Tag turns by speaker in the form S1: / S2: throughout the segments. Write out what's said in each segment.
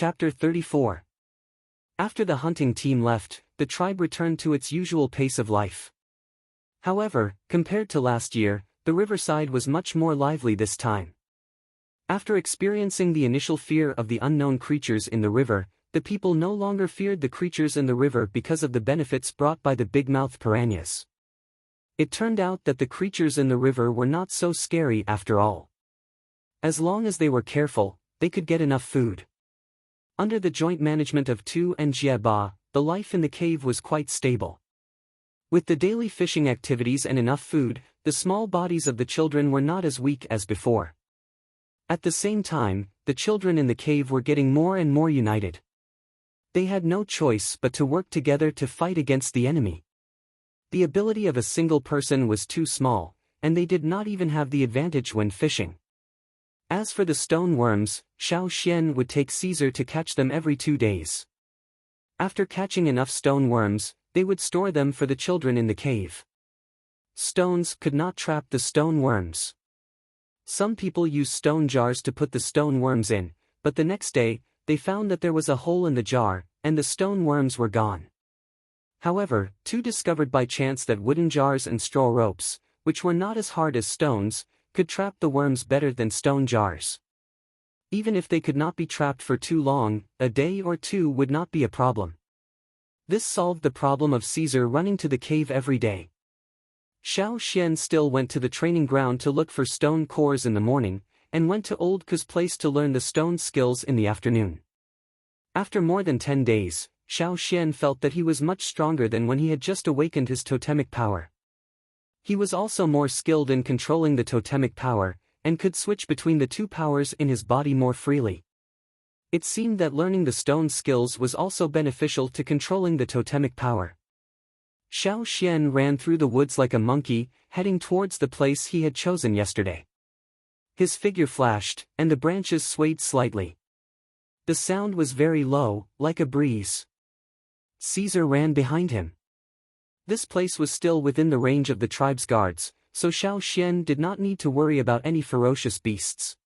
S1: Chapter 34. After the hunting team left, the tribe returned to its usual pace of life. However, compared to last year, the riverside was much more lively this time. After experiencing the initial fear of the unknown creatures in the river, the people no longer feared the creatures in the river because of the benefits brought by the big-mouthed piranhas. It turned out that the creatures in the river were not so scary after all. As long as they were careful, they could get enough food. Under the joint management of Tu and Jieba, the life in the cave was quite stable. With the daily fishing activities and enough food, the small bodies of the children were not as weak as before. At the same time, the children in the cave were getting more and more united. They had no choice but to work together to fight against the enemy. The ability of a single person was too small, and they did not even have the advantage when fishing. As for the stone worms, Xiao Xian would take Caesar to catch them every 2 days. After catching enough stone worms, they would store them for the children in the cave. Stones could not trap the stone worms. Some people used stone jars to put the stone worms in, but the next day, they found that there was a hole in the jar, and the stone worms were gone. However, Tu discovered by chance that wooden jars and straw ropes, which were not as hard as stones, could trap the worms better than stone jars. Even if they could not be trapped for too long, a day or two would not be a problem. This solved the problem of Caesar running to the cave every day. Xiao Xian still went to the training ground to look for stone cores in the morning, and went to Old Ku's place to learn the stone skills in the afternoon. After more than 10 days, Xiao Xian felt that he was much stronger than when he had just awakened his totemic power. He was also more skilled in controlling the totemic power, and could switch between the two powers in his body more freely. It seemed that learning the stone skills was also beneficial to controlling the totemic power. Xiao Xian ran through the woods like a monkey, heading towards the place he had chosen yesterday. His figure flashed, and the branches swayed slightly. The sound was very low, like a breeze. Caesar ran behind him. This place was still within the range of the tribe's guards, so Xiao Xian did not need to worry about any ferocious beasts.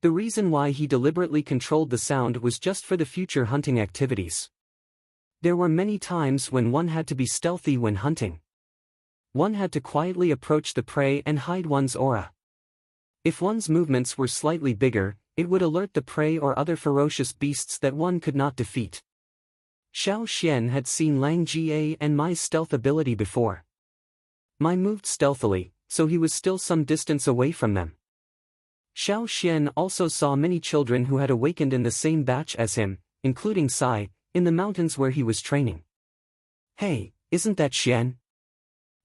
S1: The reason why he deliberately controlled the sound was just for the future hunting activities. There were many times when one had to be stealthy when hunting. One had to quietly approach the prey and hide one's aura. If one's movements were slightly bigger, it would alert the prey or other ferocious beasts that one could not defeat. Xiao Xian had seen Lang Jie and Mai's stealth ability before. Mai moved stealthily, so he was still some distance away from them. Xiao Xian also saw many children who had awakened in the same batch as him, including Sai, in the mountains where he was training. "Hey, isn't that Xian?"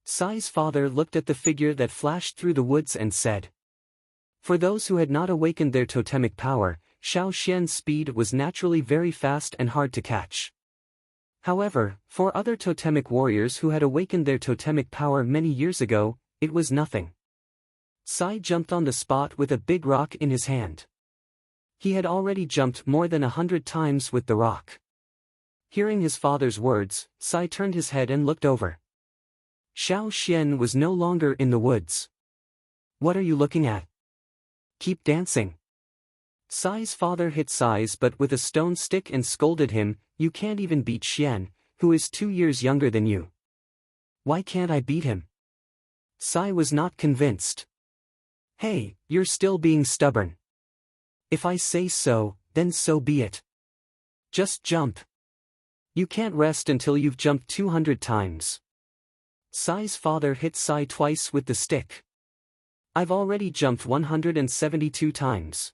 S1: Sai's father looked at the figure that flashed through the woods and said. For those who had not awakened their totemic power, Xiao Xian's speed was naturally very fast and hard to catch. However, for other totemic warriors who had awakened their totemic power many years ago, it was nothing. Sai jumped on the spot with a big rock in his hand. He had already jumped more than 100 times with the rock. Hearing his father's words, Sai turned his head and looked over. Xiao Xian was no longer in the woods. "What are you looking at? Keep dancing." Sai's father hit Sai's butt with a stone stick and scolded him, "You can't even beat Xian, who is 2 years younger than you." "Why can't I beat him?" Sai was not convinced. "Hey, you're still being stubborn. If I say so, then so be it. Just jump. You can't rest until you've jumped 200 times. Sai's father hit Sai twice with the stick. "I've already jumped 172 times.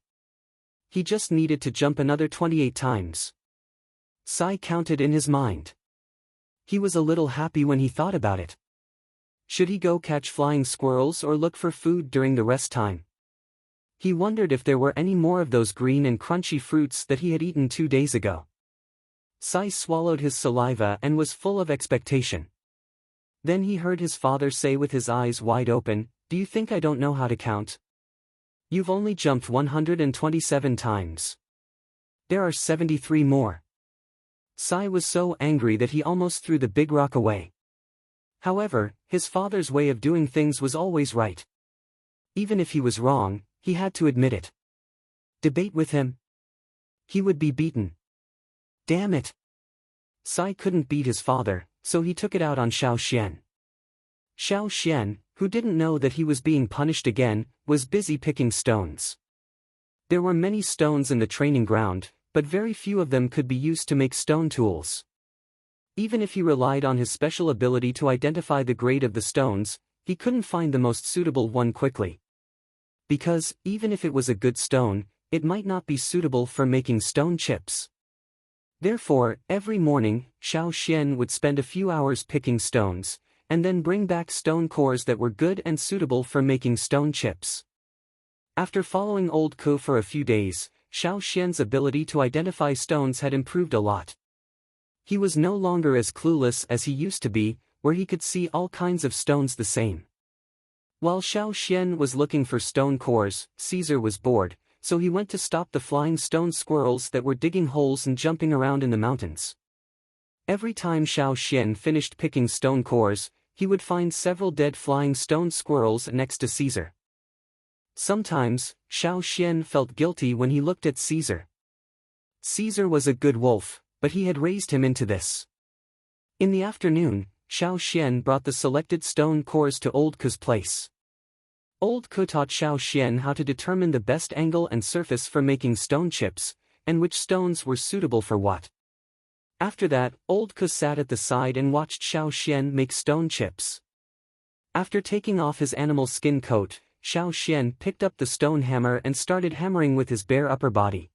S1: He just needed to jump another 28 times. Sai counted in his mind. He was a little happy when he thought about it. Should he go catch flying squirrels or look for food during the rest time? He wondered if there were any more of those green and crunchy fruits that he had eaten 2 days ago. Sai swallowed his saliva and was full of expectation. Then he heard his father say with his eyes wide open, "Do you think I don't know how to count? You've only jumped 127 times. There are 73 more." Sai was so angry that he almost threw the big rock away. However, his father's way of doing things was always right. Even if he was wrong, he had to admit it. Debate with him? he would be beaten. Damn it! Sai couldn't beat his father, so he took it out on Xiao Xian. Xiao Xian, who didn't know that he was being punished again, was busy picking stones. There were many stones in the training ground, but very few of them could be used to make stone tools. Even if he relied on his special ability to identify the grade of the stones, he couldn't find the most suitable one quickly. Because, even if it was a good stone, it might not be suitable for making stone chips. Therefore, every morning, Xiao Xian would spend a few hours picking stones, and then bring back stone cores that were good and suitable for making stone chips. After following Old Ku for a few days, Xiao Xian's ability to identify stones had improved a lot. He was no longer as clueless as he used to be, where he could see all kinds of stones the same. While Xiao Xian was looking for stone cores, Caesar was bored, so he went to stop the flying stone squirrels that were digging holes and jumping around in the mountains. Every time Xiao Xian finished picking stone cores, he would find several dead flying stone squirrels next to Caesar. Sometimes, Xiao Xian felt guilty when he looked at Caesar. Caesar was a good wolf, but he had raised him into this. In the afternoon, Xiao Xian brought the selected stone cores to Old Ku's place. Old Ku taught Xiao Xian how to determine the best angle and surface for making stone chips, and which stones were suitable for what. After that, Old Ku sat at the side and watched Xiao Xian make stone chips. After taking off his animal skin coat, Xiao Xian picked up the stone hammer and started hammering with his bare upper body.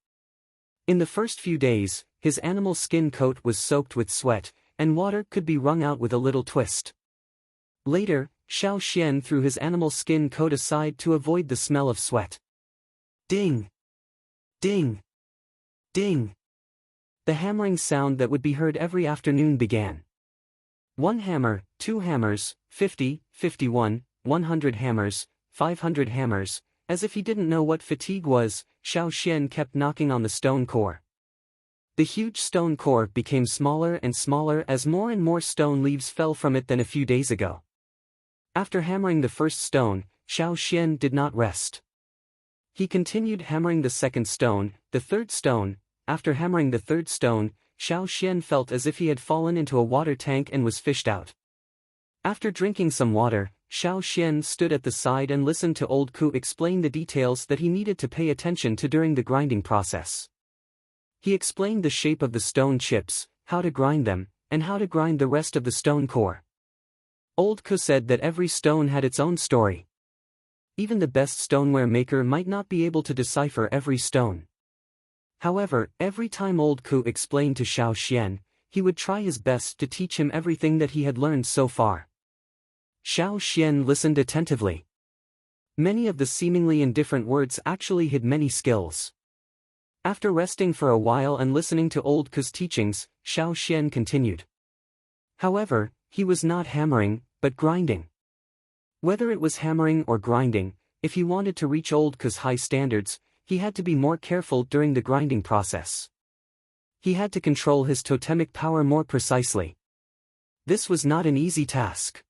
S1: In the first few days, his animal skin coat was soaked with sweat, and water could be wrung out with a little twist. Later, Xiao Xian threw his animal skin coat aside to avoid the smell of sweat. Ding! Ding! Ding! The hammering sound that would be heard every afternoon began. 1 hammer, 2 hammers, 50, 51, 100 hammers, 500 hammers. As if he didn't know what fatigue was, Xiao Xian kept knocking on the stone core. The huge stone core became smaller and smaller as more and more stone leaves fell from it than a few days ago. After hammering the first stone, Xiao Xian did not rest. He continued hammering the second stone, the third stone. After hammering the third stone, Xiao Xian felt as if he had fallen into a water tank and was fished out. After drinking some water, Xiao Xian stood at the side and listened to Old Ku explain the details that he needed to pay attention to during the grinding process. He explained the shape of the stone chips, how to grind them, and how to grind the rest of the stone core. Old Ku said that every stone had its own story. Even the best stoneware maker might not be able to decipher every stone. However, every time Old Ku explained to Xiao Xian, he would try his best to teach him everything that he had learned so far. Xiao Xian listened attentively. Many of the seemingly indifferent words actually hid many skills. After resting for a while and listening to Old Ku's teachings, Xiao Xian continued. However, he was not hammering, but grinding. Whether it was hammering or grinding, if he wanted to reach Old Ku's high standards, he had to be more careful during the grinding process. He had to control his totemic power more precisely. This was not an easy task.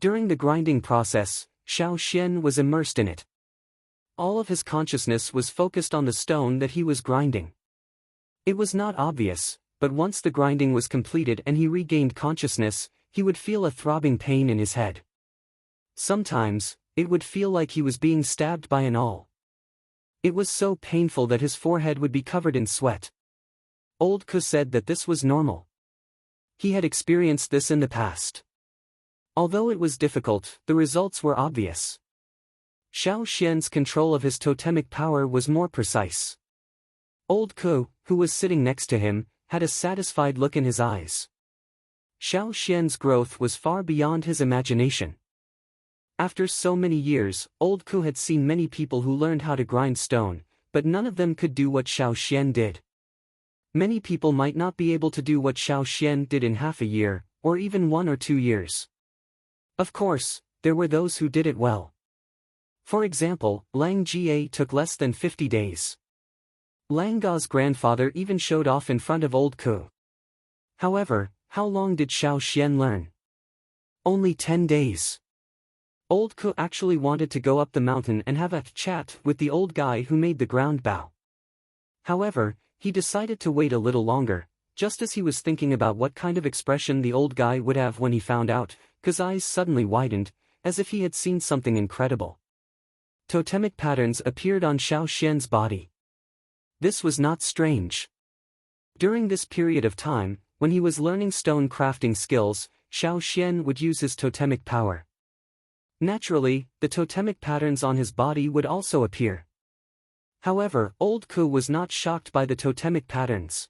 S1: During the grinding process, Xiao Xian was immersed in it. All of his consciousness was focused on the stone that he was grinding. It was not obvious, but once the grinding was completed and he regained consciousness, he would feel a throbbing pain in his head. Sometimes, it would feel like he was being stabbed by an awl. It was so painful that his forehead would be covered in sweat. Old Ku said that this was normal. He had experienced this in the past. Although it was difficult, the results were obvious. Xiao Xian's control of his totemic power was more precise. Old Ku, who was sitting next to him, had a satisfied look in his eyes. Xiao Xian's growth was far beyond his imagination. After so many years, Old Ku had seen many people who learned how to grind stone, but none of them could do what Xiao Xian did. Many people might not be able to do what Xiao Xian did in half a year, or even 1 or 2 years. Of course, there were those who did it well. For example, Lang Jie took less than 50 days. Lang Ga's grandfather even showed off in front of Old Ku. However, how long did Xiao Xian learn? Only 10 days. Old Ku actually wanted to go up the mountain and have a chat with the old guy who made the ground bow. However, he decided to wait a little longer. Just as he was thinking about what kind of expression the old guy would have when he found out, Ku's eyes suddenly widened, as if he had seen something incredible. Totemic patterns appeared on Xiao Xian's body. This was not strange. During this period of time, when he was learning stone crafting skills, Xiao Xian would use his totemic power. Naturally, the totemic patterns on his body would also appear. However, old Ku was not shocked by the totemic patterns.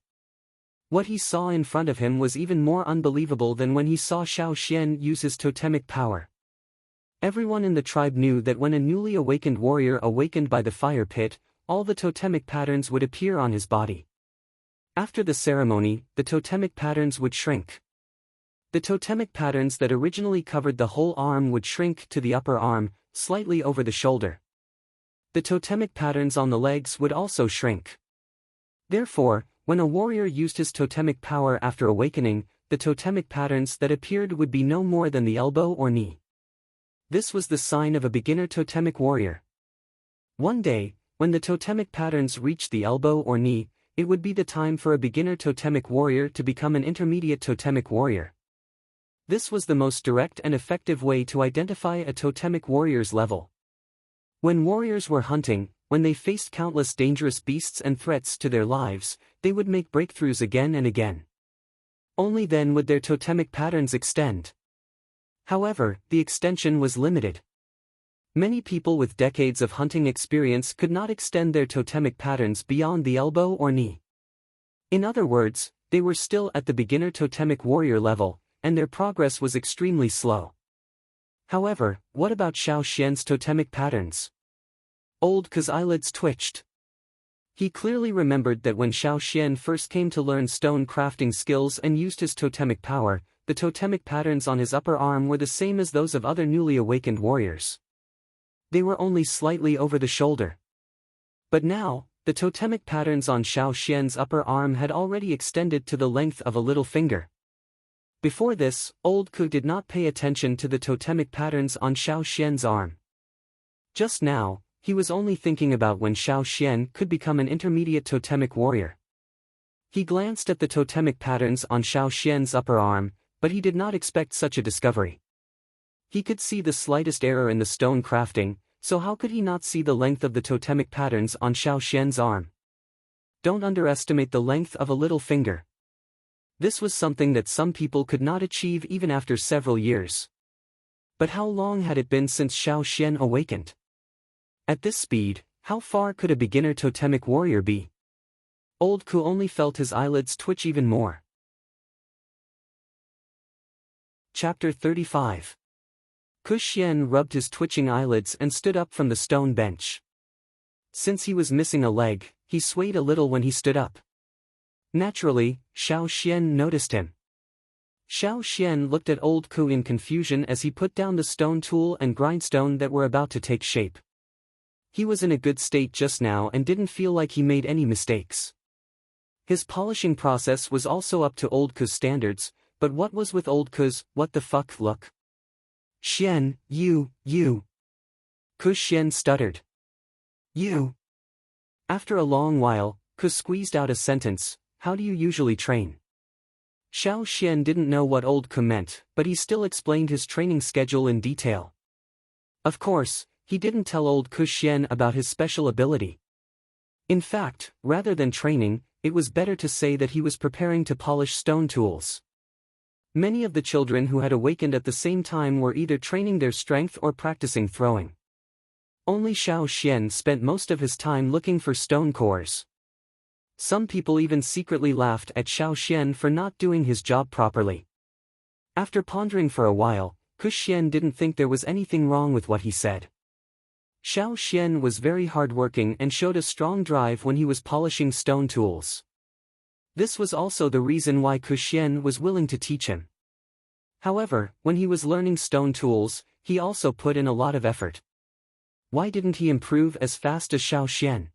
S1: What he saw in front of him was even more unbelievable than when he saw Xiao Xian use his totemic power. Everyone in the tribe knew that when a newly awakened warrior awakened by the fire pit, all the totemic patterns would appear on his body. After the ceremony, the totemic patterns would shrink. The totemic patterns that originally covered the whole arm would shrink to the upper arm, slightly over the shoulder. The totemic patterns on the legs would also shrink. Therefore, when a warrior used his totemic power after awakening, the totemic patterns that appeared would be no more than the elbow or knee. This was the sign of a beginner totemic warrior. One day, when the totemic patterns reached the elbow or knee, it would be the time for a beginner totemic warrior to become an intermediate totemic warrior. This was the most direct and effective way to identify a totemic warrior's level. When warriors were hunting, when they faced countless dangerous beasts and threats to their lives, they would make breakthroughs again and again. Only then would their totemic patterns extend. However, the extension was limited. Many people with decades of hunting experience could not extend their totemic patterns beyond the elbow or knee. In other words, they were still at the beginner totemic warrior level, and their progress was extremely slow. However, what about Xiao Xian's totemic patterns? Old Ku's eyelids twitched. He clearly remembered that when Xiao Xian first came to learn stone crafting skills and used his totemic power, the totemic patterns on his upper arm were the same as those of other newly awakened warriors. They were only slightly over the shoulder. But now, the totemic patterns on Xiao Xian's upper arm had already extended to the length of a little finger. Before this, old Ku did not pay attention to the totemic patterns on Xiao Xian's arm. Just now, he was only thinking about when Xiao Xian could become an intermediate totemic warrior. He glanced at the totemic patterns on Xiao Xian's upper arm, but he did not expect such a discovery. He could see the slightest error in the stone crafting, so how could he not see the length of the totemic patterns on Xiao Xian's arm? Don't underestimate the length of a little finger. This was something that some people could not achieve even after several years. But how long had it been since Xiao Xian awakened? At this speed, how far could a beginner totemic warrior be? Old Ku only felt his eyelids twitch even more. Chapter 35. Ku Xian rubbed his twitching eyelids and stood up from the stone bench. Since he was missing a leg, he swayed a little when he stood up. Naturally, Xiao Xian noticed him. Xiao Xian looked at old Ku in confusion as he put down the stone tool and grindstone that were about to take shape. He was in a good state just now and didn't feel like he made any mistakes. His polishing process was also up to old Ku's standards, but what was with old Ku's "what the fuck" look? Xian, you. Ku Xian stuttered. You. After a long while, Ku squeezed out a sentence, "How do you usually train?" Xiao Xian didn't know what old Ku meant, but he still explained his training schedule in detail. Of course, he didn't tell old Ku Xian about his special ability. In fact, rather than training, it was better to say that he was preparing to polish stone tools. Many of the children who had awakened at the same time were either training their strength or practicing throwing. Only Xiao Xian spent most of his time looking for stone cores. Some people even secretly laughed at Xiao Xian for not doing his job properly. After pondering for a while, Ku Xian didn't think there was anything wrong with what he said. Xiao Xian was very hardworking and showed a strong drive when he was polishing stone tools. This was also the reason why Ku Xian was willing to teach him. However, when he was learning stone tools, he also put in a lot of effort. Why didn't he improve as fast as Xiao Xian?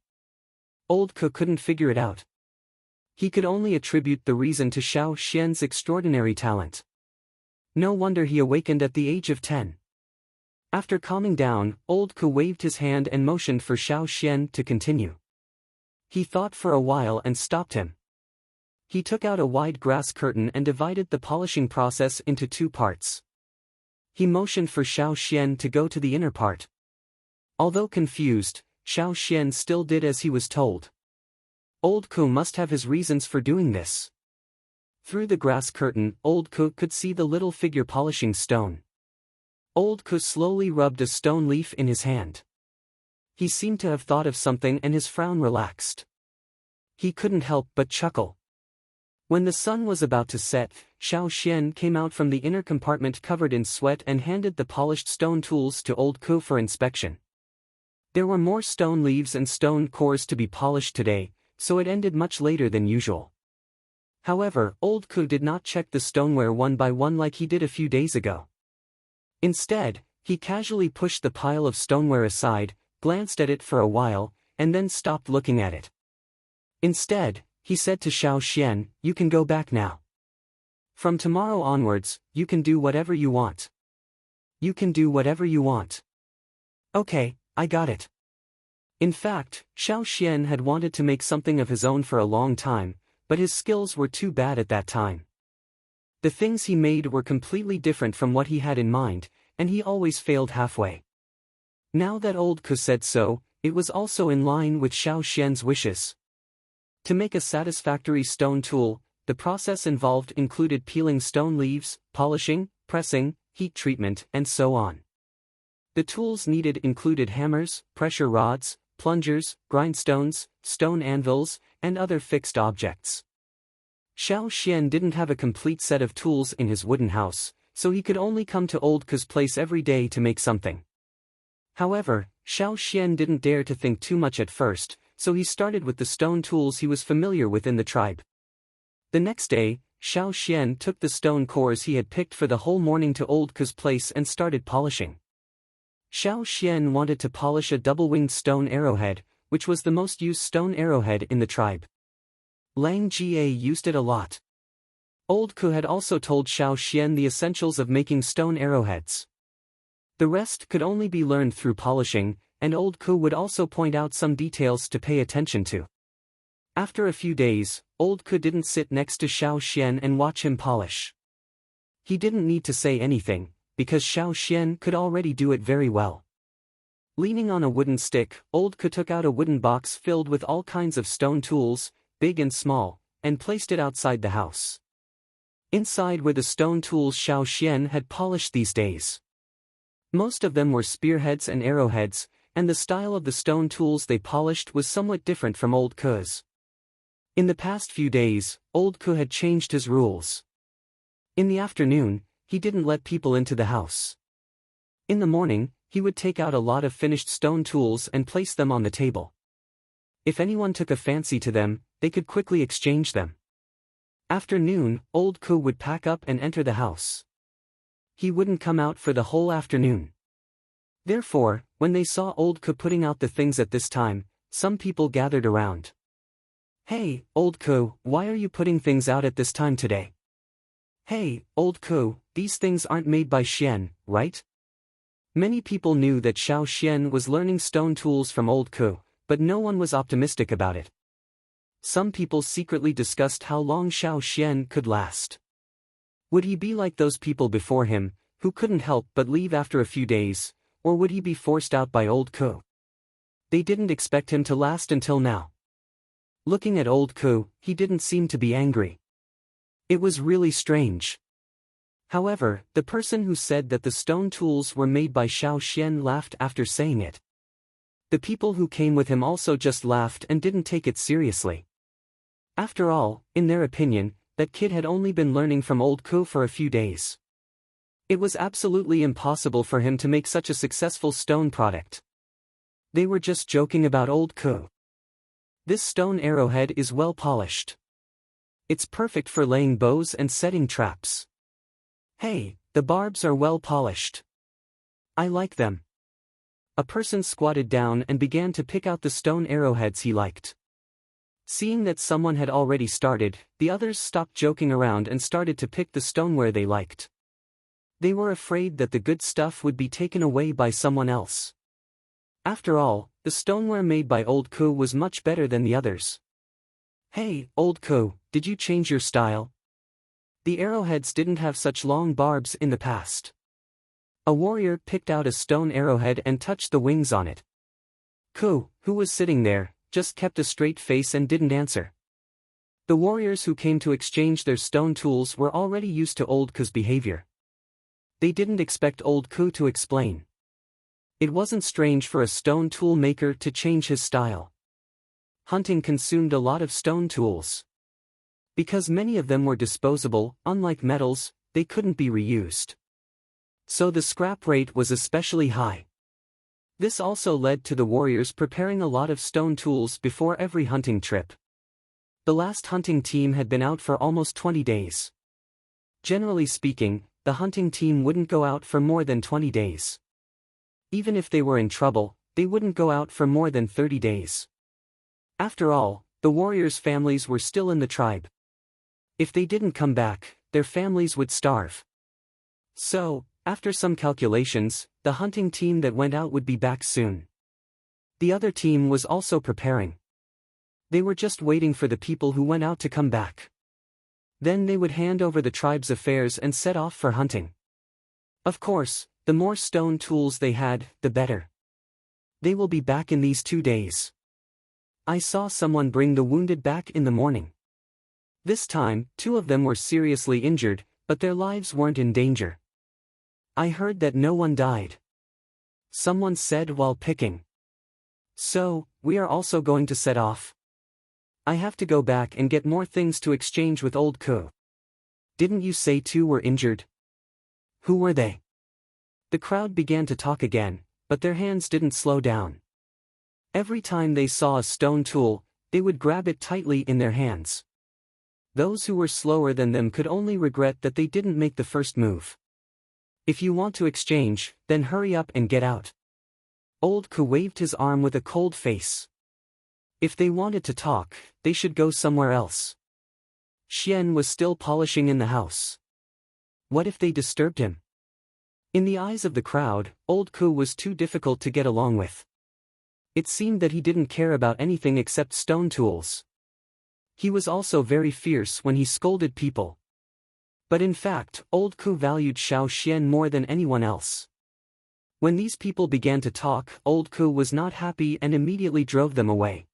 S1: Old Ku couldn't figure it out. He could only attribute the reason to Xiao Xian's extraordinary talent. No wonder he awakened at the age of 10. After calming down, old Ku waved his hand and motioned for Xiao Xian to continue. He thought for a while and stopped him. He took out a wide grass curtain and divided the polishing process into 2 parts. He motioned for Xiao Xian to go to the inner part. Although confused, Xiao Xian still did as he was told. Old Ku must have his reasons for doing this. Through the grass curtain, Old Ku could see the little figure polishing stone. Old Ku slowly rubbed a stone leaf in his hand. He seemed to have thought of something and his frown relaxed. He couldn't help but chuckle. When the sun was about to set, Xiao Xian came out from the inner compartment covered in sweat and handed the polished stone tools to Old Ku for inspection. There were more stone leaves and stone cores to be polished today, so it ended much later than usual. However, Old Ku did not check the stoneware one by one like he did a few days ago. Instead, he casually pushed the pile of stoneware aside, glanced at it for a while, and then stopped looking at it. Instead, he said to Xiao Xian, "You can go back now. From tomorrow onwards, you can do whatever you want. You can do whatever you want." "Okay, I got it." In fact, Xiao Xian had wanted to make something of his own for a long time, but his skills were too bad at that time. The things he made were completely different from what he had in mind, and he always failed halfway. Now that Old Ku said so, it was also in line with Xiao Xian's wishes. To make a satisfactory stone tool, the process involved included peeling stone leaves, polishing, pressing, heat treatment, and so on. The tools needed included hammers, pressure rods, plungers, grindstones, stone anvils, and other fixed objects. Xiao Xian didn't have a complete set of tools in his wooden house, so he could only come to Old Ku's place every day to make something. However, Xiao Xian didn't dare to think too much at first, so he started with the stone tools he was familiar with in the tribe. The next day, Xiao Xian took the stone cores he had picked for the whole morning to Old Ku's place and started polishing. Xiao Xian wanted to polish a double-winged stone arrowhead, which was the most used stone arrowhead in the tribe. Lang Jie used it a lot. Old Ku had also told Xiao Xian the essentials of making stone arrowheads. The rest could only be learned through polishing, and Old Ku would also point out some details to pay attention to. After a few days, Old Ku didn't sit next to Xiao Xian and watch him polish. He didn't need to say anything, because Xiao Xian could already do it very well. Leaning on a wooden stick, Old Ku took out a wooden box filled with all kinds of stone tools, big and small, and placed it outside the house. Inside were the stone tools Xiao Xian had polished these days. Most of them were spearheads and arrowheads, and the style of the stone tools they polished was somewhat different from Old Ku's. In the past few days, Old Ku had changed his rules. In the afternoon, he didn't let people into the house. In the morning, he would take out a lot of finished stone tools and place them on the table. If anyone took a fancy to them, they could quickly exchange them. After noon, Old Ku would pack up and enter the house. He wouldn't come out for the whole afternoon. Therefore, when they saw Old Ku putting out the things at this time, some people gathered around. "Hey, Old Ku, why are you putting things out at this time today?" "Hey, Old Ku, these things aren't made by Xian, right?" Many people knew that Xiao Xian was learning stone tools from Old Ku, but no one was optimistic about it. Some people secretly discussed how long Xiao Xian could last. Would he be like those people before him, who couldn't help but leave after a few days, or would he be forced out by Old Ku? They didn't expect him to last until now. Looking at Old Ku, he didn't seem to be angry. It was really strange. However, the person who said that the stone tools were made by Xiao Xian laughed after saying it. The people who came with him also just laughed and didn't take it seriously. After all, in their opinion, that kid had only been learning from Old Ku for a few days. It was absolutely impossible for him to make such a successful stone product. They were just joking about Old Ku. This stone arrowhead is well polished. It's perfect for laying bows and setting traps. Hey, the barbs are well polished. I like them. A person squatted down and began to pick out the stone arrowheads he liked. Seeing that someone had already started, the others stopped joking around and started to pick the stoneware they liked. They were afraid that the good stuff would be taken away by someone else. After all, the stoneware made by Old Ku was much better than the others. "Hey, Old Ku, did you change your style? The arrowheads didn't have such long barbs in the past." A warrior picked out a stone arrowhead and touched the wings on it. Ku, who was sitting there, just kept a straight face and didn't answer. The warriors who came to exchange their stone tools were already used to Old Ku's behavior. They didn't expect Old Ku to explain. It wasn't strange for a stone tool maker to change his style. Hunting consumed a lot of stone tools. Because many of them were disposable, unlike metals, they couldn't be reused. So the scrap rate was especially high. This also led to the warriors preparing a lot of stone tools before every hunting trip. The last hunting team had been out for almost 20 days. Generally speaking, the hunting team wouldn't go out for more than 20 days. Even if they were in trouble, they wouldn't go out for more than 30 days. After all, the warriors' families were still in the tribe. If they didn't come back, their families would starve. So, after some calculations, the hunting team that went out would be back soon. The other team was also preparing. They were just waiting for the people who went out to come back. Then they would hand over the tribe's affairs and set off for hunting. Of course, the more stone tools they had, the better. They will be back in these 2 days. I saw someone bring the wounded back in the morning. This time, 2 of them were seriously injured, but their lives weren't in danger. I heard that no one died. Someone said while picking. So, we are also going to set off. I have to go back and get more things to exchange with Old Ku. Didn't you say 2 were injured? Who were they? The crowd began to talk again, but their hands didn't slow down. Every time they saw a stone tool, they would grab it tightly in their hands. Those who were slower than them could only regret that they didn't make the first move. If you want to exchange, then hurry up and get out. Old Ku waved his arm with a cold face. If they wanted to talk, they should go somewhere else. Xian was still polishing in the house. What if they disturbed him? In the eyes of the crowd, Old Ku was too difficult to get along with. It seemed that he didn't care about anything except stone tools. He was also very fierce when he scolded people. But in fact, Old Ku valued Xiao Xian more than anyone else. When these people began to talk, Old Ku was not happy and immediately drove them away.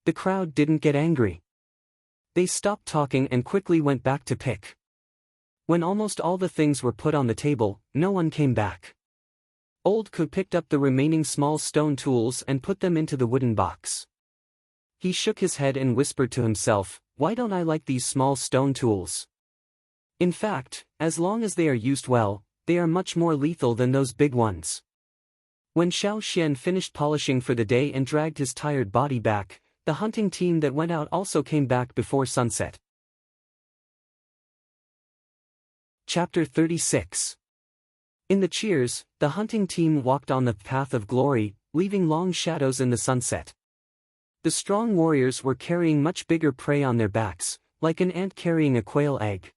S1: The crowd didn't get angry. They stopped talking and quickly went back to pick. When almost all the things were put on the table, no one came back. Old Ku picked up the remaining small stone tools and put them into the wooden box. He shook his head and whispered to himself, "Why don't I like these small stone tools? In fact, as long as they are used well, they are much more lethal than those big ones." When Xiao Xian finished polishing for the day and dragged his tired body back, the hunting team that went out also came back before sunset. Chapter 36. In the cheers, the hunting team walked on the path of glory, leaving long shadows in the sunset. The strong warriors were carrying much bigger prey on their backs, like an ant carrying a quail egg.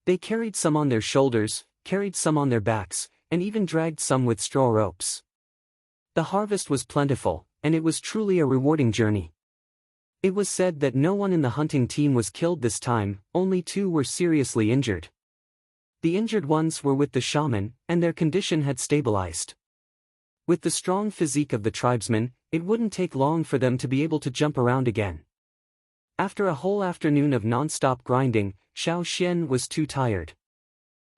S1: They carried some on their shoulders, carried some on their backs, and even dragged some with straw ropes. The harvest was plentiful, and it was truly a rewarding journey. It was said that no one in the hunting team was killed this time, only 2 were seriously injured. The injured ones were with the shaman, and their condition had stabilized. With the strong physique of the tribesmen, it wouldn't take long for them to be able to jump around again. After a whole afternoon of non-stop grinding, Xiao Xian was too tired.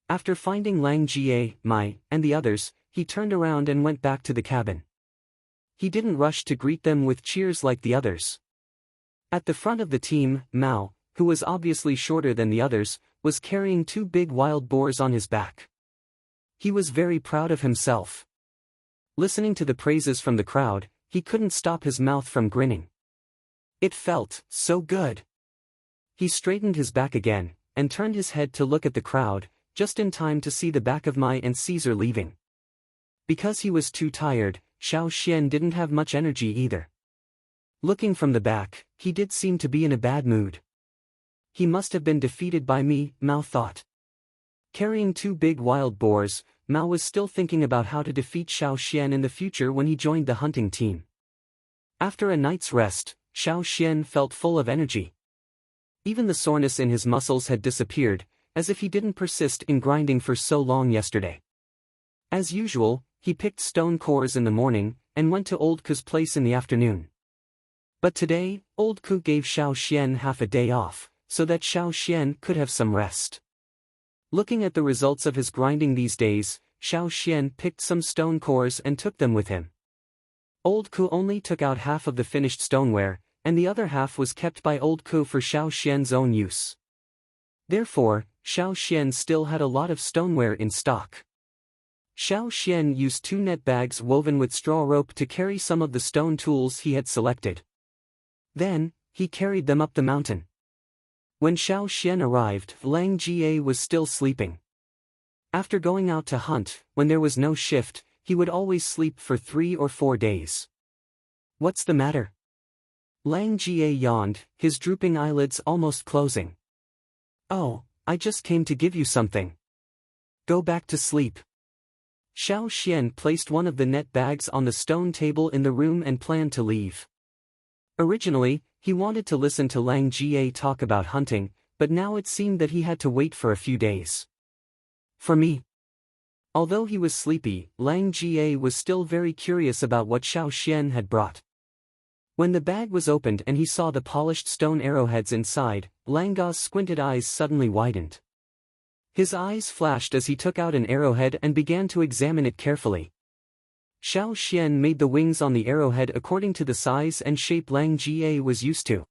S1: After finding Lang Jie, Mai, and the others, he turned around and went back to the cabin. He didn't rush to greet them with cheers like the others. At the front of the team, Mao, who was obviously shorter than the others, was carrying 2 big wild boars on his back. He was very proud of himself. Listening to the praises from the crowd, he couldn't stop his mouth from grinning. It felt so good. He straightened his back again, and turned his head to look at the crowd, just in time to see the back of Mai and Caesar leaving. Because he was too tired, Xiao Xian didn't have much energy either. Looking from the back, he did seem to be in a bad mood. He must have been defeated by me, Mao thought. Carrying 2 big wild boars, Mao was still thinking about how to defeat Xiao Xian in the future when he joined the hunting team. After a night's rest, Xiao Xian felt full of energy. Even the soreness in his muscles had disappeared, as if he didn't persist in grinding for so long yesterday. As usual, he picked stone cores in the morning, and went to Old Ku's place in the afternoon. But today, Old Ku gave Xiao Xian half a day off, so that Xiao Xian could have some rest. Looking at the results of his grinding these days, Xiao Xian picked some stone cores and took them with him. Old Ku only took out half of the finished stoneware, and the other half was kept by Old Ku for Xiao Xian's own use. Therefore, Xiao Xian still had a lot of stoneware in stock. Xiao Xian used 2 net bags woven with straw rope to carry some of the stone tools he had selected. Then, he carried them up the mountain. When Xiao Xian arrived, Lang Jie was still sleeping. After going out to hunt, when there was no shift, he would always sleep for 3 or 4 days. "What's the matter?" Lang Jie yawned, his drooping eyelids almost closing. "Oh, I just came to give you something. Go back to sleep." Xiao Xian placed one of the net bags on the stone table in the room and planned to leave. Originally, he wanted to listen to Lang Jie talk about hunting, but now it seemed that he had to wait for a few days. "For me." Although he was sleepy, Lang Jie was still very curious about what Xiao Xian had brought. When the bag was opened and he saw the polished stone arrowheads inside, Lang's squinted eyes suddenly widened. His eyes flashed as he took out an arrowhead and began to examine it carefully. Xiao Xian made the wings on the arrowhead according to the size and shape Lang Jie was used to.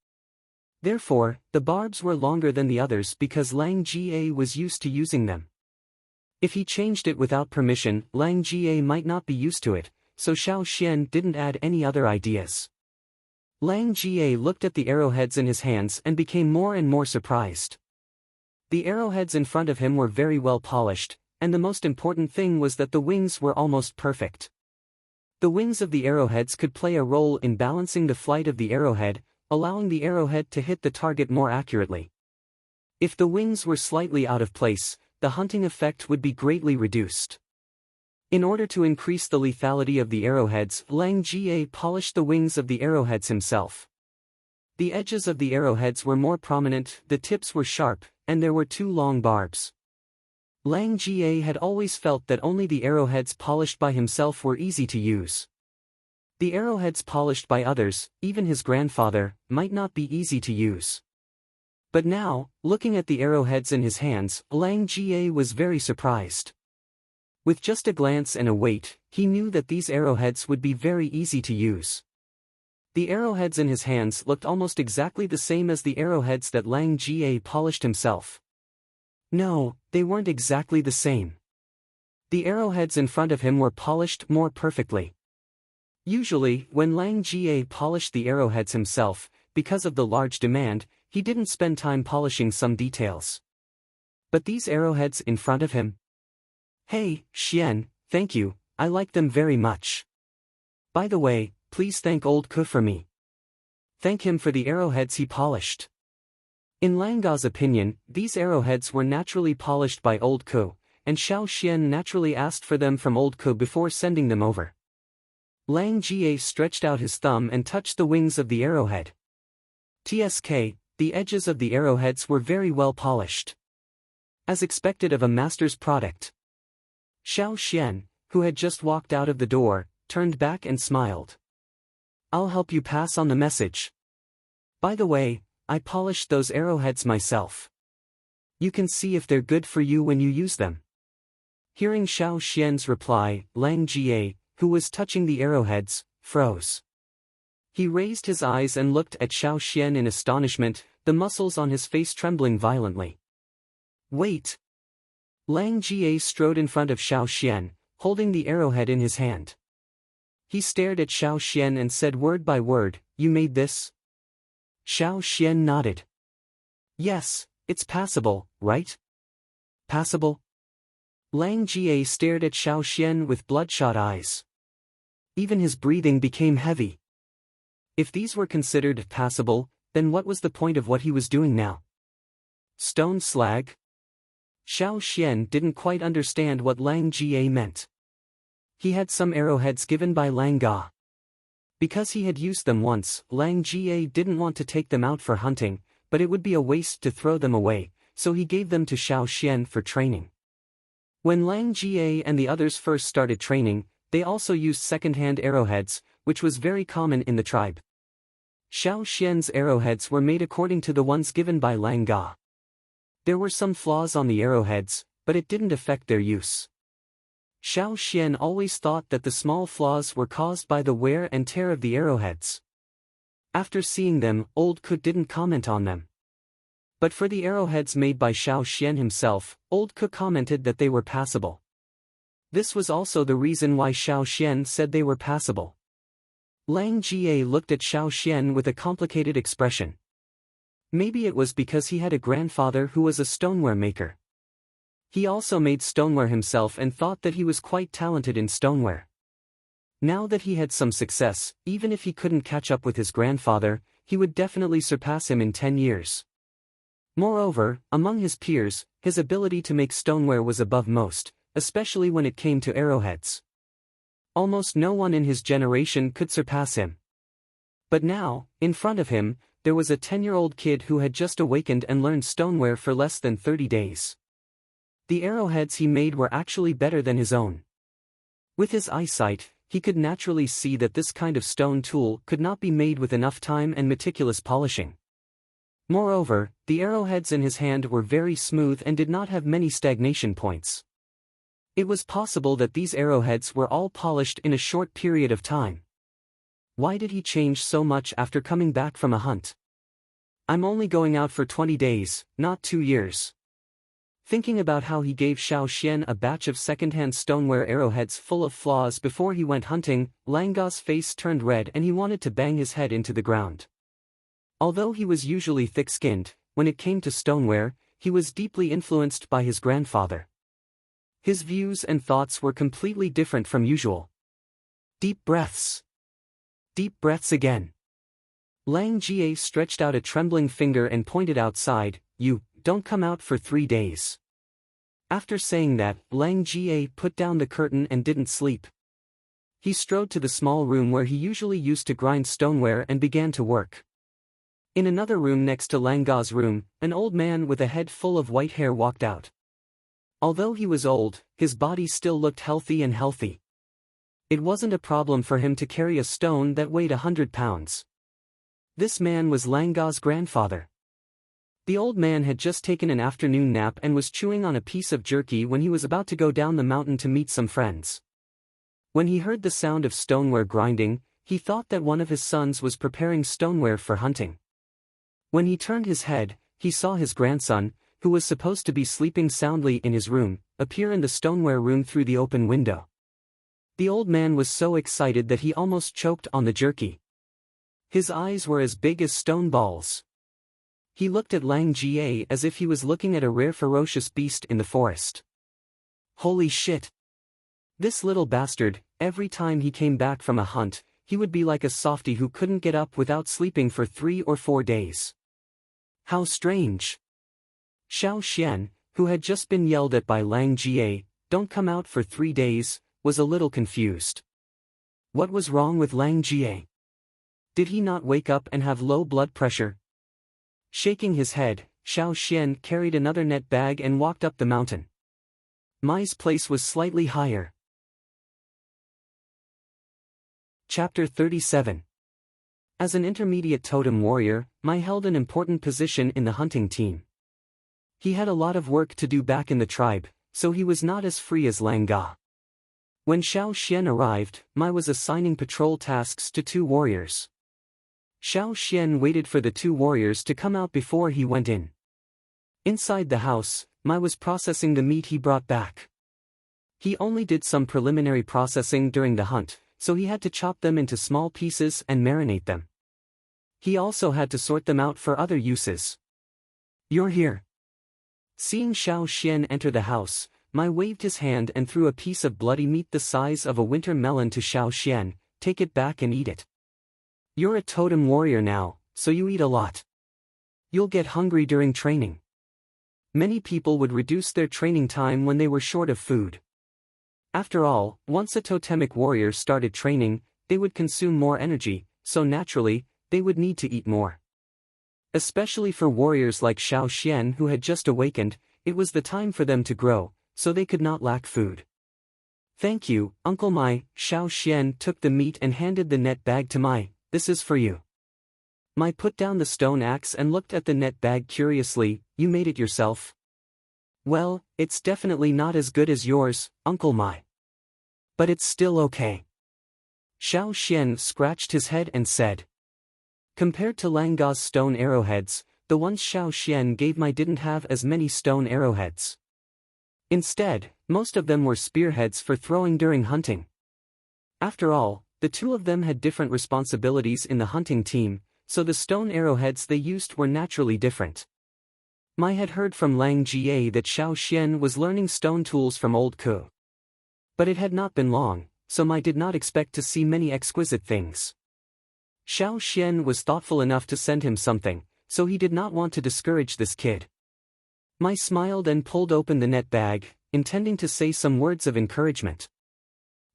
S1: Therefore, the barbs were longer than the others because Lang Jie was used to using them. If he changed it without permission, Lang Jie might not be used to it, so Xiao Xian didn't add any other ideas. Lang Jie looked at the arrowheads in his hands and became more and more surprised. The arrowheads in front of him were very well polished, and the most important thing was that the wings were almost perfect. The wings of the arrowheads could play a role in balancing the flight of the arrowhead, allowing the arrowhead to hit the target more accurately. If the wings were slightly out of place, the hunting effect would be greatly reduced. In order to increase the lethality of the arrowheads, Lang Jie polished the wings of the arrowheads himself. The edges of the arrowheads were more prominent, the tips were sharp, and there were 2 long barbs. Lang Jie had always felt that only the arrowheads polished by himself were easy to use. The arrowheads polished by others, even his grandfather, might not be easy to use. But now, looking at the arrowheads in his hands, Lang Jie was very surprised. With just a glance and a weight, he knew that these arrowheads would be very easy to use. The arrowheads in his hands looked almost exactly the same as the arrowheads that Lang Jie polished himself. No, they weren't exactly the same. The arrowheads in front of him were polished more perfectly. Usually, when Lang Jie polished the arrowheads himself, because of the large demand, he didn't spend time polishing some details. But these arrowheads in front of him? "Hey, Xian, thank you, I like them very much. By the way, please thank Old Ku for me. Thank him for the arrowheads he polished." In Lang's opinion, these arrowheads were naturally polished by Old Ku, and Xiao Xian naturally asked for them from Old Ku before sending them over. Lang Jie stretched out his thumb and touched the wings of the arrowhead. TSK, the edges of the arrowheads were very well polished. As expected of a master's product. Xiao Xian, who had just walked out of the door, turned back and smiled. "I'll help you pass on the message. By the way, I polished those arrowheads myself. You can see if they're good for you when you use them." Hearing Xiao Xian's reply, Lang Jie, who was touching the arrowheads, froze. He raised his eyes and looked at Xiao Xian in astonishment, the muscles on his face trembling violently. "Wait." Lang Jie strode in front of Xiao Xian, holding the arrowhead in his hand. He stared at Xiao Xian and said word by word, "You made this?" Xiao Xian nodded. "Yes, it's passable, right?" "Passable?" Lang Jie stared at Xiao Xian with bloodshot eyes. Even his breathing became heavy. If these were considered passable, then what was the point of what he was doing now? Stone slag? Xiao Xian didn't quite understand what Lang Jie meant. He had some arrowheads given by Lang Ga. Because he had used them once, Lang Jie didn't want to take them out for hunting, but it would be a waste to throw them away, so he gave them to Xiao Xian for training. When Lang Jie and the others first started training, they also used second-hand arrowheads, which was very common in the tribe. Xiao Xian's arrowheads were made according to the ones given by Lang Ga. There were some flaws on the arrowheads, but it didn't affect their use. Xiao Xian always thought that the small flaws were caused by the wear and tear of the arrowheads. After seeing them, Old Ke didn't comment on them. But for the arrowheads made by Xiao Xian himself, Old Ke commented that they were passable. This was also the reason why Xiao Xian said they were passable. Lang Jie looked at Xiao Xian with a complicated expression. Maybe it was because he had a grandfather who was a stoneware maker. He also made stoneware himself and thought that he was quite talented in stoneware. Now that he had some success, even if he couldn't catch up with his grandfather, he would definitely surpass him in 10 years. Moreover, among his peers, his ability to make stoneware was above most, especially when it came to arrowheads. Almost no one in his generation could surpass him. But now, in front of him, there was a 10-year-old kid who had just awakened and learned stoneware for less than 30 days. The arrowheads he made were actually better than his own. With his eyesight, he could naturally see that this kind of stone tool could not be made with enough time and meticulous polishing. Moreover, the arrowheads in his hand were very smooth and did not have many stagnation points. It was possible that these arrowheads were all polished in a short period of time. Why did he change so much after coming back from a hunt? I'm only going out for 20 days, not 2 years. Thinking about how he gave Xiao Xian a batch of second-hand stoneware arrowheads full of flaws before he went hunting, Lang Ga's face turned red and he wanted to bang his head into the ground. Although he was usually thick-skinned, when it came to stoneware, he was deeply influenced by his grandfather. His views and thoughts were completely different from usual. Deep breaths. Deep breaths again. Lang Jie stretched out a trembling finger and pointed outside, "You, don't come out for 3 days." After saying that, Lang Jie put down the curtain and didn't sleep. He strode to the small room where he usually used to grind stoneware and began to work. In another room next to Lang Ga's room, an old man with a head full of white hair walked out. Although he was old, his body still looked healthy. It wasn't a problem for him to carry a stone that weighed 100 pounds. This man was Lang Ga's grandfather. The old man had just taken an afternoon nap and was chewing on a piece of jerky when he was about to go down the mountain to meet some friends. When he heard the sound of stoneware grinding, he thought that one of his sons was preparing stoneware for hunting. When he turned his head, he saw his grandson, who was supposed to be sleeping soundly in his room, appear in the stoneware room through the open window. The old man was so excited that he almost choked on the jerky. His eyes were as big as stone balls. He looked at Lang Jie as if he was looking at a rare ferocious beast in the forest. Holy shit! This little bastard, every time he came back from a hunt, he would be like a softie who couldn't get up without sleeping for 3 or 4 days. How strange! Xiao Xian, who had just been yelled at by Lang Jie, "Don't come out for 3 days," was a little confused. What was wrong with Lang Jie? Did he not wake up and have low blood pressure? Shaking his head, Xiao Xian carried another net bag and walked up the mountain. Mai's place was slightly higher. Chapter 37. As an intermediate totem warrior, Mai held an important position in the hunting team. He had a lot of work to do back in the tribe, so he was not as free as Lang Ga. When Xiao Xian arrived, Mai was assigning patrol tasks to 2 warriors. Xiao Xian waited for the 2 warriors to come out before he went in. Inside the house, Mai was processing the meat he brought back. He only did some preliminary processing during the hunt, so he had to chop them into small pieces and marinate them. He also had to sort them out for other uses. "You're here." Seeing Xiao Xian enter the house, Mai waved his hand and threw a piece of bloody meat the size of a winter melon to Xiao Xian. "Take it back and eat it. You're a totem warrior now, so you eat a lot. You'll get hungry during training." Many people would reduce their training time when they were short of food. After all, once a totemic warrior started training, they would consume more energy, so naturally, they would need to eat more. Especially for warriors like Xiao Xian who had just awakened, it was the time for them to grow, so they could not lack food. "Thank you, Uncle Mai." Xiao Xian took the meat and handed the net bag to Mai. "This is for you." Mai put down the stone axe and looked at the net bag curiously. "You made it yourself?" "Well, it's definitely not as good as yours, Uncle Mai. But it's still okay." Xiao Xian scratched his head and said. Compared to Lang Ga's stone arrowheads, the ones Xiao Xian gave Mai didn't have as many stone arrowheads. Instead, most of them were spearheads for throwing during hunting. After all, the two of them had different responsibilities in the hunting team, so the stone arrowheads they used were naturally different. Mai had heard from Lang Jie that Xiao Xian was learning stone tools from old Ku. But it had not been long, so Mai did not expect to see many exquisite things. Xiao Xian was thoughtful enough to send him something, so he did not want to discourage this kid. Mai smiled and pulled open the net bag, intending to say some words of encouragement.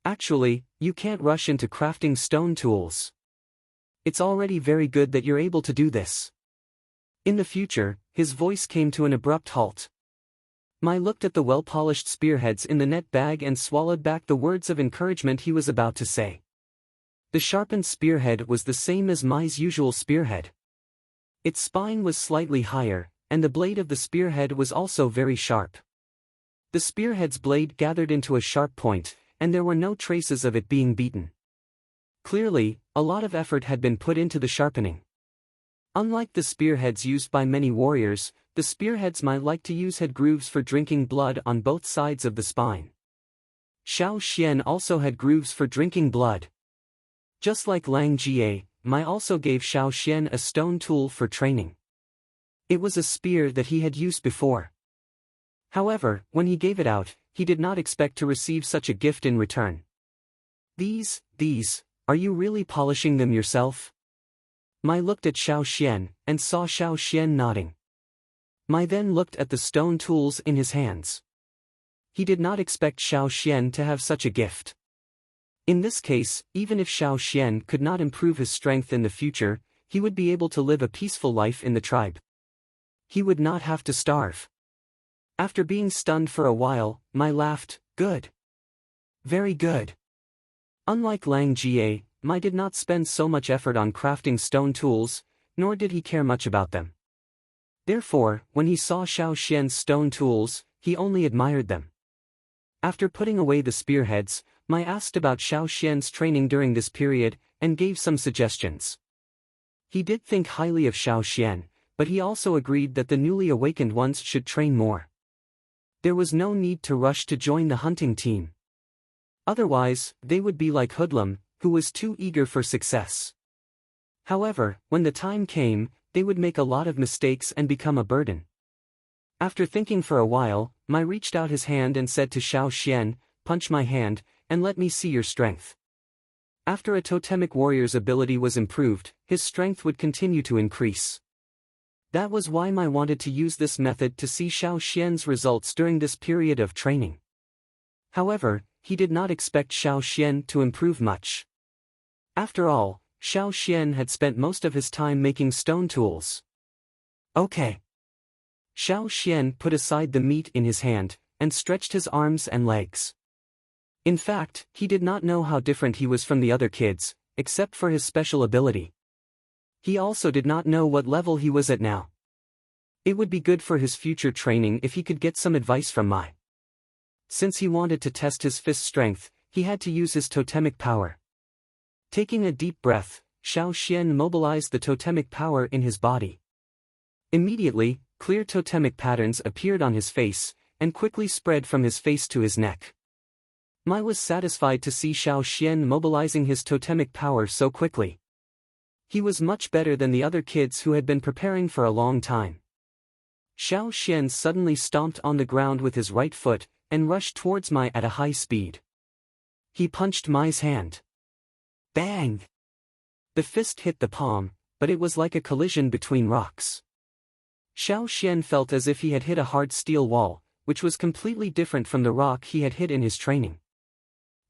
S1: "Actually, you can't rush into crafting stone tools. It's already very good that you're able to do this." In the future, his voice came to an abrupt halt. Mai looked at the well-polished spearheads in the net bag and swallowed back the words of encouragement he was about to say. The sharpened spearhead was the same as Mai's usual spearhead. Its spine was slightly higher, and the blade of the spearhead was also very sharp. The spearhead's blade gathered into a sharp point, and there were no traces of it being beaten. Clearly, a lot of effort had been put into the sharpening. Unlike the spearheads used by many warriors, the spearheads Mai liked to use had grooves for drinking blood on both sides of the spine. Xiao Xian also had grooves for drinking blood. Just like Lang Jie, Mai also gave Xiao Xian a stone tool for training. It was a spear that he had used before. However, when he gave it out, he did not expect to receive such a gift in return. These, are you really polishing them yourself?" Mai looked at Xiao Xian, and saw Xiao Xian nodding. Mai then looked at the stone tools in his hands. He did not expect Xiao Xian to have such a gift. In this case, even if Xiao Xian could not improve his strength in the future, he would be able to live a peaceful life in the tribe. He would not have to starve. After being stunned for a while, Mai laughed. "Good. Very good." Unlike Lang Jie, Mai did not spend so much effort on crafting stone tools, nor did he care much about them. Therefore, when he saw Xiao Xian's stone tools, he only admired them. After putting away the spearheads, Mai asked about Xiao Xian's training during this period, and gave some suggestions. He did think highly of Xiao Xian, but he also agreed that the newly awakened ones should train more. There was no need to rush to join the hunting team. Otherwise, they would be like Hoodlum, who was too eager for success. However, when the time came, they would make a lot of mistakes and become a burden. After thinking for a while, Mai reached out his hand and said to Xiao Xian, "Punch my hand, and let me see your strength." After a totemic warrior's ability was improved, his strength would continue to increase. That was why Mai wanted to use this method to see Xiao Xian's results during this period of training. However, he did not expect Xiao Xian to improve much. After all, Xiao Xian had spent most of his time making stone tools. "Okay." Xiao Xian put aside the meat in his hand, and stretched his arms and legs. In fact, he did not know how different he was from the other kids, except for his special ability. He also did not know what level he was at now. It would be good for his future training if he could get some advice from Mai. Since he wanted to test his fist strength, he had to use his totemic power. Taking a deep breath, Xiao Xian mobilized the totemic power in his body. Immediately, clear totemic patterns appeared on his face, and quickly spread from his face to his neck. Mai was satisfied to see Xiao Xian mobilizing his totemic power so quickly. He was much better than the other kids who had been preparing for a long time. Xiao Xian suddenly stomped on the ground with his right foot, and rushed towards Mai at a high speed. He punched Mai's hand. Bang! The fist hit the palm, but it was like a collision between rocks. Xiao Xian felt as if he had hit a hard steel wall, which was completely different from the rock he had hit in his training.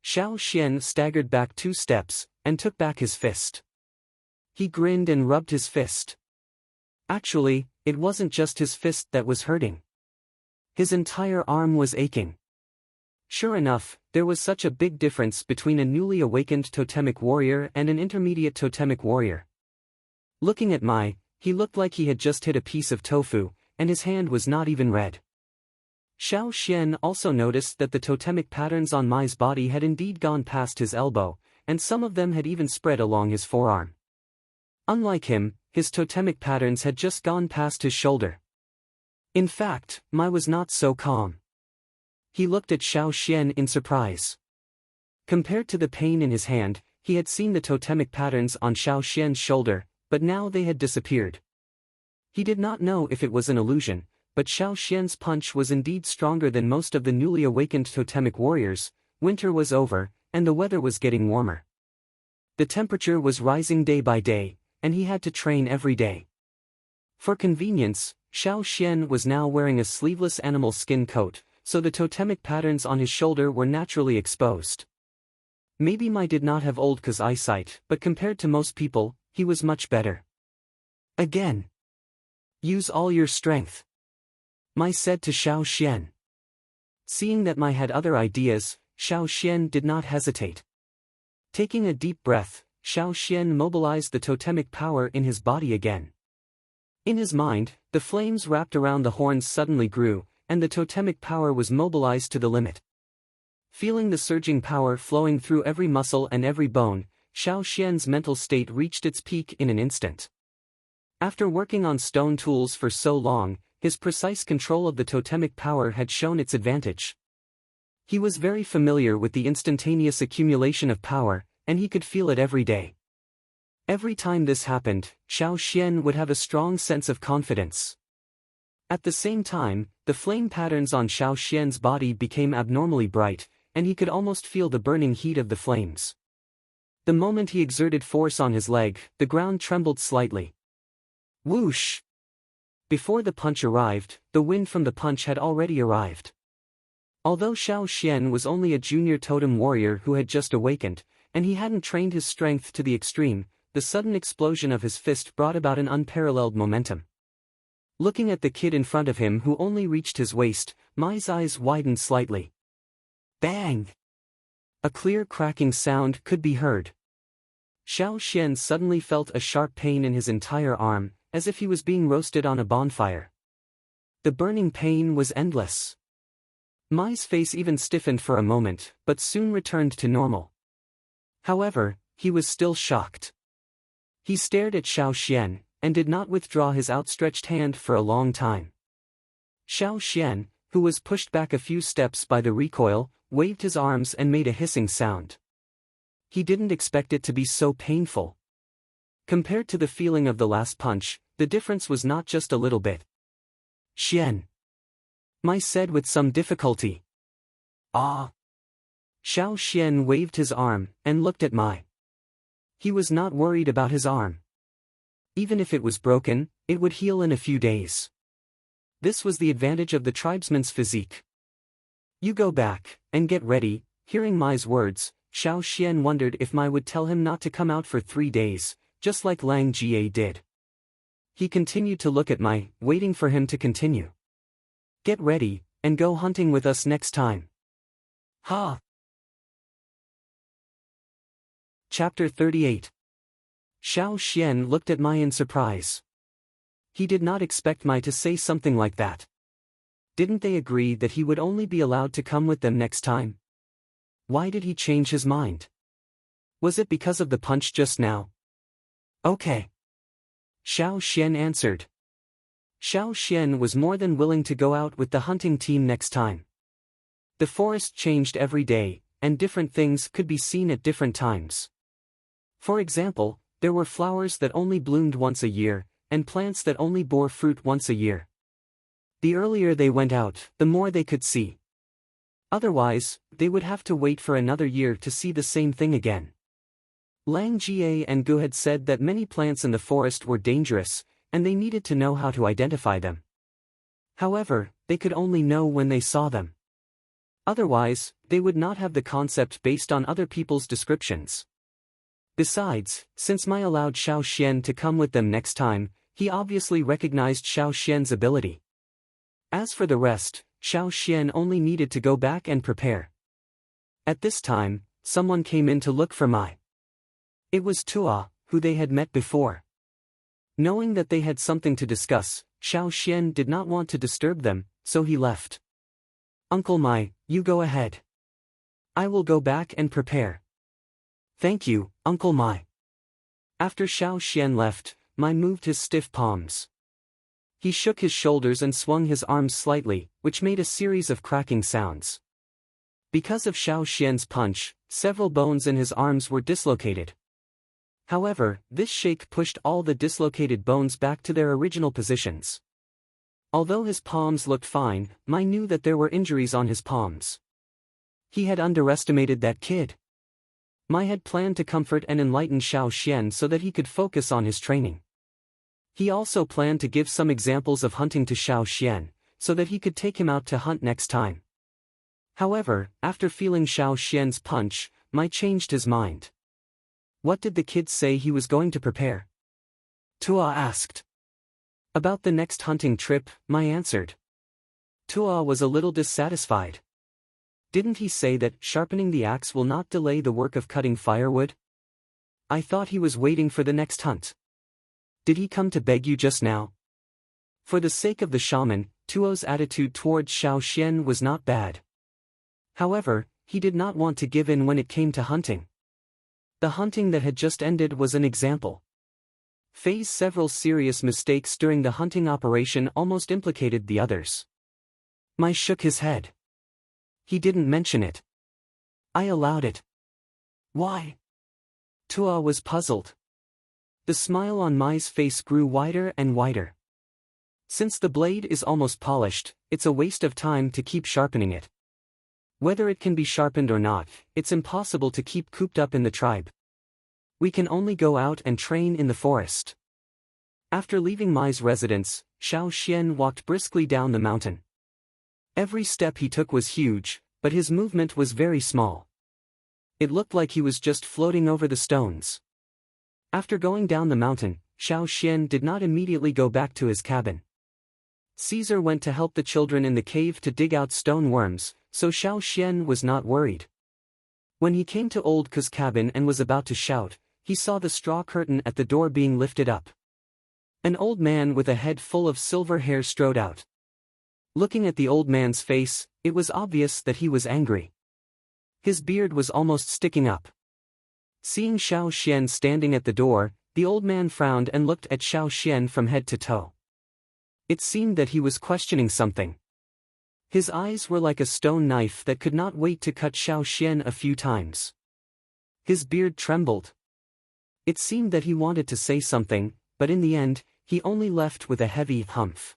S1: Xiao Xian staggered back 2 steps, and took back his fist. He grinned and rubbed his fist. Actually, it wasn't just his fist that was hurting. His entire arm was aching. Sure enough, there was such a big difference between a newly awakened totemic warrior and an intermediate totemic warrior. Looking at Mai, he looked like he had just hit a piece of tofu, and his hand was not even red. Xiao Xian also noticed that the totemic patterns on Mai's body had indeed gone past his elbow, and some of them had even spread along his forearm. Unlike him, his totemic patterns had just gone past his shoulder. In fact, Mai was not so calm. He looked at Xiao Xian in surprise. Compared to the pain in his hand, he had seen the totemic patterns on Xiao Xian's shoulder, but now they had disappeared. He did not know if it was an illusion, but Xiao Xian's punch was indeed stronger than most of the newly awakened totemic warriors. Winter was over, and the weather was getting warmer. The temperature was rising day by day, and he had to train every day. For convenience, Xiao Xian was now wearing a sleeveless animal skin coat, so the totemic patterns on his shoulder were naturally exposed. Maybe Mai did not have old Ke's eyesight, but compared to most people, he was much better. Again. Use all your strength, Mai said to Xiao Xian. Seeing that Mai had other ideas, Xiao Xian did not hesitate. Taking a deep breath, Xiao Xian mobilized the totemic power in his body again. In his mind, the flames wrapped around the horns suddenly grew, and the totemic power was mobilized to the limit. Feeling the surging power flowing through every muscle and every bone, Xiao Xian's mental state reached its peak in an instant. After working on stone tools for so long, his precise control of the totemic power had shown its advantage. He was very familiar with the instantaneous accumulation of power, and he could feel it every day. Every time this happened, Xiao Xian would have a strong sense of confidence. At the same time, the flame patterns on Xiao Xian's body became abnormally bright, and he could almost feel the burning heat of the flames. The moment he exerted force on his leg, the ground trembled slightly. Whoosh! Before the punch arrived, the wind from the punch had already arrived. Although Xiao Xian was only a junior totem warrior who had just awakened, and he hadn't trained his strength to the extreme, the sudden explosion of his fist brought about an unparalleled momentum. Looking at the kid in front of him who only reached his waist, Mai's eyes widened slightly. Bang! A clear cracking sound could be heard. Xiao Xian suddenly felt a sharp pain in his entire arm, as if he was being roasted on a bonfire. The burning pain was endless. Mai's face even stiffened for a moment, but soon returned to normal. However, he was still shocked. He stared at Xiao Xian, and did not withdraw his outstretched hand for a long time. Xiao Xian, who was pushed back a few steps by the recoil, waved his arms and made a hissing sound. He didn't expect it to be so painful. Compared to the feeling of the last punch, the difference was not just a little bit. Xian, Mai said with some difficulty. Ah. Xiao Xian waved his arm, and looked at Mai. He was not worried about his arm. Even if it was broken, it would heal in a few days. This was the advantage of the tribesman's physique. You go back, and get ready. Hearing Mai's words, Xiao Xian wondered if Mai would tell him not to come out for 3 days, just like Lang Jie did. He continued to look at Mai, waiting for him to continue. Get ready, and go hunting with us next time. Ha! Chapter 38. Xiao Xian looked at Mai in surprise. He did not expect Mai to say something like that. Didn't they agree that he would only be allowed to come with them next time? Why did he change his mind? Was it because of the punch just now? Okay. Xiao Xian answered. Xiao Xian was more than willing to go out with the hunting team next time. The forest changed every day, and different things could be seen at different times. For example, there were flowers that only bloomed once a year, and plants that only bore fruit once a year. The earlier they went out, the more they could see. Otherwise, they would have to wait for another year to see the same thing again. Lang Jie and Gu had said that many plants in the forest were dangerous, and they needed to know how to identify them. However, they could only know when they saw them. Otherwise, they would not have the concept based on other people's descriptions. Besides, since Mai allowed Xiao Xian to come with them next time, he obviously recognized Xiao Xian's ability. As for the rest, Xiao Xian only needed to go back and prepare. At this time, someone came in to look for Mai. It was Tua, who they had met before. Knowing that they had something to discuss, Xiao Xian did not want to disturb them, so he left. "Uncle Mai, you go ahead. I will go back and prepare." "Thank you, Uncle Mai." After Xiao Xian left, Mai moved his stiff palms. He shook his shoulders and swung his arms slightly, which made a series of cracking sounds. Because of Xiao Xian's punch, several bones in his arms were dislocated. However, this shake pushed all the dislocated bones back to their original positions. Although his palms looked fine, Mai knew that there were injuries on his palms. He had underestimated that kid. Mai had planned to comfort and enlighten Xiao Xian so that he could focus on his training. He also planned to give some examples of hunting to Xiao Xian, so that he could take him out to hunt next time. However, after feeling Xiao Xian's punch, Mai changed his mind. "What did the kid say he was going to prepare?" Tua asked. "About the next hunting trip," Mai answered. Tua was a little dissatisfied. "Didn't he say that sharpening the axe will not delay the work of cutting firewood? I thought he was waiting for the next hunt. Did he come to beg you just now?" For the sake of the shaman, Tuo's attitude towards Xiao Xian was not bad. However, he did not want to give in when it came to hunting. The hunting that had just ended was an example. Fei's several serious mistakes during the hunting operation almost implicated the others. Mai shook his head. "He didn't mention it. I allowed it." "Why?" Tua was puzzled. The smile on Mai's face grew wider and wider. "Since the blade is almost polished, it's a waste of time to keep sharpening it. Whether it can be sharpened or not, it's impossible to keep cooped up in the tribe. We can only go out and train in the forest." After leaving Mai's residence, Xiao Xian walked briskly down the mountain. Every step he took was huge, but his movement was very small. It looked like he was just floating over the stones. After going down the mountain, Xiao Xian did not immediately go back to his cabin. Caesar went to help the children in the cave to dig out stone worms, so Xiao Xian was not worried. When he came to Old Ku's cabin and was about to shout, he saw the straw curtain at the door being lifted up. An old man with a head full of silver hair strode out. Looking at the old man's face, it was obvious that he was angry. His beard was almost sticking up. Seeing Xiao Xian standing at the door, the old man frowned and looked at Xiao Xian from head to toe. It seemed that he was questioning something. His eyes were like a stone knife that could not wait to cut Xiao Xian a few times. His beard trembled. It seemed that he wanted to say something, but in the end, he only left with a heavy humph.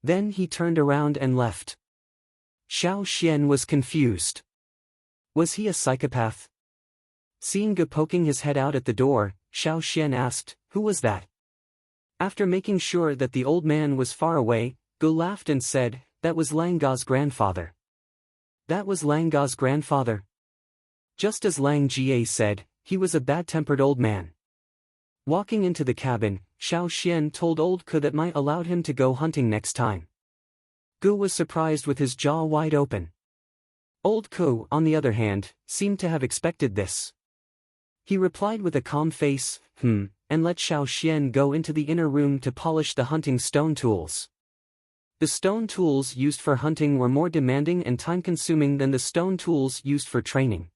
S1: Then he turned around and left. Xiao Xian was confused. Was he a psychopath? Seeing Ge poking his head out at the door, Xiao Xian asked, "Who was that?" After making sure that the old man was far away, Ge laughed and said, "That was Lang Ga's grandfather." "That was Lang Ga's grandfather?" Just as Lang Jie said, he was a bad-tempered old man. Walking into the cabin, Xiao Xian told Old Ku that Mai allowed him to go hunting next time. Ge was surprised with his jaw wide open. Old Ku, on the other hand, seemed to have expected this. He replied with a calm face, and let Xiao Xian go into the inner room to polish the hunting stone tools. The stone tools used for hunting were more demanding and time-consuming than the stone tools used for training.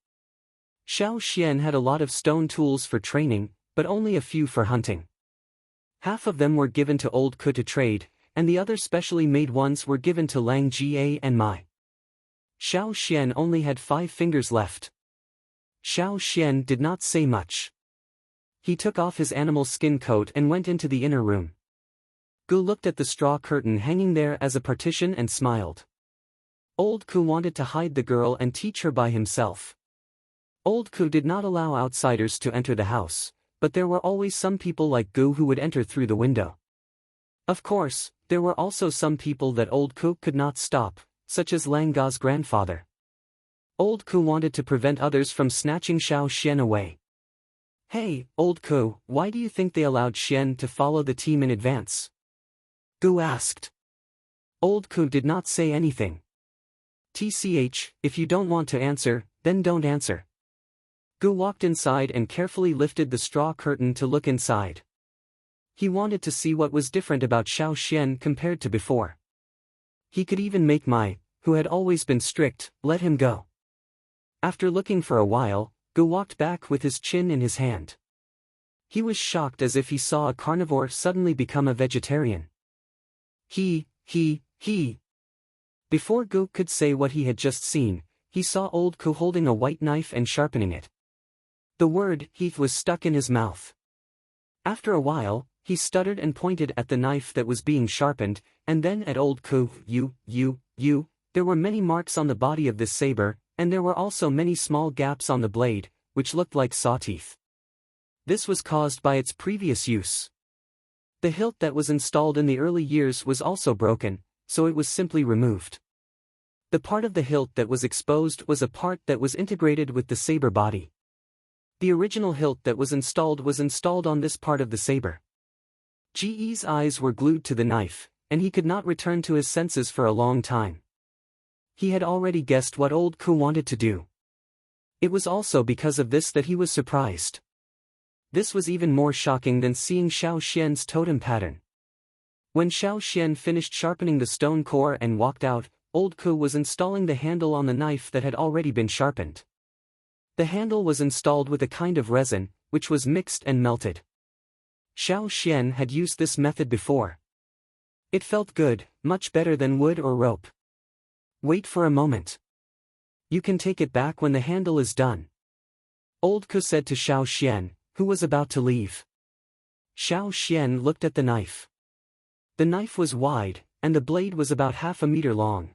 S1: Xiao Xian had a lot of stone tools for training, but only a few for hunting. Half of them were given to Old Ku to trade, and the other specially made ones were given to Lang Jie and Mai. Xiao Xian only had 5 fingers left. Xiao Xian did not say much. He took off his animal skin coat and went into the inner room. Ge looked at the straw curtain hanging there as a partition and smiled. Old Ku wanted to hide the girl and teach her by himself. Old Ku did not allow outsiders to enter the house, but there were always some people like Ge who would enter through the window. Of course, there were also some people that Old Ku could not stop, such as Lang Ga's grandfather. Old Ku wanted to prevent others from snatching Xiao Xian away. "Hey, Old Ku, why do you think they allowed Xian to follow the team in advance?" Gu asked. Old Ku did not say anything. "Tch, if you don't want to answer, then don't answer." Gu walked inside and carefully lifted the straw curtain to look inside. He wanted to see what was different about Xiao Xian compared to before. He could even make Mai, who had always been strict, let him go. After looking for a while, Gu walked back with his chin in his hand. He was shocked as if he saw a carnivore suddenly become a vegetarian. He. Before Gu could say what he had just seen, he saw Old Ku holding a white knife and sharpening it. The word "heath" was stuck in his mouth. After a while, he stuttered and pointed at the knife that was being sharpened, and then at Old Ku. There were many marks on the body of this saber, and there were also many small gaps on the blade, which looked like saw teeth. This was caused by its previous use. The hilt that was installed in the early years was also broken, so it was simply removed. The part of the hilt that was exposed was a part that was integrated with the saber body. The original hilt that was installed on this part of the saber. Ge's eyes were glued to the knife, and he could not return to his senses for a long time. He had already guessed what Old Ku wanted to do. It was also because of this that he was surprised. This was even more shocking than seeing Xiao Xian's totem pattern. When Xiao Xian finished sharpening the stone core and walked out, Old Ku was installing the handle on the knife that had already been sharpened. The handle was installed with a kind of resin, which was mixed and melted. Xiao Xian had used this method before. It felt good, much better than wood or rope. "Wait for a moment. You can take it back when the handle is done," Old Ku said to Xiao Xian, who was about to leave. Xiao Xian looked at the knife. The knife was wide, and the blade was about half a meter long.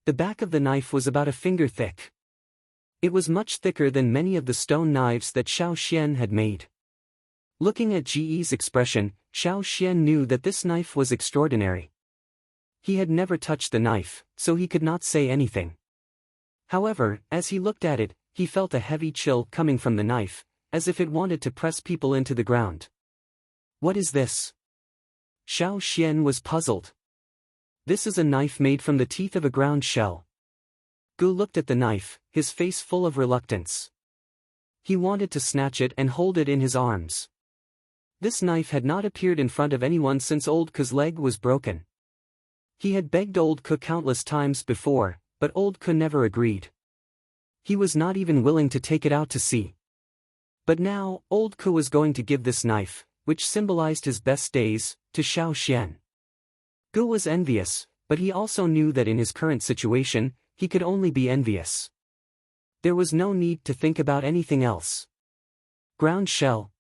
S1: The back of the knife was about a finger thick. It was much thicker than many of the stone knives that Xiao Xian had made. Looking at Ge's expression, Xiao Xian knew that this knife was extraordinary. He had never touched the knife, so he could not say anything. However, as he looked at it, he felt a heavy chill coming from the knife, as if it wanted to press people into the ground. "What is this?" Xiao Xian was puzzled. "This is a knife made from the teeth of a ground shell." Gu looked at the knife, his face full of reluctance. He wanted to snatch it and hold it in his arms. This knife had not appeared in front of anyone since Old Ku's leg was broken. He had begged Old Ku countless times before, but Old Ku never agreed. He was not even willing to take it out to see. But now, Old Ku was going to give this knife, which symbolized his best days, to Xiao Xian. Gu was envious, but he also knew that in his current situation, he could only be envious. There was no need to think about anything else. Ground shell.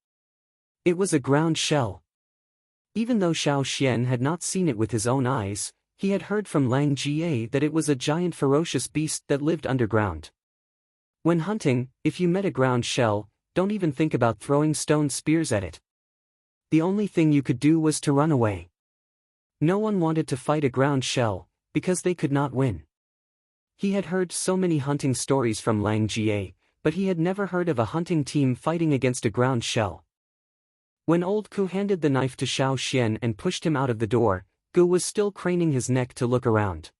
S1: It was a ground shell. Even though Xiao Xian had not seen it with his own eyes, he had heard from Lang Jie that it was a giant ferocious beast that lived underground. When hunting, if you met a ground shell, don't even think about throwing stone spears at it. The only thing you could do was to run away. No one wanted to fight a ground shell, because they could not win. He had heard so many hunting stories from Lang Jie, but he had never heard of a hunting team fighting against a ground shell. When Old Ku handed the knife to Xiao Xian and pushed him out of the door, Gu was still craning his neck to look around.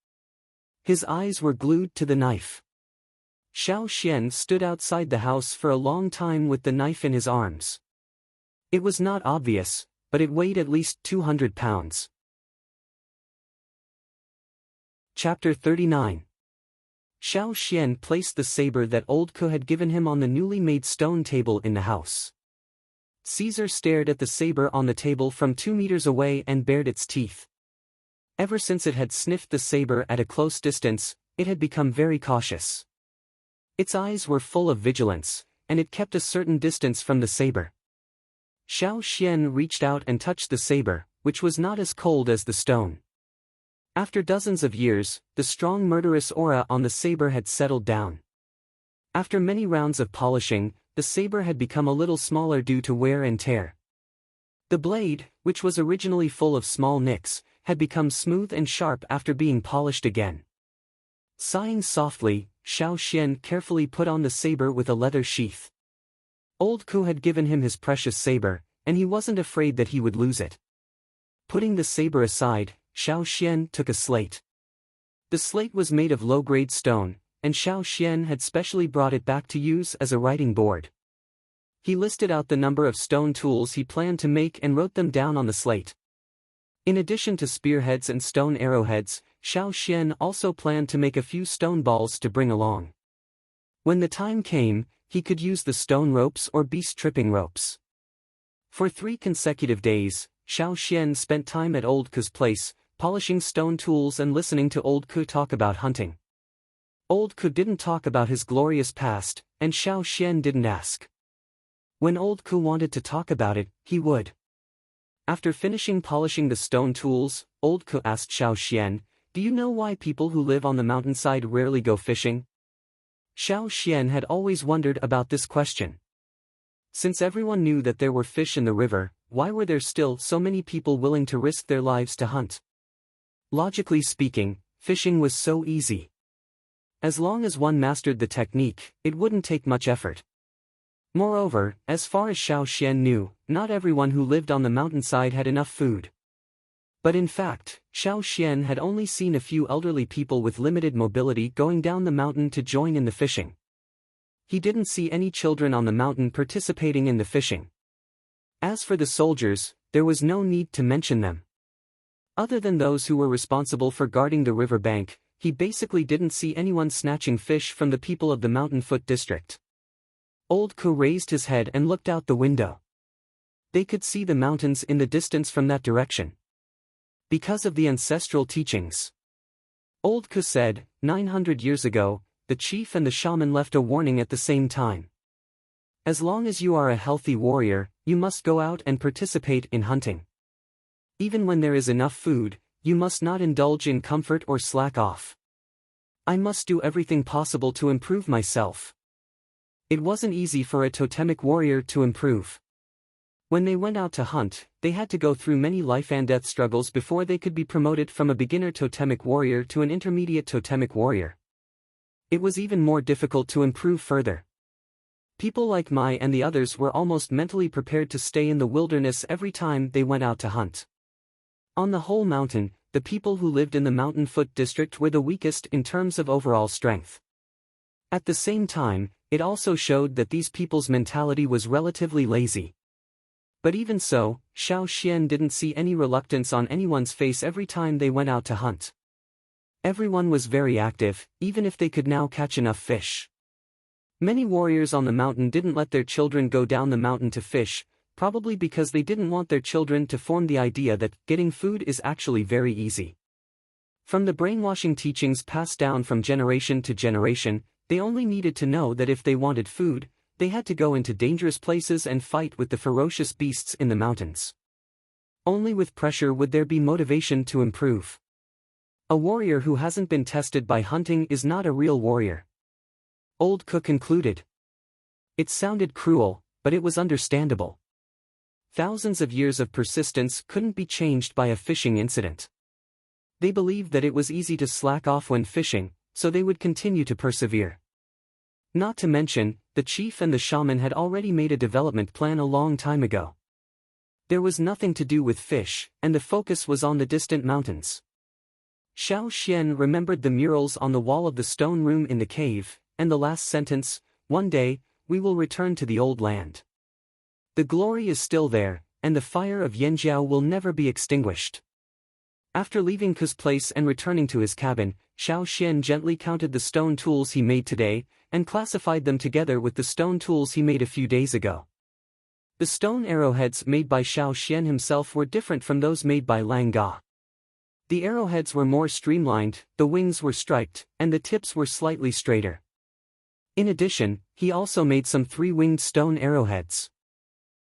S1: His eyes were glued to the knife. Xiao Xian stood outside the house for a long time with the knife in his arms. It was not obvious, but it weighed at least 200 pounds. Chapter 39. Xiao Xian placed the saber that Old Ku had given him on the newly made stone table in the house. Caesar stared at the saber on the table from 2 meters away and bared its teeth. Ever since it had sniffed the saber at a close distance, it had become very cautious. Its eyes were full of vigilance, and it kept a certain distance from the saber. Xiao Xian reached out and touched the saber, which was not as cold as the stone. After dozens of years, the strong murderous aura on the saber had settled down. After many rounds of polishing, the saber had become a little smaller due to wear and tear. The blade, which was originally full of small nicks, had become smooth and sharp after being polished again. Sighing softly, Xiao Xian carefully put on the saber with a leather sheath. Old Ku had given him his precious saber, and he wasn't afraid that he would lose it. Putting the saber aside, Xiao Xian took a slate. The slate was made of low-grade stone, and Xiao Xian had specially brought it back to use as a writing board. He listed out the number of stone tools he planned to make and wrote them down on the slate. In addition to spearheads and stone arrowheads, Xiao Xian also planned to make a few stone balls to bring along. When the time came, he could use the stone ropes or beast tripping ropes. For 3 consecutive days, Xiao Xian spent time at Old Ku's place, polishing stone tools and listening to Old Ku talk about hunting. Old Ku didn't talk about his glorious past, and Xiao Xian didn't ask. When Old Ku wanted to talk about it, he would. After finishing polishing the stone tools, Old Ku asked Xiao Xian, "Do you know why people who live on the mountainside rarely go fishing?" Xiao Xian had always wondered about this question. Since everyone knew that there were fish in the river, why were there still so many people willing to risk their lives to hunt? Logically speaking, fishing was so easy. As long as one mastered the technique, it wouldn't take much effort. Moreover, as far as Xiao Xian knew, not everyone who lived on the mountainside had enough food. But in fact, Xiao Xian had only seen a few elderly people with limited mobility going down the mountain to join in the fishing. He didn't see any children on the mountain participating in the fishing. As for the soldiers, there was no need to mention them. Other than those who were responsible for guarding the river bank, he basically didn't see anyone snatching fish from the people of the Mountain Foot district. Old Ku raised his head and looked out the window. They could see the mountains in the distance from that direction. Because of the ancestral teachings. Old Ku said, 900 years ago, the chief and the shaman left a warning at the same time. As long as you are a healthy warrior, you must go out and participate in hunting. Even when there is enough food, you must not indulge in comfort or slack off. I must do everything possible to improve myself. It wasn't easy for a totemic warrior to improve. When they went out to hunt, they had to go through many life and death struggles before they could be promoted from a beginner totemic warrior to an intermediate totemic warrior. It was even more difficult to improve further. People like Mai and the others were almost mentally prepared to stay in the wilderness every time they went out to hunt. On the whole mountain, the people who lived in the Mountain Foot district were the weakest in terms of overall strength. At the same time, it also showed that these people's mentality was relatively lazy. But even so, Xiao Xian didn't see any reluctance on anyone's face every time they went out to hunt. Everyone was very active, even if they could now catch enough fish. Many warriors on the mountain didn't let their children go down the mountain to fish, probably because they didn't want their children to form the idea that getting food is actually very easy. From the brainwashing teachings passed down from generation to generation, they only needed to know that if they wanted food, they had to go into dangerous places and fight with the ferocious beasts in the mountains. Only with pressure would there be motivation to improve. A warrior who hasn't been tested by hunting is not a real warrior. Old Ku concluded. It sounded cruel, but it was understandable. Thousands of years of persistence couldn't be changed by a fishing incident. They believed that it was easy to slack off when fishing, so they would continue to persevere. Not to mention, the chief and the shaman had already made a development plan a long time ago. There was nothing to do with fish, and the focus was on the distant mountains. Xiao Xian remembered the murals on the wall of the stone room in the cave, and the last sentence, "One day, we will return to the old land. The glory is still there, and the fire of Yanjiao will never be extinguished." After leaving Ku's place and returning to his cabin, Xiao Xian gently counted the stone tools he made today, and classified them together with the stone tools he made a few days ago. The stone arrowheads made by Xiao Xian himself were different from those made by Lang Ga. The arrowheads were more streamlined, the wings were striped, and the tips were slightly straighter. In addition, he also made some 3-winged stone arrowheads.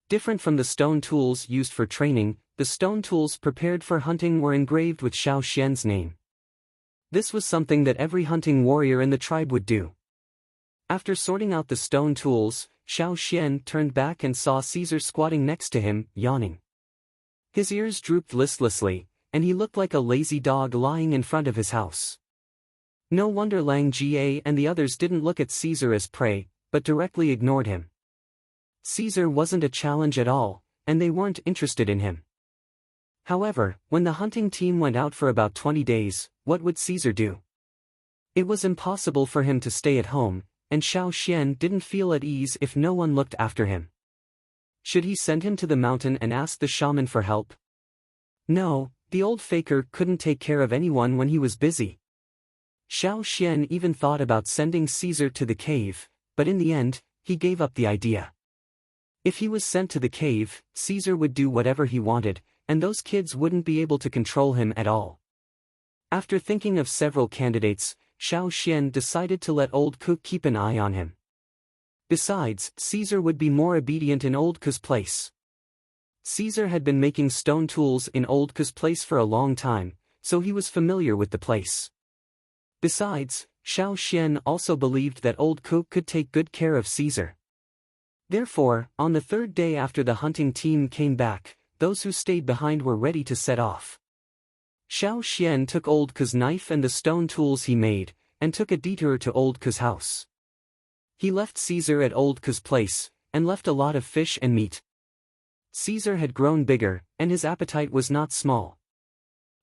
S1: Different from the stone tools used for training, the stone tools prepared for hunting were engraved with Xiao Xian's name. This was something that every hunting warrior in the tribe would do. After sorting out the stone tools, Xiao Xian turned back and saw Caesar squatting next to him, yawning. His ears drooped listlessly, and he looked like a lazy dog lying in front of his house. No wonder Lang Jie and the others didn't look at Caesar as prey, but directly ignored him. Caesar wasn't a challenge at all, and they weren't interested in him. However, when the hunting team went out for about 20 days, what would Caesar do? It was impossible for him to stay at home, and Xiao Xian didn't feel at ease if no one looked after him. Should he send him to the mountain and ask the shaman for help? No, the old faker couldn't take care of anyone when he was busy. Xiao Xian even thought about sending Caesar to the cave, but in the end, he gave up the idea. If he was sent to the cave, Caesar would do whatever he wanted, and those kids wouldn't be able to control him at all. After thinking of several candidates, Xiao Xian decided to let Old Ku keep an eye on him. Besides, Caesar would be more obedient in Old Ku's place. Caesar had been making stone tools in Old Ku's place for a long time, so he was familiar with the place. Besides, Xiao Xian also believed that Old Ku could take good care of Caesar. Therefore, on the third day after the hunting team came back, those who stayed behind were ready to set off. Xiao Xian took Old Ku's knife and the stone tools he made, and took a detour to Old Ku's house. He left Caesar at Old Ku's place, and left a lot of fish and meat. Caesar had grown bigger, and his appetite was not small.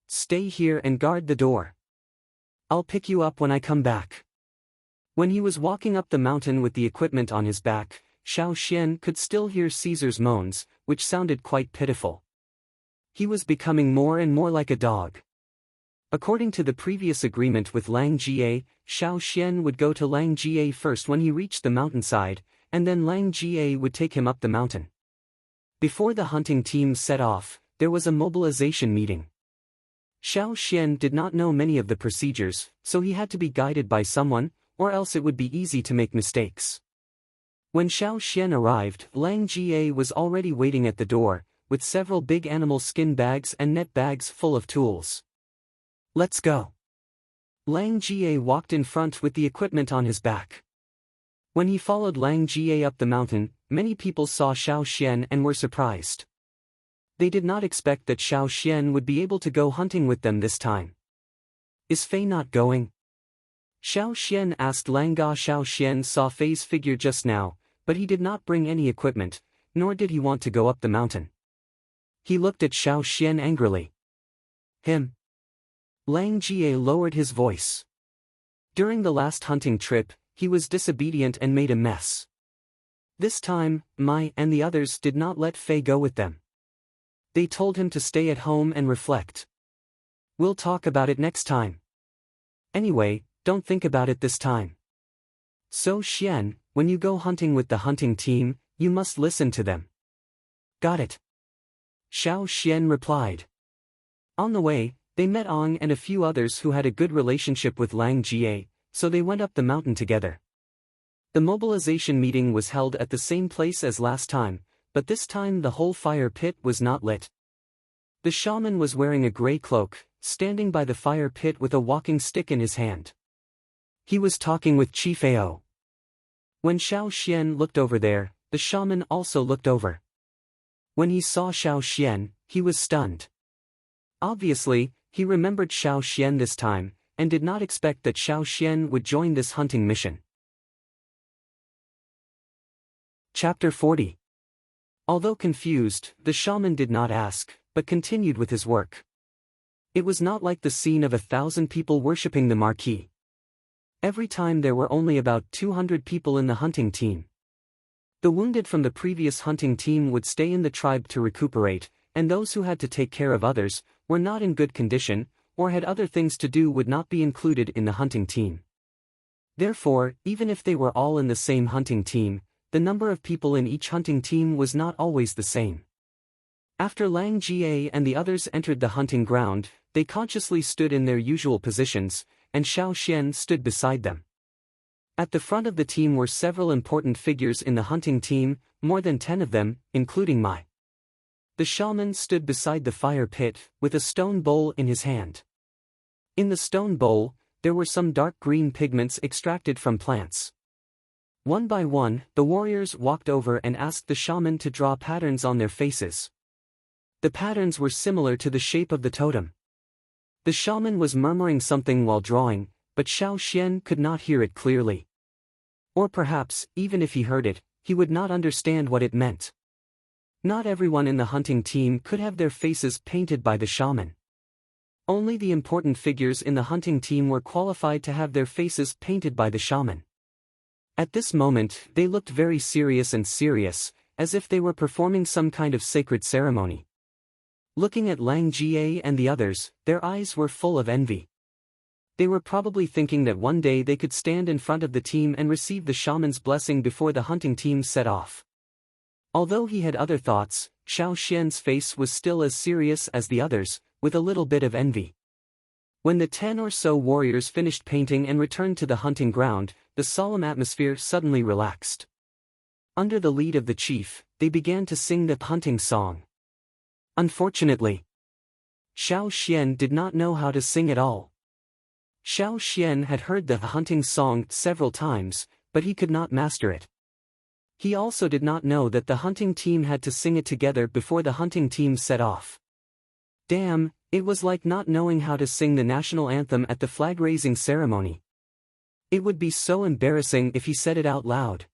S1: "Stay here and guard the door. I'll pick you up when I come back." When he was walking up the mountain with the equipment on his back, Xiao Xian could still hear Caesar's moans, which sounded quite pitiful. He was becoming more and more like a dog. According to the previous agreement with Lang Jie, Xiao Xian would go to Lang Jie first when he reached the mountainside, and then Lang Jie would take him up the mountain. Before the hunting team set off, there was a mobilization meeting. Xiao Xian did not know many of the procedures, so he had to be guided by someone, or else it would be easy to make mistakes. When Xiao Xian arrived, Lang Jie was already waiting at the door, with several big animal skin bags and net bags full of tools. "Let's go." Lang Jie walked in front with the equipment on his back. When he followed Lang Jie up the mountain, many people saw Xiao Xian and were surprised. They did not expect that Xiao Xian would be able to go hunting with them this time. "Is Fei not going?" Xiao Xian asked Langa. Xiao Xian saw Fei's figure just now, but he did not bring any equipment, nor did he want to go up the mountain. He looked at Xiao Xian angrily. "Him?" Lang Jie lowered his voice. During the last hunting trip, he was disobedient and made a mess. This time, Mai and the others did not let Fei go with them. They told him to stay at home and reflect. "We'll talk about it next time. Anyway, don't think about it this time. So Xian, when you go hunting with the hunting team, you must listen to them." "Got it," Xiao Xian replied. On the way, they met Ong and a few others who had a good relationship with Lang Jie, so they went up the mountain together. The mobilization meeting was held at the same place as last time, but this time the whole fire pit was not lit. The shaman was wearing a gray cloak, standing by the fire pit with a walking stick in his hand. He was talking with Chief Ao. When Xiao Xian looked over there, the shaman also looked over. When he saw Xiao Xian, he was stunned. Obviously, he remembered Xiao Xian this time, and did not expect that Xiao Xian would join this hunting mission. Chapter 40. Although confused, the shaman did not ask, but continued with his work. It was not like the scene of 1,000 people worshipping the marquis. Every time there were only about 200 people in the hunting team. The wounded from the previous hunting team would stay in the tribe to recuperate, and those who had to take care of others, were not in good condition, or had other things to do would not be included in the hunting team. Therefore, even if they were all in the same hunting team, the number of people in each hunting team was not always the same. After Lang Jie and the others entered the hunting ground, they consciously stood in their usual positions, and Xiao Xian stood beside them. At the front of the team were several important figures in the hunting team, more than 10 of them, including Mai. The shaman stood beside the fire pit, with a stone bowl in his hand. In the stone bowl, there were some dark green pigments extracted from plants. One by one, the warriors walked over and asked the shaman to draw patterns on their faces. The patterns were similar to the shape of the totem. The shaman was murmuring something while drawing, but Xiao Xian could not hear it clearly. Or perhaps, even if he heard it, he would not understand what it meant. Not everyone in the hunting team could have their faces painted by the shaman. Only the important figures in the hunting team were qualified to have their faces painted by the shaman. At this moment, they looked very serious, as if they were performing some kind of sacred ceremony. Looking at Lang Jie and the others, their eyes were full of envy. They were probably thinking that one day they could stand in front of the team and receive the shaman's blessing before the hunting team set off. Although he had other thoughts, Xiao Xian's face was still as serious as the others, with a little bit of envy. When the 10 or so warriors finished painting and returned to the hunting ground, the solemn atmosphere suddenly relaxed. Under the lead of the chief, they began to sing the hunting song. Unfortunately, Xiao Xian did not know how to sing at all. Xiao Xian had heard the hunting song several times, but he could not master it. He also did not know that the hunting team had to sing it together before the hunting team set off. Damn, it was like not knowing how to sing the national anthem at the flag-raising ceremony. It would be so embarrassing if he said it out loud.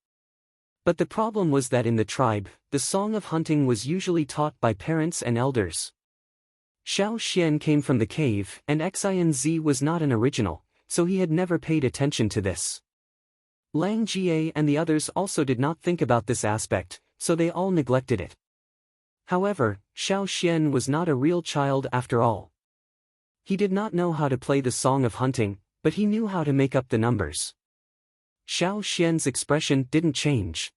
S1: But the problem was that in the tribe, the song of hunting was usually taught by parents and elders. Xiao Xian came from the cave, and Xinz was not an original, so he had never paid attention to this. Lang Jie and the others also did not think about this aspect, so they all neglected it. However, Xiao Xian was not a real child after all. He did not know how to play the song of hunting, but he knew how to make up the numbers. Xiao Xian's expression didn't change.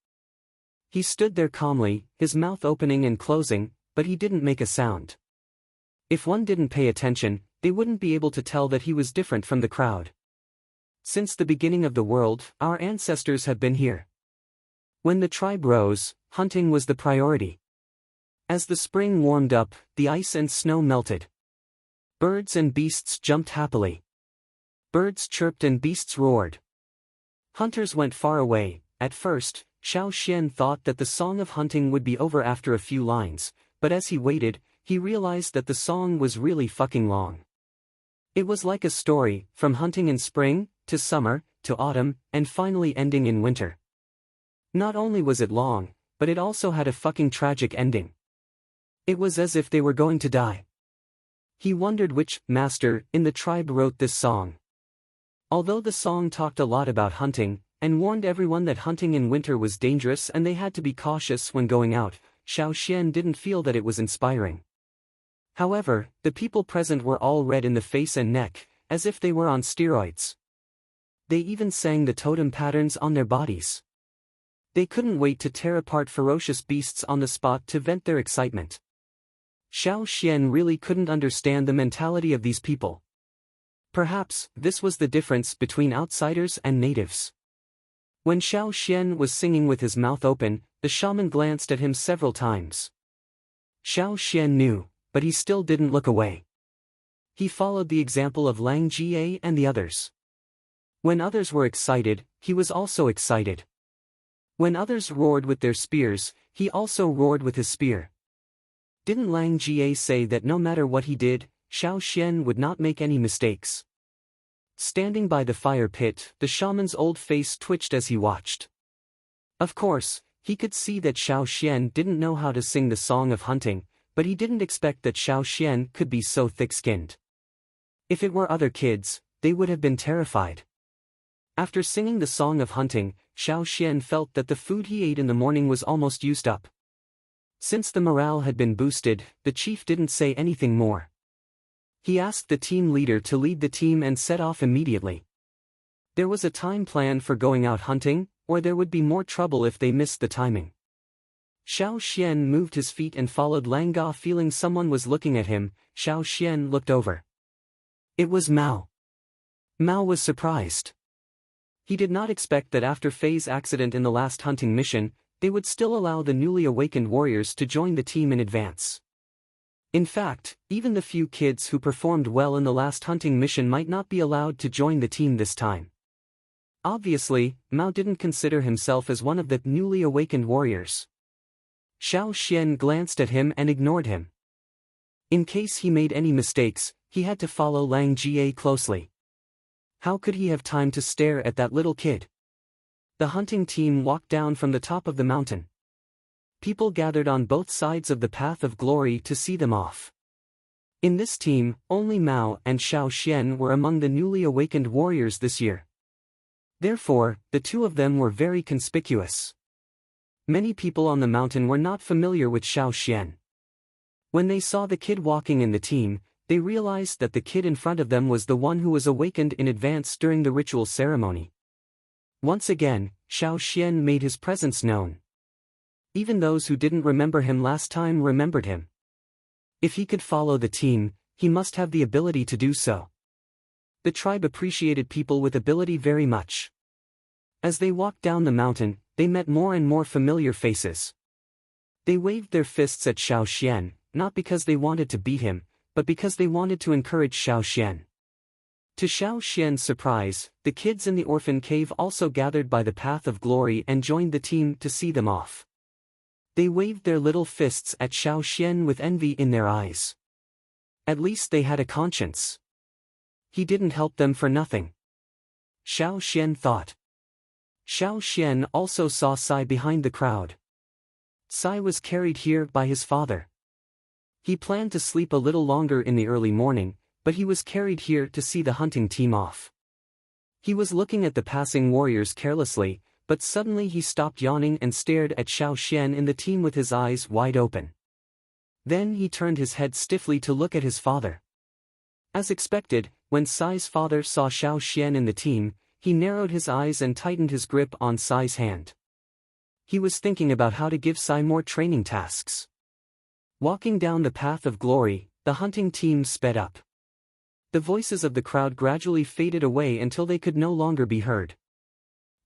S1: He stood there calmly, his mouth opening and closing, but he didn't make a sound. If one didn't pay attention, they wouldn't be able to tell that he was different from the crowd. Since the beginning of the world, our ancestors have been here. When the tribe rose, hunting was the priority. As the spring warmed up, the ice and snow melted. Birds and beasts jumped happily. Birds chirped and beasts roared. Hunters went far away. At first, Xiao Xian thought that the song of hunting would be over after a few lines, but as he waited, he realized that the song was really fucking long. It was like a story, from hunting in spring, to summer, to autumn, and finally ending in winter. Not only was it long, but it also had a fucking tragic ending. It was as if they were going to die. He wondered which master in the tribe wrote this song. Although the song talked a lot about hunting, and warned everyone that hunting in winter was dangerous and they had to be cautious when going out, Xiao Xian didn't feel that it was inspiring. However, the people present were all red in the face and neck, as if they were on steroids. They even sang the totem patterns on their bodies. They couldn't wait to tear apart ferocious beasts on the spot to vent their excitement. Xiao Xian really couldn't understand the mentality of these people. Perhaps, this was the difference between outsiders and natives. When Xiao Xian was singing with his mouth open, the shaman glanced at him several times. Xiao Xian knew, but he still didn't look away. He followed the example of Lang Jie and the others. When others were excited, he was also excited. When others roared with their spears, he also roared with his spear. Didn't Lang Jie say that no matter what he did, Xiao Xian would not make any mistakes? Standing by the fire pit, the shaman's old face twitched as he watched. Of course, he could see that Xiao Xian didn't know how to sing the song of hunting, but he didn't expect that Xiao Xian could be so thick-skinned. If it were other kids, they would have been terrified. After singing the song of hunting, Xiao Xian felt that the food he ate in the morning was almost used up. Since the morale had been boosted, the chief didn't say anything more. He asked the team leader to lead the team and set off immediately. There was a time plan for going out hunting, or there would be more trouble if they missed the timing. Xiao Xian moved his feet and followed Lang Ga, feeling someone was looking at him. Xiao Xian looked over. It was Mao. Mao was surprised. He did not expect that after Fei's accident in the last hunting mission, they would still allow the newly awakened warriors to join the team in advance. In fact, even the few kids who performed well in the last hunting mission might not be allowed to join the team this time. Obviously, Mao didn't consider himself as one of the newly awakened warriors. Xiao Xian glanced at him and ignored him. In case he made any mistakes, he had to follow Lang Jie closely. How could he have time to stare at that little kid? The hunting team walked down from the top of the mountain. People gathered on both sides of the path of glory to see them off. In this team, only Mao and Xiao Xian were among the newly awakened warriors this year. Therefore, the two of them were very conspicuous. Many people on the mountain were not familiar with Xiao Xian. When they saw the kid walking in the team, they realized that the kid in front of them was the one who was awakened in advance during the ritual ceremony. Once again, Xiao Xian made his presence known. Even those who didn't remember him last time remembered him. If he could follow the team, he must have the ability to do so. The tribe appreciated people with ability very much. As they walked down the mountain, they met more and more familiar faces. They waved their fists at Xiao Xian, not because they wanted to beat him, but because they wanted to encourage Xiao Xian. To Xiao Xian's surprise, the kids in the orphan cave also gathered by the path of glory and joined the team to see them off. They waved their little fists at Xiao Xian with envy in their eyes. At least they had a conscience. He didn't help them for nothing. Xiao Xian thought. Xiao Xian also saw Sai behind the crowd. Sai was carried here by his father. He planned to sleep a little longer in the early morning, but he was carried here to see the hunting team off. He was looking at the passing warriors carelessly, but suddenly he stopped yawning and stared at Xiao Xian in the team with his eyes wide open. Then he turned his head stiffly to look at his father. As expected, when Sai's father saw Xiao Xian in the team, he narrowed his eyes and tightened his grip on Sai's hand. He was thinking about how to give Sai more training tasks. Walking down the path of glory, the hunting team sped up. The voices of the crowd gradually faded away until they could no longer be heard.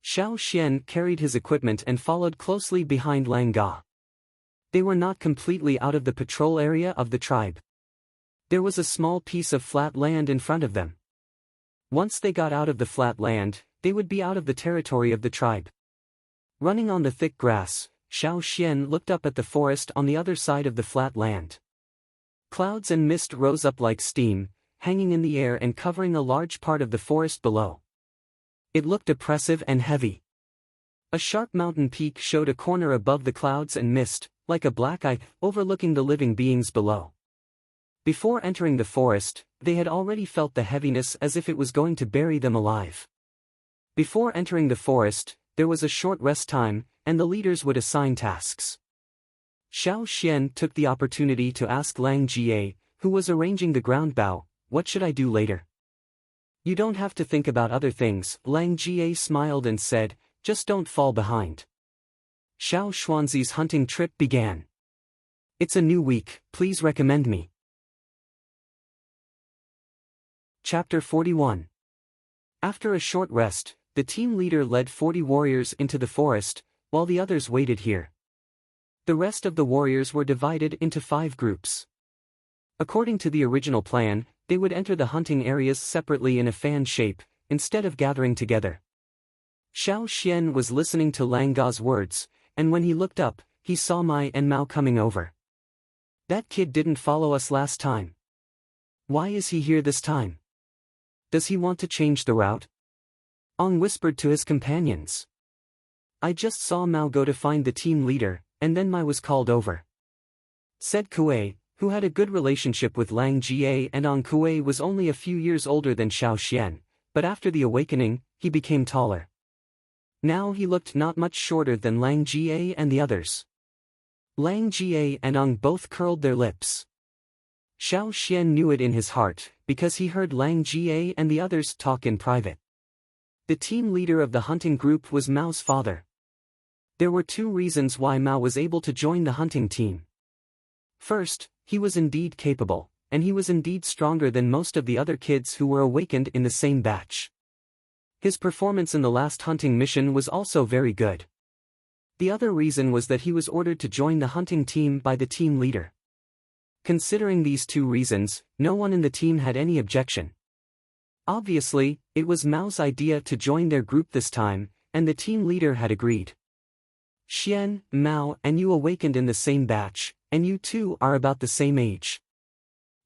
S1: Xiao Xian carried his equipment and followed closely behind Lang Ga. They were not completely out of the patrol area of the tribe. There was a small piece of flat land in front of them. Once they got out of the flat land, they would be out of the territory of the tribe. Running on the thick grass, Xiao Xian looked up at the forest on the other side of the flat land. Clouds and mist rose up like steam, hanging in the air and covering a large part of the forest below. It looked oppressive and heavy. A sharp mountain peak showed a corner above the clouds and mist, like a black eye, overlooking the living beings below. Before entering the forest, they had already felt the heaviness as if it was going to bury them alive. Before entering the forest, there was a short rest time, and the leaders would assign tasks. Xiao Xian took the opportunity to ask Lang Jie, who was arranging the ground bow, "What should I do later?" "You don't have to think about other things," Lang Jie smiled and said, "just don't fall behind." Xiao Xuanzi's hunting trip began. "It's a new week, please recommend me." Chapter 41. After a short rest, the team leader led 40 warriors into the forest, while the others waited here. The rest of the warriors were divided into 5 groups. According to the original plan, they would enter the hunting areas separately in a fan shape, instead of gathering together. Xiao Xian was listening to Lang Ga's words, and when he looked up, he saw Mai and Mao coming over. "That kid didn't follow us last time. Why is he here this time? Does he want to change the route?" Ong whispered to his companions. "I just saw Mao go to find the team leader, and then Mai was called over," said Kuei, who had a good relationship with Lang Jie, and Ong Kuei was only a few years older than Xiao Xian, but after the awakening, he became taller. Now he looked not much shorter than Lang Jie and the others. Lang Jie and Ong both curled their lips. Xiao Xian knew it in his heart, because he heard Lang Jie and the others talk in private. The team leader of the hunting group was Mao's father. There were 2 reasons why Mao was able to join the hunting team. First, he was indeed capable, and he was indeed stronger than most of the other kids who were awakened in the same batch. His performance in the last hunting mission was also very good. The other reason was that he was ordered to join the hunting team by the team leader. Considering these 2 reasons, no one in the team had any objection. Obviously, it was Mao's idea to join their group this time, and the team leader had agreed. "Xian, Mao, and you awakened in the same batch, and you two are about the same age.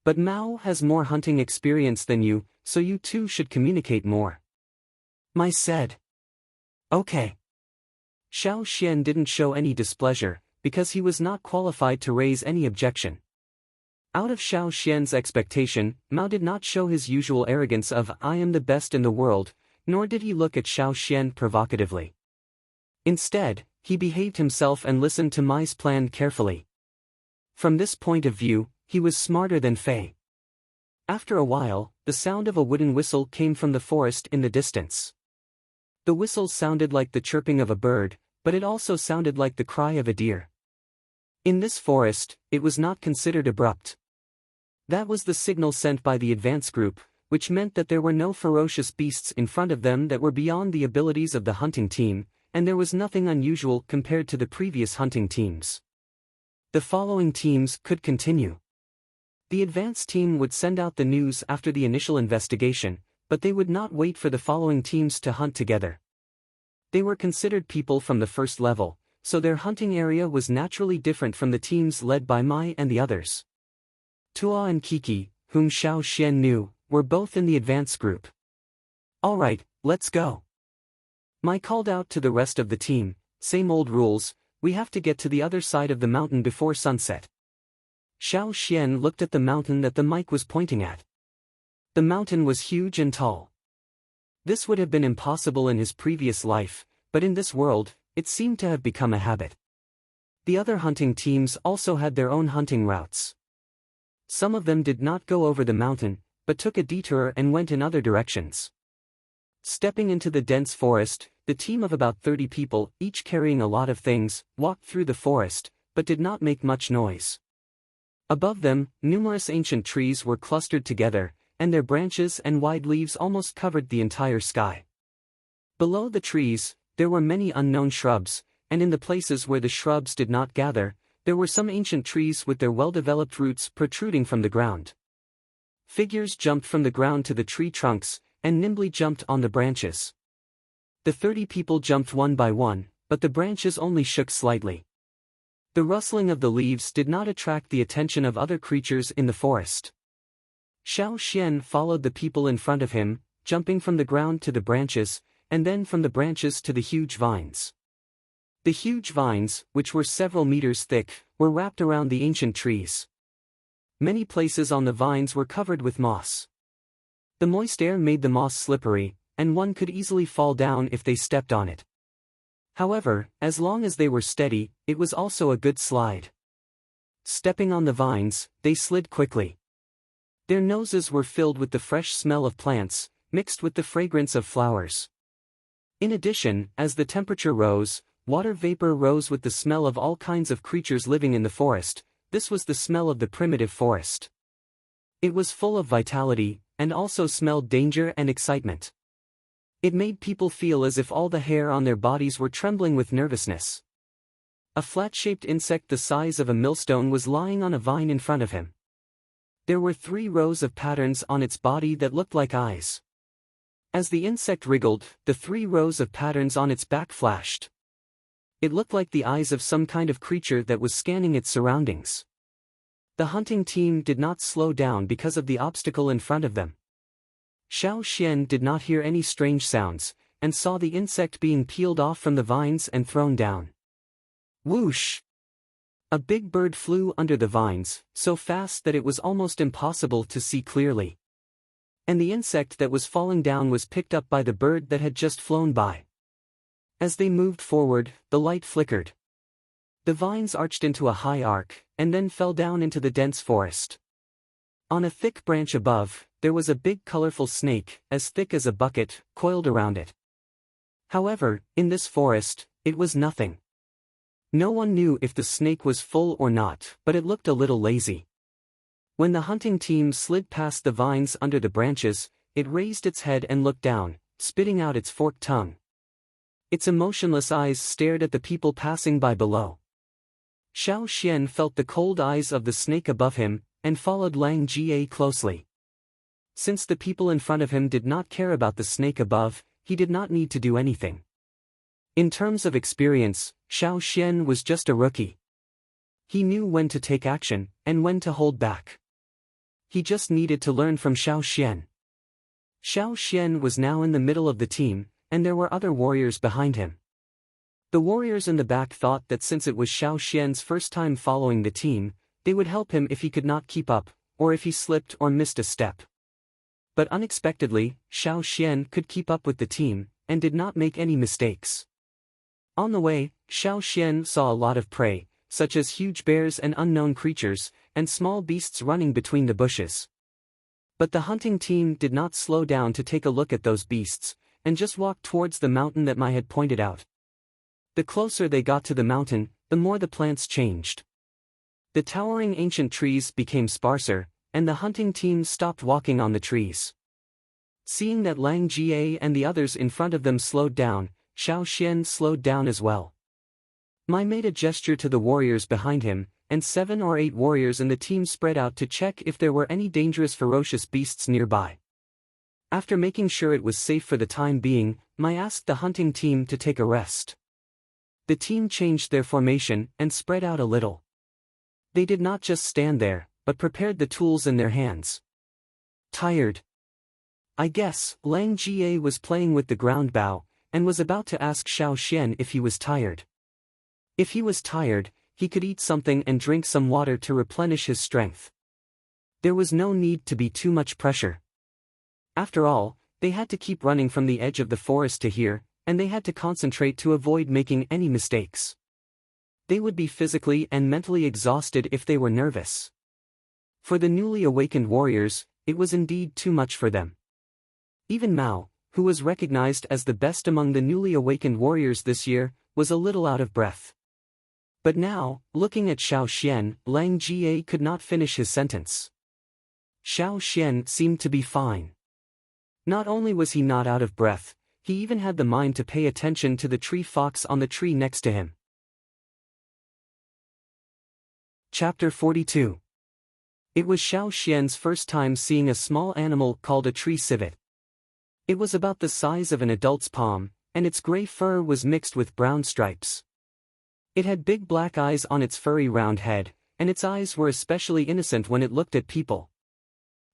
S1: But Mao has more hunting experience than you, so you two should communicate more. Mai said. Okay. Xiao Xian didn't show any displeasure, because he was not qualified to raise any objection. Out of Xiao Xian's expectation, Mao did not show his usual arrogance of "I am the best in the world," nor did he look at Xiao Xian provocatively. Instead, he behaved himself and listened to Mai's plan carefully. From this point of view, he was smarter than Fei. After a while, the sound of a wooden whistle came from the forest in the distance. The whistle sounded like the chirping of a bird, but it also sounded like the cry of a deer. In this forest, it was not considered abrupt. That was the signal sent by the advance group, which meant that there were no ferocious beasts in front of them that were beyond the abilities of the hunting team, and there was nothing unusual compared to the previous hunting teams. The following teams could continue. The advance team would send out the news after the initial investigation, but they would not wait for the following teams to hunt together. They were considered people from the first level, so their hunting area was naturally different from the teams led by Mai and the others. Tua and Kiki, whom Xiao Xian knew, were both in the advance group. All right, let's go. Mai called out to the rest of the team, same old rules, we have to get to the other side of the mountain before sunset. Xiao Xian looked at the mountain that the mic was pointing at. The mountain was huge and tall. This would have been impossible in his previous life, but in this world, it seemed to have become a habit. The other hunting teams also had their own hunting routes. Some of them did not go over the mountain, but took a detour and went in other directions. Stepping into the dense forest, the team of about 30 people, each carrying a lot of things, walked through the forest, but did not make much noise. Above them, numerous ancient trees were clustered together, and their branches and wide leaves almost covered the entire sky. Below the trees, there were many unknown shrubs, and in the places where the shrubs did not gather, there were some ancient trees with their well-developed roots protruding from the ground. Figures jumped from the ground to the tree trunks, and nimbly jumped on the branches. The 30 people jumped one by one, but the branches only shook slightly. The rustling of the leaves did not attract the attention of other creatures in the forest. Xiao Xian followed the people in front of him, jumping from the ground to the branches, and then from the branches to the huge vines. The huge vines, which were several meters thick, were wrapped around the ancient trees. Many places on the vines were covered with moss. The moist air made the moss slippery, and one could easily fall down if they stepped on it. However, as long as they were steady, it was also a good slide. Stepping on the vines, they slid quickly. Their noses were filled with the fresh smell of plants, mixed with the fragrance of flowers. In addition, as the temperature rose, water vapor rose with the smell of all kinds of creatures living in the forest. This was the smell of the primitive forest. It was full of vitality, and also smelled danger and excitement. It made people feel as if all the hair on their bodies were trembling with nervousness. A flat-shaped insect the size of a millstone was lying on a vine in front of him. There were 3 rows of patterns on its body that looked like eyes. As the insect wriggled, the 3 rows of patterns on its back flashed. It looked like the eyes of some kind of creature that was scanning its surroundings. The hunting team did not slow down because of the obstacle in front of them. Xiao Xian did not hear any strange sounds, and saw the insect being peeled off from the vines and thrown down. Whoosh! A big bird flew under the vines, so fast that it was almost impossible to see clearly. And the insect that was falling down was picked up by the bird that had just flown by. As they moved forward, the light flickered. The vines arched into a high arc, and then fell down into the dense forest. On a thick branch above, there was a big colorful snake, as thick as a bucket, coiled around it. However, in this forest, it was nothing. No one knew if the snake was full or not, but it looked a little lazy. When the hunting team slid past the vines under the branches, it raised its head and looked down, spitting out its forked tongue. Its emotionless eyes stared at the people passing by below. Xiao Xian felt the cold eyes of the snake above him, and followed Lang Jie closely. Since the people in front of him did not care about the snake above, he did not need to do anything. In terms of experience, Xiao Xian was just a rookie. He knew when to take action, and when to hold back. he just needed to learn from Xiao Xian. Xiao Xian was now in the middle of the team, and there were other warriors behind him. The warriors in the back thought that since it was Xiao Xian's first time following the team, they would help him if he could not keep up, or if he slipped or missed a step. But unexpectedly, Xiao Xian could keep up with the team, and did not make any mistakes. On the way, Xiao Xian saw a lot of prey, such as huge bears and unknown creatures, and small beasts running between the bushes. But the hunting team did not slow down to take a look at those beasts, and just walked towards the mountain that Mai had pointed out. The closer they got to the mountain, the more the plants changed. The towering ancient trees became sparser, and the hunting team stopped walking on the trees. Seeing that Lang Jie and the others in front of them slowed down, Xiao Xian slowed down as well. Mai made a gesture to the warriors behind him, and 7 or 8 warriors in the team spread out to check if there were any dangerous ferocious beasts nearby. After making sure it was safe for the time being, Mai asked the hunting team to take a rest. The team changed their formation and spread out a little. They did not just stand there, but prepared the tools in their hands. Tired? I guess. Lang Jie was playing with the ground bow, and was about to ask Xiao Xian if he was tired. If he was tired, he could eat something and drink some water to replenish his strength. There was no need to be too much pressure. After all, they had to keep running from the edge of the forest to here, and they had to concentrate to avoid making any mistakes. They would be physically and mentally exhausted if they were nervous. For the newly awakened warriors, it was indeed too much for them. Even Mao, who was recognized as the best among the newly awakened warriors this year, was a little out of breath. But now, looking at Xiao Xian, Lang Jie could not finish his sentence. Xiao Xian seemed to be fine. Not only was he not out of breath, he even had the mind to pay attention to the tree fox on the tree next to him. Chapter 42. It was Xiao Xian's first time seeing a small animal called a tree civet. It was about the size of an adult's palm, and its gray fur was mixed with brown stripes. It had big black eyes on its furry round head, and its eyes were especially innocent when it looked at people.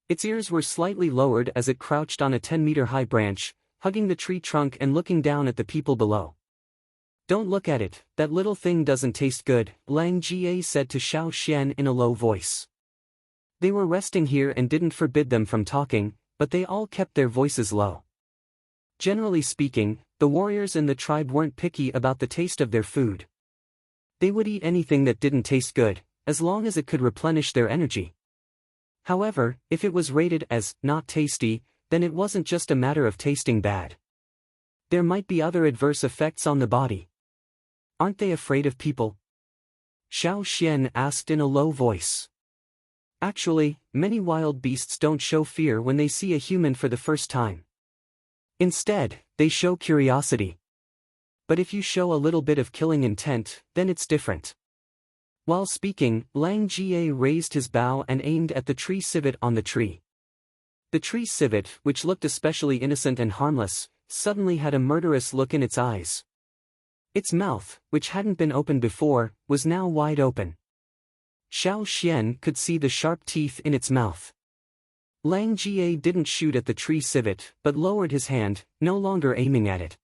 S1: Its ears were slightly lowered as it crouched on a 10-meter-high branch, hugging the tree trunk and looking down at the people below. "Don't look at it, that little thing doesn't taste good," Lang Jie said to Xiao Xian in a low voice. They were resting here and didn't forbid them from talking, but they all kept their voices low. Generally speaking, the warriors in the tribe weren't picky about the taste of their food. They would eat anything that didn't taste good, as long as it could replenish their energy. However, if it was rated as not tasty, then it wasn't just a matter of tasting bad. There might be other adverse effects on the body. "Aren't they afraid of people?" Xiao Xian asked in a low voice. Actually, many wild beasts don't show fear when they see a human for the first time. Instead, they show curiosity. But if you show a little bit of killing intent, then it's different. While speaking, Lang Jie raised his bow and aimed at the tree civet on the tree. The tree civet, which looked especially innocent and harmless, suddenly had a murderous look in its eyes. Its mouth, which hadn't been open before, was now wide open. Xiao Xian could see the sharp teeth in its mouth. Lang Jie didn't shoot at the tree civet, but lowered his hand, no longer aiming at it.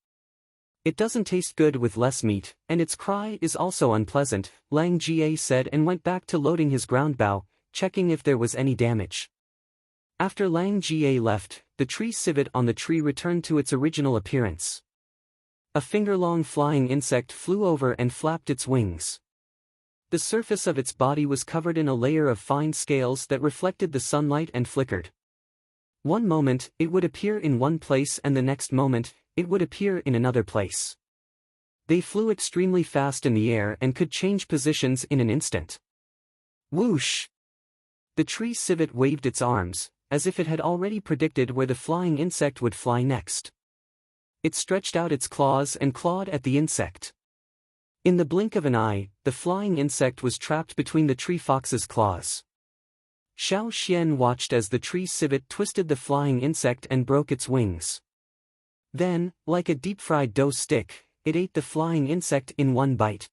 S1: "It doesn't taste good with less meat, and its cry is also unpleasant," Lang Jie said and went back to loading his ground bow, checking if there was any damage. After Lang Jie left, the tree civet on the tree returned to its original appearance. A finger-long flying insect flew over and flapped its wings. The surface of its body was covered in a layer of fine scales that reflected the sunlight and flickered. One moment, it would appear in one place and the next moment, it would appear in another place. They flew extremely fast in the air and could change positions in an instant. Whoosh! The tree civet waved its arms, as if it had already predicted where the flying insect would fly next. It stretched out its claws and clawed at the insect. In the blink of an eye, the flying insect was trapped between the tree fox's claws. Xiao Xian watched as the tree civet twisted the flying insect and broke its wings. Then, like a deep-fried dough stick, it ate the flying insect in one bite.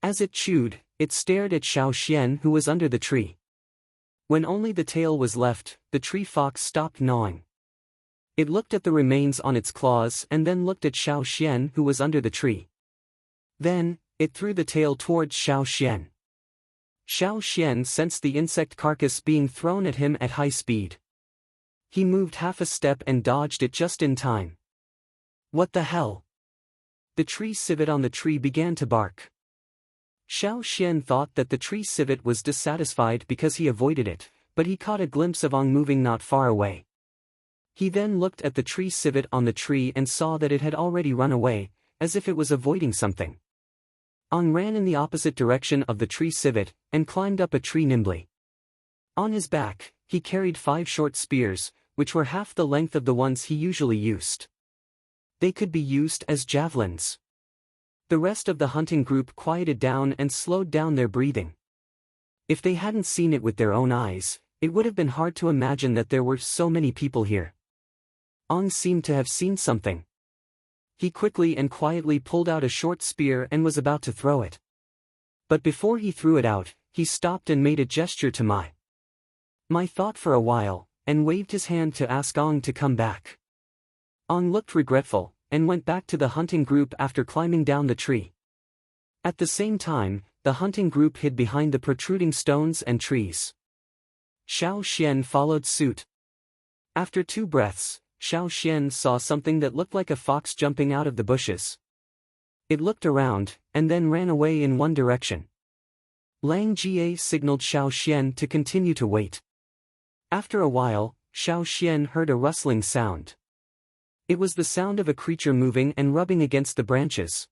S1: As it chewed, it stared at Xiao Xian who was under the tree. When only the tail was left, the tree fox stopped gnawing. It looked at the remains on its claws and then looked at Xiao Xian who was under the tree. Then, it threw the tail towards Xiao Xian. Xiao Xian sensed the insect carcass being thrown at him at high speed. He moved half a step and dodged it just in time. What the hell? The tree civet on the tree began to bark. Xiao Xian thought that the tree civet was dissatisfied because he avoided it, but he caught a glimpse of Ong moving not far away. He then looked at the tree civet on the tree and saw that it had already run away, as if it was avoiding something. Ong ran in the opposite direction of the tree civet, and climbed up a tree nimbly. On his back, he carried 5 short spears, which were half the length of the ones he usually used. They could be used as javelins. The rest of the hunting group quieted down and slowed down their breathing. If they hadn't seen it with their own eyes, it would have been hard to imagine that there were so many people here. Ong seemed to have seen something. He quickly and quietly pulled out a short spear and was about to throw it. But before he threw it out, he stopped and made a gesture to My thought for a while, and waved his hand to ask Ong to come back. Ong looked regretful, and went back to the hunting group after climbing down the tree. At the same time, the hunting group hid behind the protruding stones and trees. Xiao Xian followed suit. After 2 breaths, Xiao Xian saw something that looked like a fox jumping out of the bushes. It looked around, and then ran away in one direction. Lang Jie signaled Xiao Xian to continue to wait. After a while, Xiao Xian heard a rustling sound. It was the sound of a creature moving and rubbing against the branches.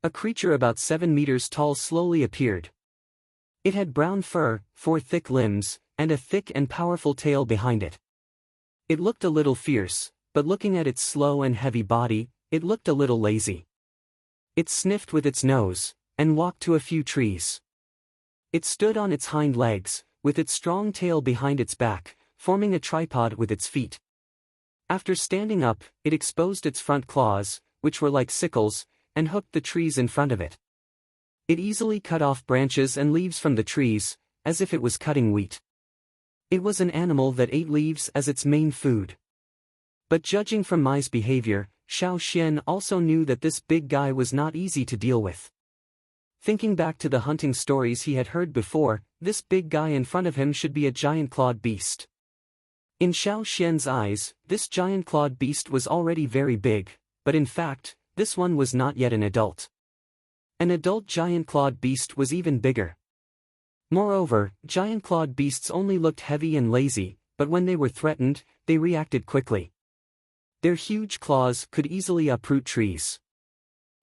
S1: A creature about 7 meters tall slowly appeared. It had brown fur, 4 thick limbs, and a thick and powerful tail behind it. It looked a little fierce, but looking at its slow and heavy body, it looked a little lazy. It sniffed with its nose, and walked to a few trees. It stood on its hind legs, with its strong tail behind its back, forming a tripod with its feet. After standing up, it exposed its front claws, which were like sickles, and hooked the trees in front of it. It easily cut off branches and leaves from the trees, as if it was cutting wheat. It was an animal that ate leaves as its main food. But judging from Mai's behavior, Xiao Xian also knew that this big guy was not easy to deal with. Thinking back to the hunting stories he had heard before, this big guy in front of him should be a giant-clawed beast. In Xiao Xian's eyes, this giant-clawed beast was already very big, but in fact, this one was not yet an adult. An adult giant-clawed beast was even bigger. Moreover, giant-clawed beasts only looked heavy and lazy, but when they were threatened, they reacted quickly. Their huge claws could easily uproot trees.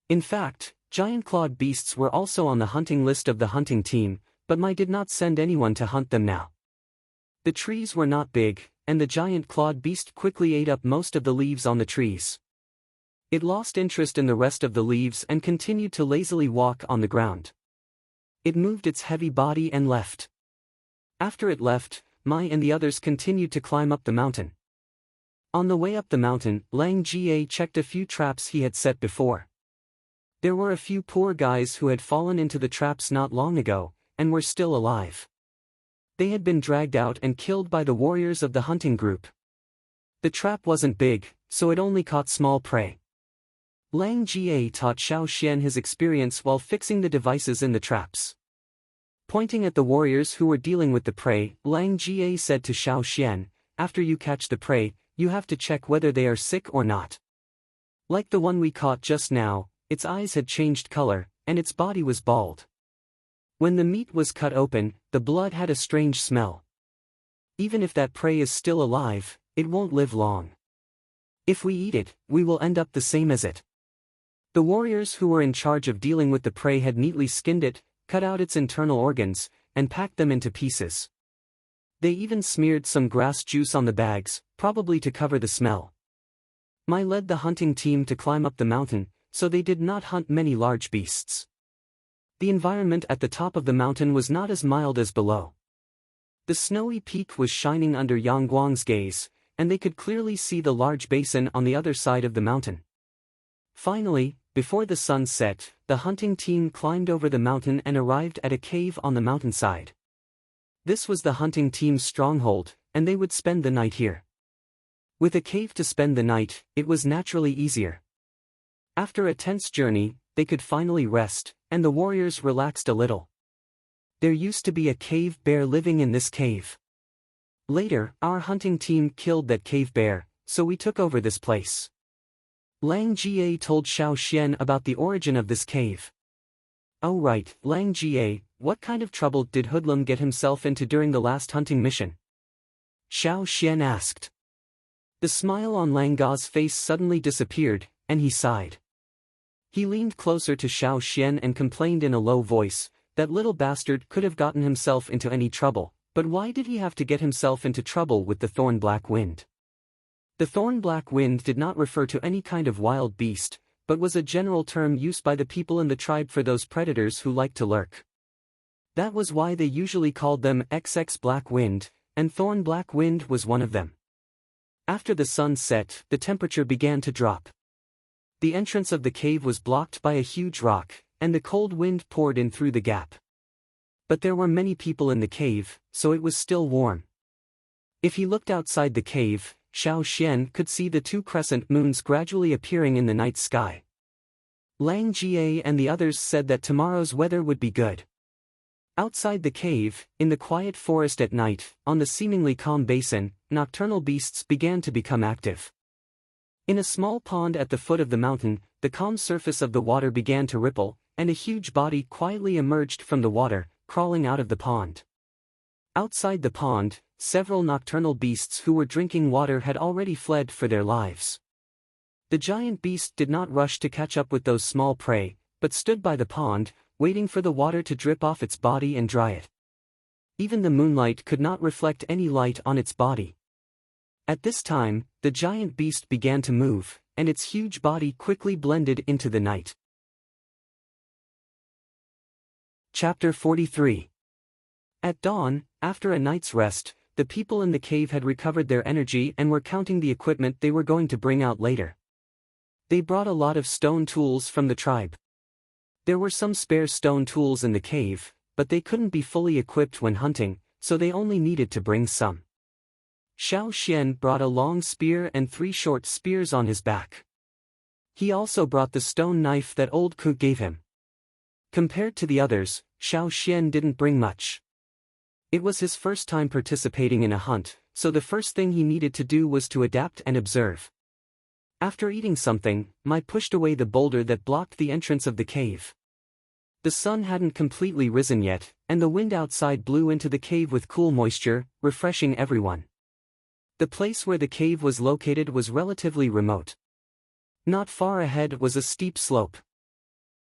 S1: In fact, giant-clawed beasts were also on the hunting list of the hunting team, but Mai did not send anyone to hunt them now. The trees were not big, and the giant-clawed beast quickly ate up most of the leaves on the trees. It lost interest in the rest of the leaves and continued to lazily walk on the ground. It moved its heavy body and left. After it left, Mai and the others continued to climb up the mountain. On the way up the mountain, Lang Jie checked a few traps he had set before. There were a few poor guys who had fallen into the traps not long ago, and were still alive. They had been dragged out and killed by the warriors of the hunting group. The trap wasn't big, so it only caught small prey. Lang Jie taught Xiao Xian his experience while fixing the devices in the traps. Pointing at the warriors who were dealing with the prey, Lang Jie said to Xiao Xian, "After you catch the prey, you have to check whether they are sick or not. Like the one we caught just now, its eyes had changed color, and its body was bald. When the meat was cut open, the blood had a strange smell. Even if that prey is still alive, it won't live long. If we eat it, we will end up the same as it." The warriors who were in charge of dealing with the prey had neatly skinned it, cut out its internal organs, and packed them into pieces. They even smeared some grass juice on the bags, probably to cover the smell. Mai led the hunting team to climb up the mountain, so they did not hunt many large beasts. The environment at the top of the mountain was not as mild as below. The snowy peak was shining under Yang Guang's gaze, and they could clearly see the large basin on the other side of the mountain. Finally, before the sun set, the hunting team climbed over the mountain and arrived at a cave on the mountainside. This was the hunting team's stronghold, and they would spend the night here. With a cave to spend the night, it was naturally easier. After a tense journey, they could finally rest, and the warriors relaxed a little. There used to be a cave bear living in this cave. Later, our hunting team killed that cave bear, so we took over this place. Lang Jie told Xiao Xian about the origin of this cave. Oh right, Lang Jie, what kind of trouble did Hoodlum get himself into during the last hunting mission? Xiao Xian asked. The smile on Lang Ga's face suddenly disappeared, and he sighed. He leaned closer to Xiao Xian and complained in a low voice, that little bastard could have gotten himself into any trouble, but why did he have to get himself into trouble with the thorn black wind? The thorn black wind did not refer to any kind of wild beast, but was a general term used by the people in the tribe for those predators who like to lurk. That was why they usually called them XX black wind, and thorn black wind was one of them. After the sun set, the temperature began to drop. The entrance of the cave was blocked by a huge rock, and the cold wind poured in through the gap. But there were many people in the cave, so it was still warm. If he looked outside the cave, Xiao Xian could see the 2 crescent moons gradually appearing in the night sky. Lang Jie and the others said that tomorrow's weather would be good. Outside the cave, in the quiet forest at night, on the seemingly calm basin, nocturnal beasts began to become active. In a small pond at the foot of the mountain, the calm surface of the water began to ripple, and a huge body quietly emerged from the water, crawling out of the pond. Outside the pond, several nocturnal beasts who were drinking water had already fled for their lives. The giant beast did not rush to catch up with those small prey, but stood by the pond, waiting for the water to drip off its body and dry it. Even the moonlight could not reflect any light on its body. At this time, the giant beast began to move, and its huge body quickly blended into the night. Chapter 43. At dawn, after a night's rest, the people in the cave had recovered their energy and were counting the equipment they were going to bring out later. They brought a lot of stone tools from the tribe. There were some spare stone tools in the cave, but they couldn't be fully equipped when hunting, so they only needed to bring some. Xiao Xian brought a long spear and 3 short spears on his back. He also brought the stone knife that old Ku gave him. Compared to the others, Xiao Xian didn't bring much. It was his first time participating in a hunt, so the first thing he needed to do was to adapt and observe. After eating something, Mai pushed away the boulder that blocked the entrance of the cave. The sun hadn't completely risen yet, and the wind outside blew into the cave with cool moisture, refreshing everyone. The place where the cave was located was relatively remote. Not far ahead was a steep slope.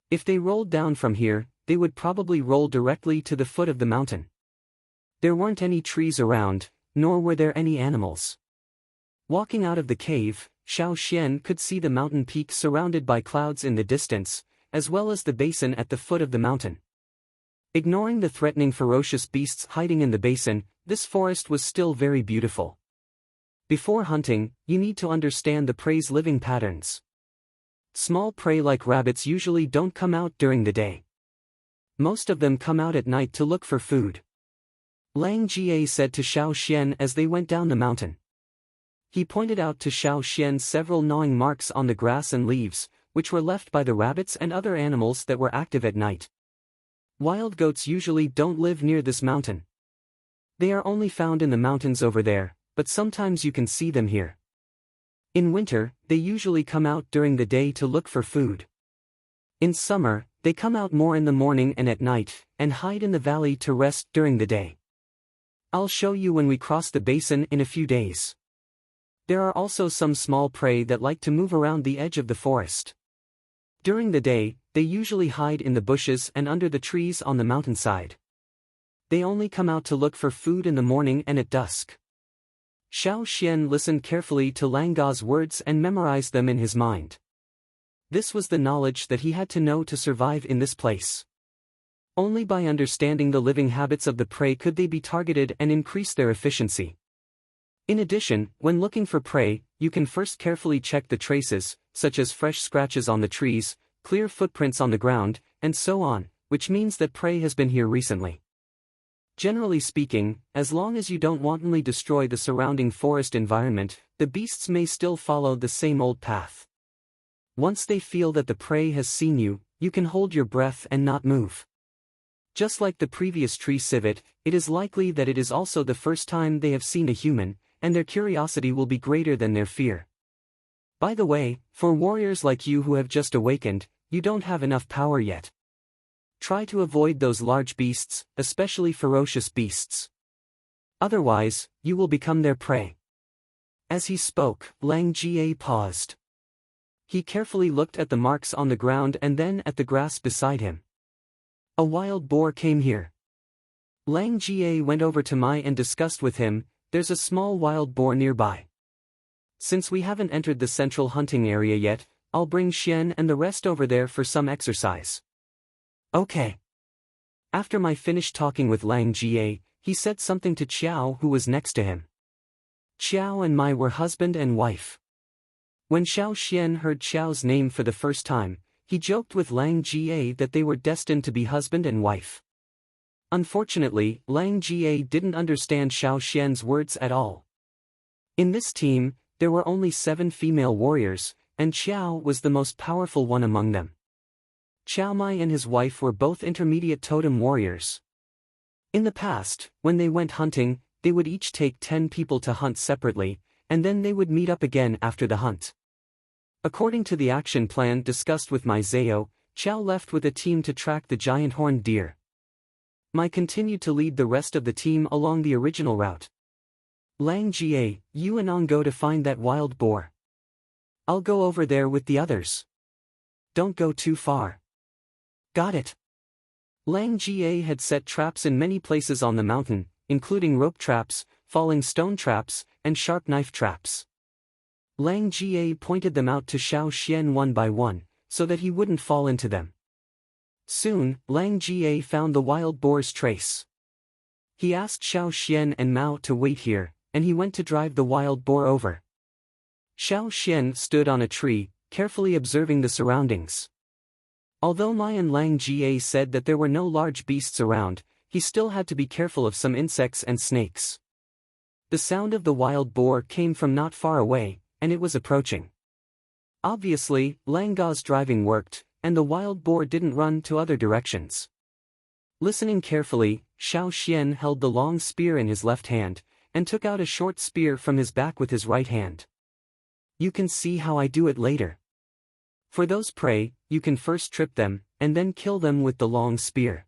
S1: If they rolled down from here, they would probably roll directly to the foot of the mountain. There weren't any trees around, nor were there any animals. Walking out of the cave, Xiao Xian could see the mountain peak surrounded by clouds in the distance, as well as the basin at the foot of the mountain. Ignoring the threatening ferocious beasts hiding in the basin, this forest was still very beautiful. Before hunting, you need to understand the prey's living patterns. Small prey like rabbits usually don't come out during the day. Most of them come out at night to look for food. Lang Jie said to Xiao Xian as they went down the mountain. He pointed out to Xiao Xian several gnawing marks on the grass and leaves, which were left by the rabbits and other animals that were active at night. Wild goats usually don't live near this mountain. They are only found in the mountains over there, but sometimes you can see them here. In winter, they usually come out during the day to look for food. In summer, they come out more in the morning and at night, and hide in the valley to rest during the day. I'll show you when we cross the basin in a few days. There are also some small prey that like to move around the edge of the forest. During the day, they usually hide in the bushes and under the trees on the mountainside. They only come out to look for food in the morning and at dusk. Xiao Xian listened carefully to Lang Ga's words and memorized them in his mind. This was the knowledge that he had to know to survive in this place. Only by understanding the living habits of the prey could they be targeted and increase their efficiency. In addition, when looking for prey, you can first carefully check the traces, such as fresh scratches on the trees, clear footprints on the ground, and so on, which means that prey has been here recently. Generally speaking, as long as you don't wantonly destroy the surrounding forest environment, the beasts may still follow the same old path. Once they feel that the prey has seen you, you can hold your breath and not move. Just like the previous tree civet, it is likely that it is also the first time they have seen a human, and their curiosity will be greater than their fear. By the way, for warriors like you who have just awakened, you don't have enough power yet. Try to avoid those large beasts, especially ferocious beasts. Otherwise, you will become their prey. As he spoke, Lang Jie paused. He carefully looked at the marks on the ground and then at the grass beside him. A wild boar came here. Lang Jie went over to Mai and discussed with him, there's a small wild boar nearby. Since we haven't entered the central hunting area yet, I'll bring Xian and the rest over there for some exercise. Okay. After Mai finished talking with Lang Jie, he said something to Qiao who was next to him. Qiao and Mai were husband and wife. When Xiao Xian heard Qiao's name for the first time, he joked with Lang Jie that they were destined to be husband and wife. Unfortunately, Lang Jie didn't understand Xiao Xian's words at all. In this team, there were only 7 female warriors, and Qiao was the most powerful one among them. Qiao Mai and his wife were both intermediate totem warriors. In the past, when they went hunting, they would each take 10 people to hunt separately, and then they would meet up again after the hunt. According to the action plan discussed with Mai Zhao, Qiao left with a team to track the giant horned deer. Mai continued to lead the rest of the team along the original route. Lang Jie, you and Ong go to find that wild boar. I'll go over there with the others. Don't go too far. Got it. Lang Jie had set traps in many places on the mountain, including rope traps, falling stone traps, and sharp knife traps. Lang Jie pointed them out to Xiao Xian one by one, so that he wouldn't fall into them. Soon, Lang Jie found the wild boar's trace. He asked Xiao Xian and Mao to wait here, and he went to drive the wild boar over. Xiao Xian stood on a tree, carefully observing the surroundings. Although Mai and Lang Jie said that there were no large beasts around, he still had to be careful of some insects and snakes. The sound of the wild boar came from not far away, and it was approaching. Obviously, Lang Ga's driving worked, and the wild boar didn't run to other directions. Listening carefully, Xiao Xian held the long spear in his left hand, and took out a short spear from his back with his right hand. You can see how I do it later. For those prey, you can first trip them, and then kill them with the long spear.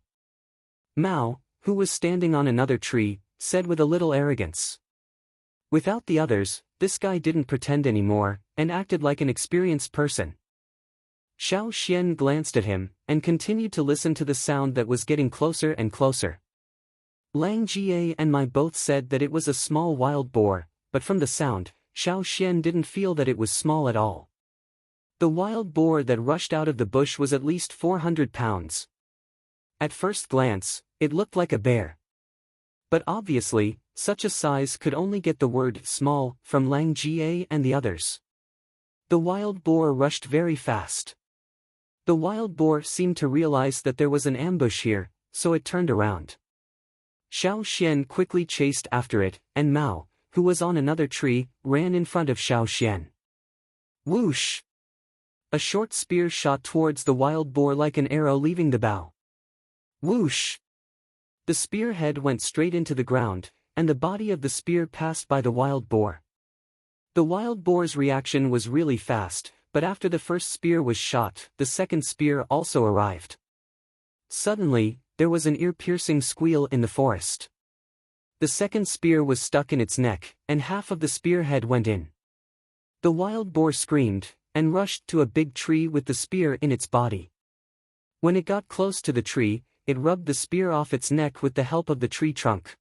S1: Mao, who was standing on another tree, said with a little arrogance. Without the others, this guy didn't pretend anymore, and acted like an experienced person. Xiao Xian glanced at him, and continued to listen to the sound that was getting closer and closer. Lang Jie and Mai both said that it was a small wild boar, but from the sound, Xiao Xian didn't feel that it was small at all. The wild boar that rushed out of the bush was at least 400 pounds. At first glance, it looked like a bear. But obviously, such a size could only get the word small from Lang Jie and the others. The wild boar rushed very fast. The wild boar seemed to realize that there was an ambush here, so it turned around. Xiao Xian quickly chased after it, and Mao, who was on another tree, ran in front of Xiao Xian. Whoosh! A short spear shot towards the wild boar like an arrow leaving the bow. Whoosh! The spear head went straight into the ground, and the body of the spear passed by the wild boar. The wild boar's reaction was really fast, but after the first spear was shot, the second spear also arrived. Suddenly, there was an ear-piercing squeal in the forest. The second spear was stuck in its neck, and half of the spear head went in. The wild boar screamed, and rushed to a big tree with the spear in its body. When it got close to the tree, it rubbed the spear off its neck with the help of the tree trunk.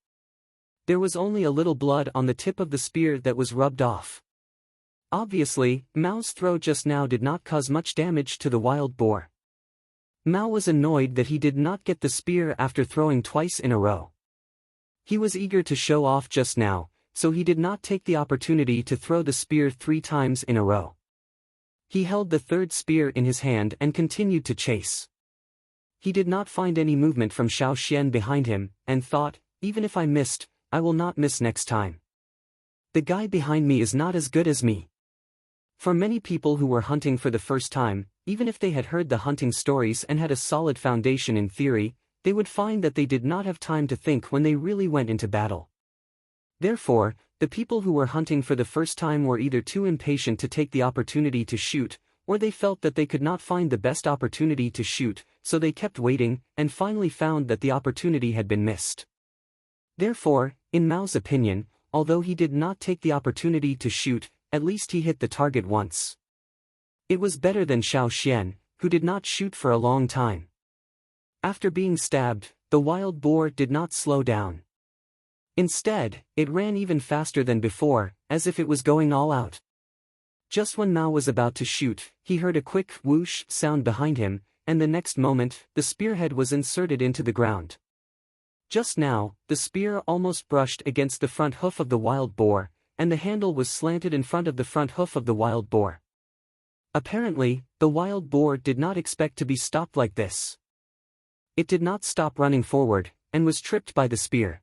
S1: There was only a little blood on the tip of the spear that was rubbed off. Obviously, Mao's throw just now did not cause much damage to the wild boar. Mao was annoyed that he did not get the spear after throwing twice in a row. He was eager to show off just now, so he did not take the opportunity to throw the spear 3 times in a row. He held the third spear in his hand and continued to chase. He did not find any movement from Xiao Xian behind him, and thought, even if I missed, I will not miss next time. The guy behind me is not as good as me. For many people who were hunting for the first time, even if they had heard the hunting stories and had a solid foundation in theory, they would find that they did not have time to think when they really went into battle. Therefore, the people who were hunting for the first time were either too impatient to take the opportunity to shoot, or they felt that they could not find the best opportunity to shoot, so they kept waiting, and finally found that the opportunity had been missed. Therefore, in Mao's opinion, although he did not take the opportunity to shoot, at least he hit the target once. It was better than Xiao Xian, who did not shoot for a long time. After being stabbed, the wild boar did not slow down. Instead, it ran even faster than before, as if it was going all out. Just when Mao was about to shoot, he heard a quick whoosh sound behind him, and the next moment, the spearhead was inserted into the ground. Just now, the spear almost brushed against the front hoof of the wild boar, and the handle was slanted in front of the front hoof of the wild boar. Apparently, the wild boar did not expect to be stopped like this. It did not stop running forward, and was tripped by the spear.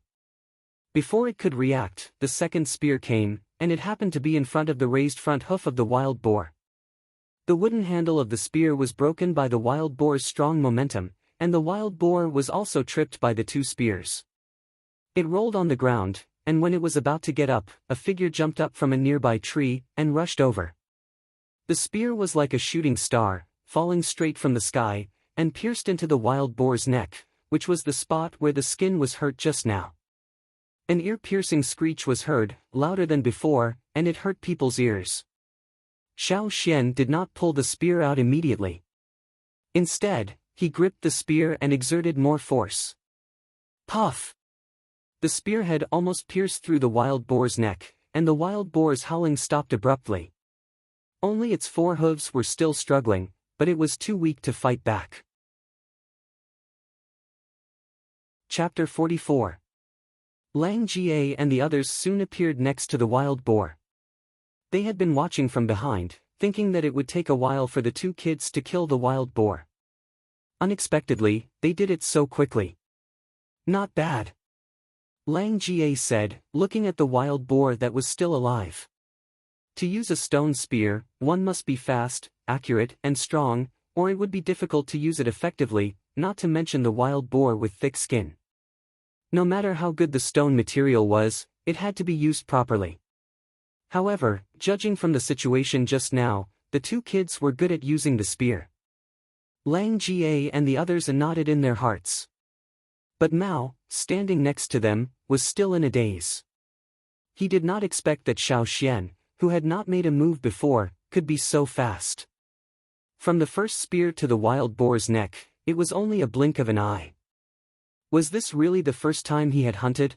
S1: Before it could react, the second spear came, and it happened to be in front of the raised front hoof of the wild boar. The wooden handle of the spear was broken by the wild boar's strong momentum, and the wild boar was also tripped by the two spears. It rolled on the ground, and when it was about to get up, a figure jumped up from a nearby tree, and rushed over. The spear was like a shooting star, falling straight from the sky, and pierced into the wild boar's neck, which was the spot where the skin was hurt just now. An ear-piercing screech was heard, louder than before, and it hurt people's ears. Xiao Xian did not pull the spear out immediately. Instead, he gripped the spear and exerted more force. Puff! The spearhead almost pierced through the wild boar's neck, and the wild boar's howling stopped abruptly. Only its four hooves were still struggling, but it was too weak to fight back. Chapter 44. Lang Jie and the others soon appeared next to the wild boar. They had been watching from behind, thinking that it would take a while for the two kids to kill the wild boar. Unexpectedly, they did it so quickly. Not bad. Lang Jie said, looking at the wild boar that was still alive. To use a stone spear, one must be fast, accurate, and strong, or it would be difficult to use it effectively, not to mention the wild boar with thick skin. No matter how good the stone material was, it had to be used properly. However, judging from the situation just now, the two kids were good at using the spear. Lang Jie and the others nodded in their hearts. But Mao, standing next to them, was still in a daze. He did not expect that Xiao Xian, who had not made a move before, could be so fast. From the first spear to the wild boar's neck, it was only a blink of an eye. Was this really the first time he had hunted?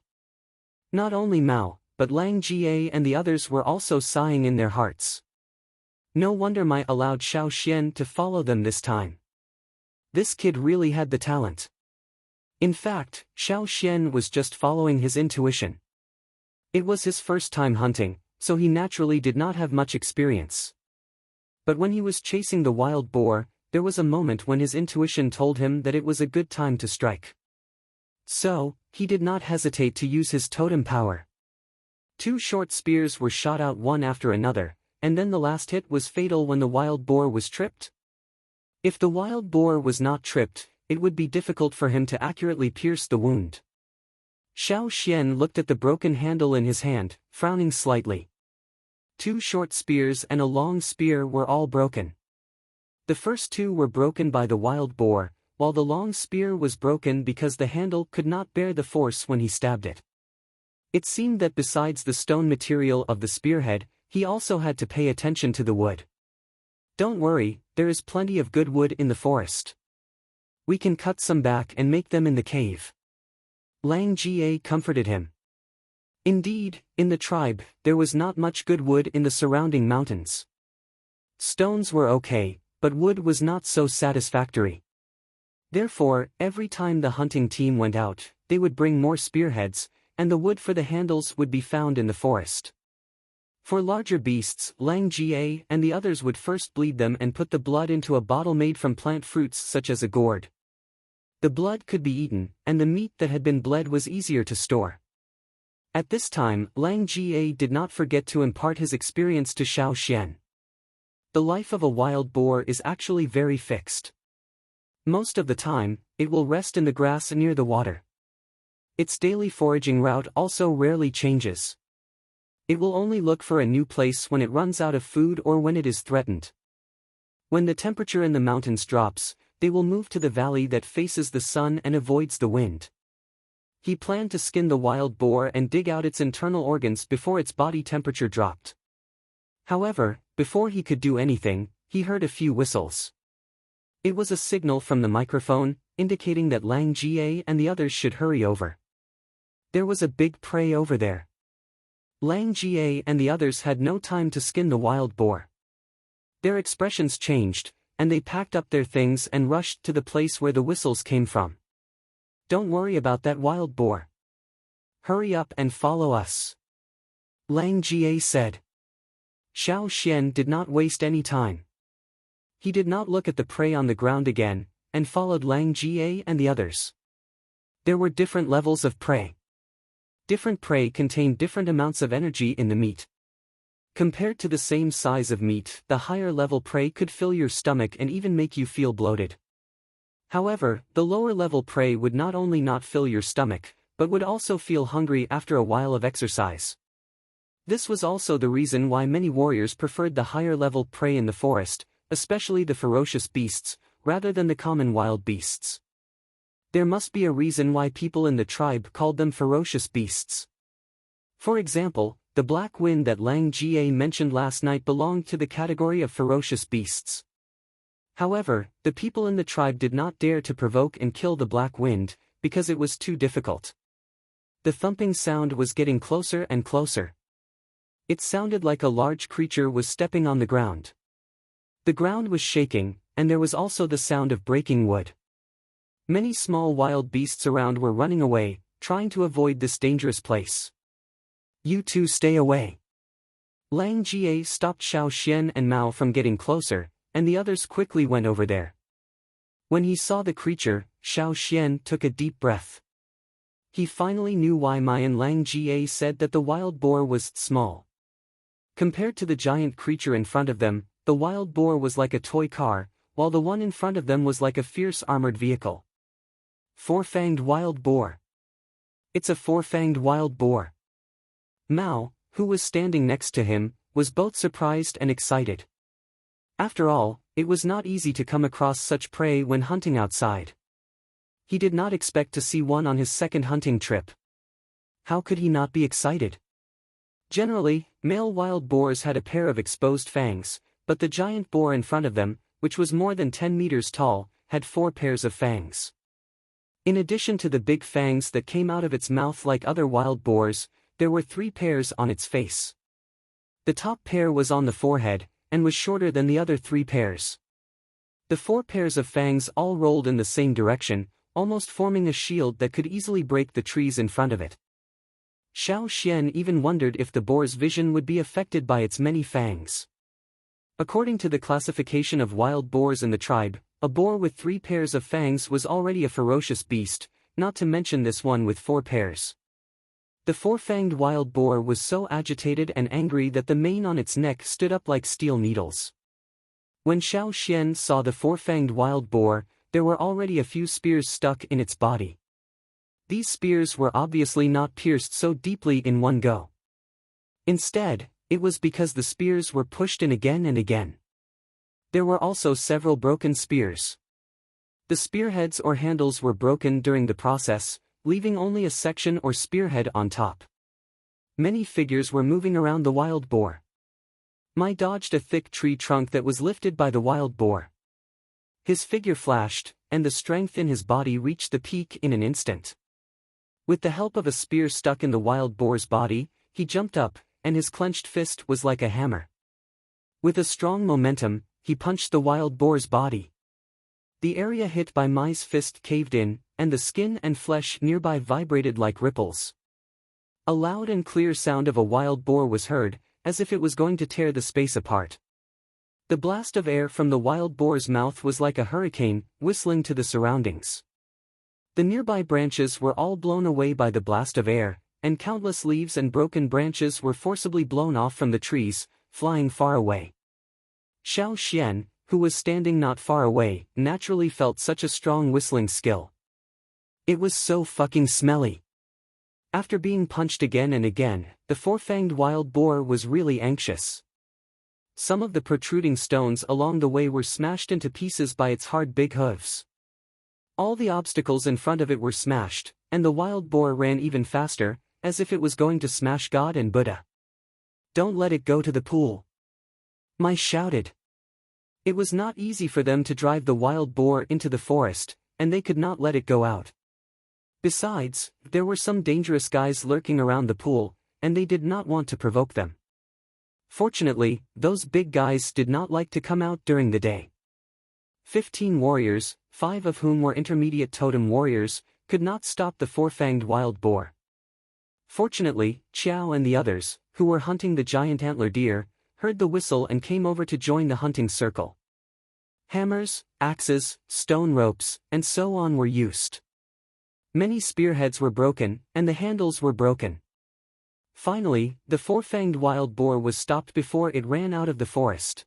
S1: Not only Mao, but Lang Jie and the others were also sighing in their hearts. No wonder Mai allowed Xiao Xian to follow them this time. This kid really had the talent. In fact, Xiao Xian was just following his intuition. It was his first time hunting, so he naturally did not have much experience. But when he was chasing the wild boar, there was a moment when his intuition told him that it was a good time to strike. So, he did not hesitate to use his totem power. Two short spears were shot out one after another, and then the last hit was fatal when the wild boar was tripped. If the wild boar was not tripped, it would be difficult for him to accurately pierce the wound. Xiao Xian looked at the broken handle in his hand, frowning slightly. Two short spears and a long spear were all broken. The first two were broken by the wild boar, while the long spear was broken because the handle could not bear the force when he stabbed it. It seemed that besides the stone material of the spearhead, he also had to pay attention to the wood. Don't worry, there is plenty of good wood in the forest. We can cut some back and make them in the cave. Lang Jie comforted him. Indeed, in the tribe, there was not much good wood in the surrounding mountains. Stones were okay, but wood was not so satisfactory. Therefore, every time the hunting team went out, they would bring more spearheads, and the wood for the handles would be found in the forest. For larger beasts, Lang Jie and the others would first bleed them and put the blood into a bottle made from plant fruits such as a gourd. The blood could be eaten, and the meat that had been bled was easier to store. At this time, Lang Jie did not forget to impart his experience to Xiao Xian. The life of a wild boar is actually very fixed. Most of the time, it will rest in the grass near the water. Its daily foraging route also rarely changes. It will only look for a new place when it runs out of food or when it is threatened. When the temperature in the mountains drops, they will move to the valley that faces the sun and avoids the wind. He planned to skin the wild boar and dig out its internal organs before its body temperature dropped. However, before he could do anything, he heard a few whistles. It was a signal from the microphone, indicating that Lang Jie and the others should hurry over. There was a big prey over there. Lang Jie and the others had no time to skin the wild boar. Their expressions changed, and they packed up their things and rushed to the place where the whistles came from. "Don't worry about that wild boar. Hurry up and follow us," Lang Jie said. Xiao Xian did not waste any time. He did not look at the prey on the ground again, and followed Lang Jie and the others. There were different levels of prey. Different prey contained different amounts of energy in the meat. Compared to the same size of meat, the higher level prey could fill your stomach and even make you feel bloated. However, the lower level prey would not only not fill your stomach, but would also feel hungry after a while of exercise. This was also the reason why many warriors preferred the higher level prey in the forest, especially the ferocious beasts, rather than the common wild beasts. There must be a reason why people in the tribe called them ferocious beasts. For example, the black wind that Lang Jie mentioned last night belonged to the category of ferocious beasts. However, the people in the tribe did not dare to provoke and kill the black wind, because it was too difficult. The thumping sound was getting closer and closer. It sounded like a large creature was stepping on the ground. The ground was shaking, and there was also the sound of breaking wood. Many small wild beasts around were running away, trying to avoid this dangerous place. "You two stay away." Lang Jie stopped Xiao Xian and Mao from getting closer, and the others quickly went over there. When he saw the creature, Xiao Xian took a deep breath. He finally knew why Mai and Lang Jie said that the wild boar was small. Compared to the giant creature in front of them, the wild boar was like a toy car, while the one in front of them was like a fierce armored vehicle. Four-fanged wild boar. It's a four-fanged wild boar. Mao, who was standing next to him, was both surprised and excited. After all, it was not easy to come across such prey when hunting outside. He did not expect to see one on his second hunting trip. How could he not be excited? Generally, male wild boars had a pair of exposed fangs, but the giant boar in front of them, which was more than 10 meters tall, had 4 pairs of fangs. In addition to the big fangs that came out of its mouth like other wild boars, there were 3 pairs on its face. The top pair was on the forehead, and was shorter than the other 3 pairs. The 4 pairs of fangs all rolled in the same direction, almost forming a shield that could easily break the trees in front of it. Xiao Xian even wondered if the boar's vision would be affected by its many fangs. According to the classification of wild boars in the tribe, a boar with 3 pairs of fangs was already a ferocious beast, not to mention this one with 4 pairs. The 4-fanged wild boar was so agitated and angry that the mane on its neck stood up like steel needles. When Xiao Xian saw the 4-fanged wild boar, there were already a few spears stuck in its body. These spears were obviously not pierced so deeply in one go. Instead, it was because the spears were pushed in again and again. There were also several broken spears. The spearheads or handles were broken during the process, leaving only a section or spearhead on top. Many figures were moving around the wild boar. Mai dodged a thick tree trunk that was lifted by the wild boar. His figure flashed, and the strength in his body reached the peak in an instant. With the help of a spear stuck in the wild boar's body, he jumped up, and his clenched fist was like a hammer. With a strong momentum, he punched the wild boar's body. The area hit by Mai's fist caved in, and the skin and flesh nearby vibrated like ripples. A loud and clear sound of a wild boar was heard, as if it was going to tear the space apart. The blast of air from the wild boar's mouth was like a hurricane, whistling to the surroundings. The nearby branches were all blown away by the blast of air, and countless leaves and broken branches were forcibly blown off from the trees, flying far away. Xiao Xian, who was standing not far away, naturally felt such a strong whistling skill. It was so fucking smelly. After being punched again and again, the four-fanged wild boar was really anxious. Some of the protruding stones along the way were smashed into pieces by its hard big hooves. All the obstacles in front of it were smashed, and the wild boar ran even faster, as if it was going to smash God and Buddha. "Don't let it go to the pool," Mai shouted. It was not easy for them to drive the wild boar into the forest, and they could not let it go out. Besides, there were some dangerous guys lurking around the pool, and they did not want to provoke them. Fortunately, those big guys did not like to come out during the day. 15 warriors, 5 of whom were intermediate totem warriors, could not stop the four-fanged wild boar. Fortunately, Qiao and the others, who were hunting the giant antler deer, heard the whistle and came over to join the hunting circle. Hammers, axes, stone ropes, and so on were used. Many spearheads were broken, and the handles were broken. Finally, the four-fanged wild boar was stopped before it ran out of the forest.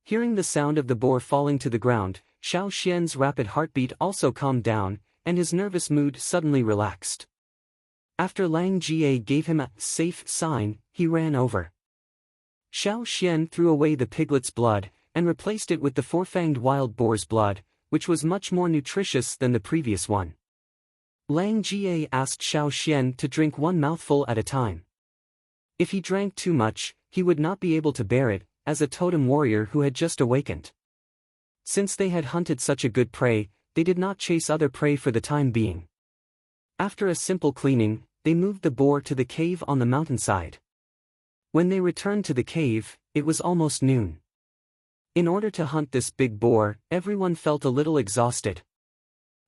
S1: Hearing the sound of the boar falling to the ground, Xiao Xian's rapid heartbeat also calmed down, and his nervous mood suddenly relaxed. After Lang Jie gave him a safe sign, he ran over. Xiao Xian threw away the piglet's blood, and replaced it with the four-fanged wild boar's blood, which was much more nutritious than the previous one. Lang Jie asked Xiao Xian to drink one mouthful at a time. If he drank too much, he would not be able to bear it, as a totem warrior who had just awakened. Since they had hunted such a good prey, they did not chase other prey for the time being. After a simple cleaning, they moved the boar to the cave on the mountainside. When they returned to the cave, it was almost noon. In order to hunt this big boar, everyone felt a little exhausted.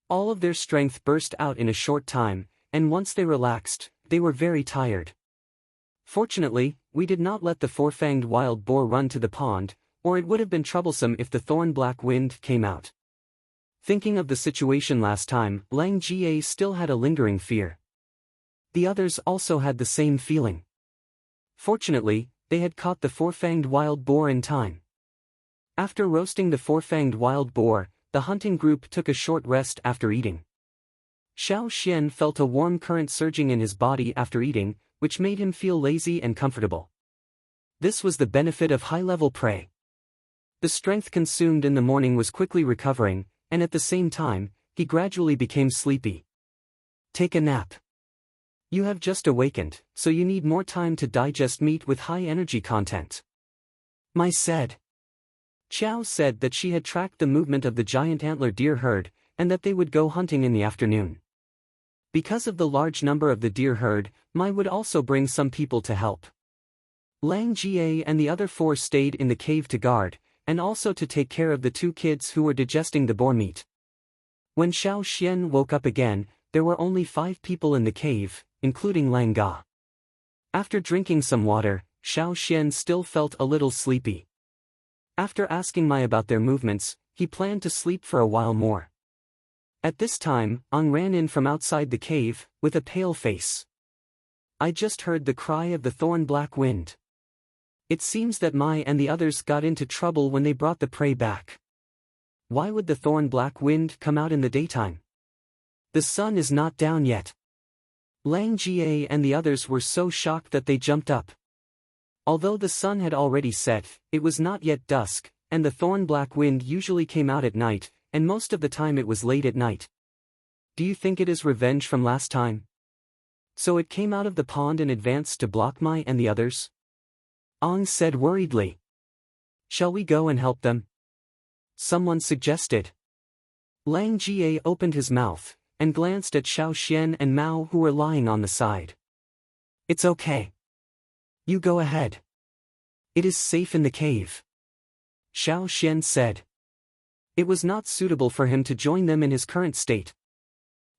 S1: All of their strength burst out in a short time, and once they relaxed, they were very tired. Fortunately, we did not let the four-fanged wild boar run to the pond, or it would have been troublesome if the thorn-black wind came out. Thinking of the situation last time, Lang Jie still had a lingering fear. The others also had the same feeling. Fortunately, they had caught the four-fanged wild boar in time. After roasting the four-fanged wild boar, the hunting group took a short rest after eating. Xiao Xian felt a warm current surging in his body after eating, which made him feel lazy and comfortable. This was the benefit of high-level prey. The strength consumed in the morning was quickly recovering, and at the same time, he gradually became sleepy. Take a nap. You have just awakened, so you need more time to digest meat with high energy content. Mai said. Qiao said that she had tracked the movement of the giant antler deer herd, and that they would go hunting in the afternoon. Because of the large number of the deer herd, Mai would also bring some people to help. Lang Jie and the other 4 stayed in the cave to guard, and also to take care of the 2 kids who were digesting the boar meat. When Xiao Xian woke up again, there were only 5 people in the cave, including Lang Ga. After drinking some water, Xiao Xian still felt a little sleepy. After asking Mai about their movements, he planned to sleep for a while more. At this time, Ang ran in from outside the cave, with a pale face. I just heard the cry of the thorn-black wind. It seems that Mai and the others got into trouble when they brought the prey back. Why would the thorn-black wind come out in the daytime? The sun is not down yet. Lang Jie and the others were so shocked that they jumped up. Although the sun had already set, it was not yet dusk, and the thorn-black wind usually came out at night, and most of the time it was late at night. Do you think it is revenge from last time? So it came out of the pond and advanced to block Mai and the others? Ang said worriedly. Shall we go and help them? Someone suggested. Lang Jie opened his mouth, and glanced at Xiao Xian and Mao who were lying on the side. It's okay. You go ahead. It is safe in the cave. Xiao Xian said. It was not suitable for him to join them in his current state.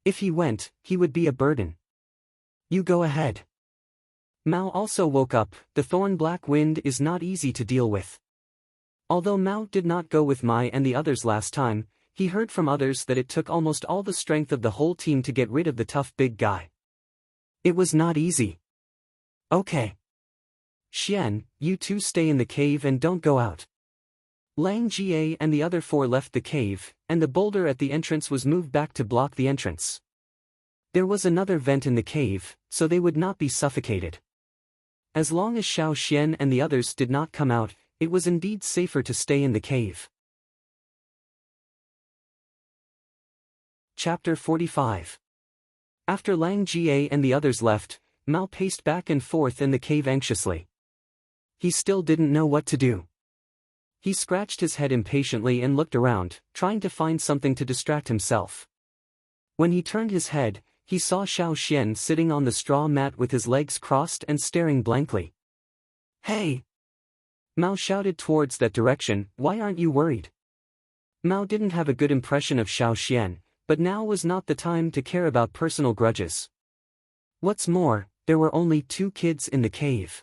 S1: If he went, he would be a burden. You go ahead. Mao also woke up. The thorn-black wind is not easy to deal with. Although Mao did not go with Mai and the others last time, he heard from others that it took almost all the strength of the whole team to get rid of the tough big guy. It was not easy. Okay. Xian, you two stay in the cave and don't go out. Lang Jie and the other four left the cave, and the boulder at the entrance was moved back to block the entrance. There was another vent in the cave, so they would not be suffocated. As long as Xiao Xian and the others did not come out, it was indeed safer to stay in the cave. Chapter 45. After Lang Jie and the others left, Mao paced back and forth in the cave anxiously. He still didn't know what to do. He scratched his head impatiently and looked around, trying to find something to distract himself. When he turned his head, he saw Xiao Xian sitting on the straw mat with his legs crossed and staring blankly. Hey! Mao shouted towards that direction, why aren't you worried? Mao didn't have a good impression of Xiao Xian, but now was not the time to care about personal grudges. What's more, there were only 2 kids in the cave.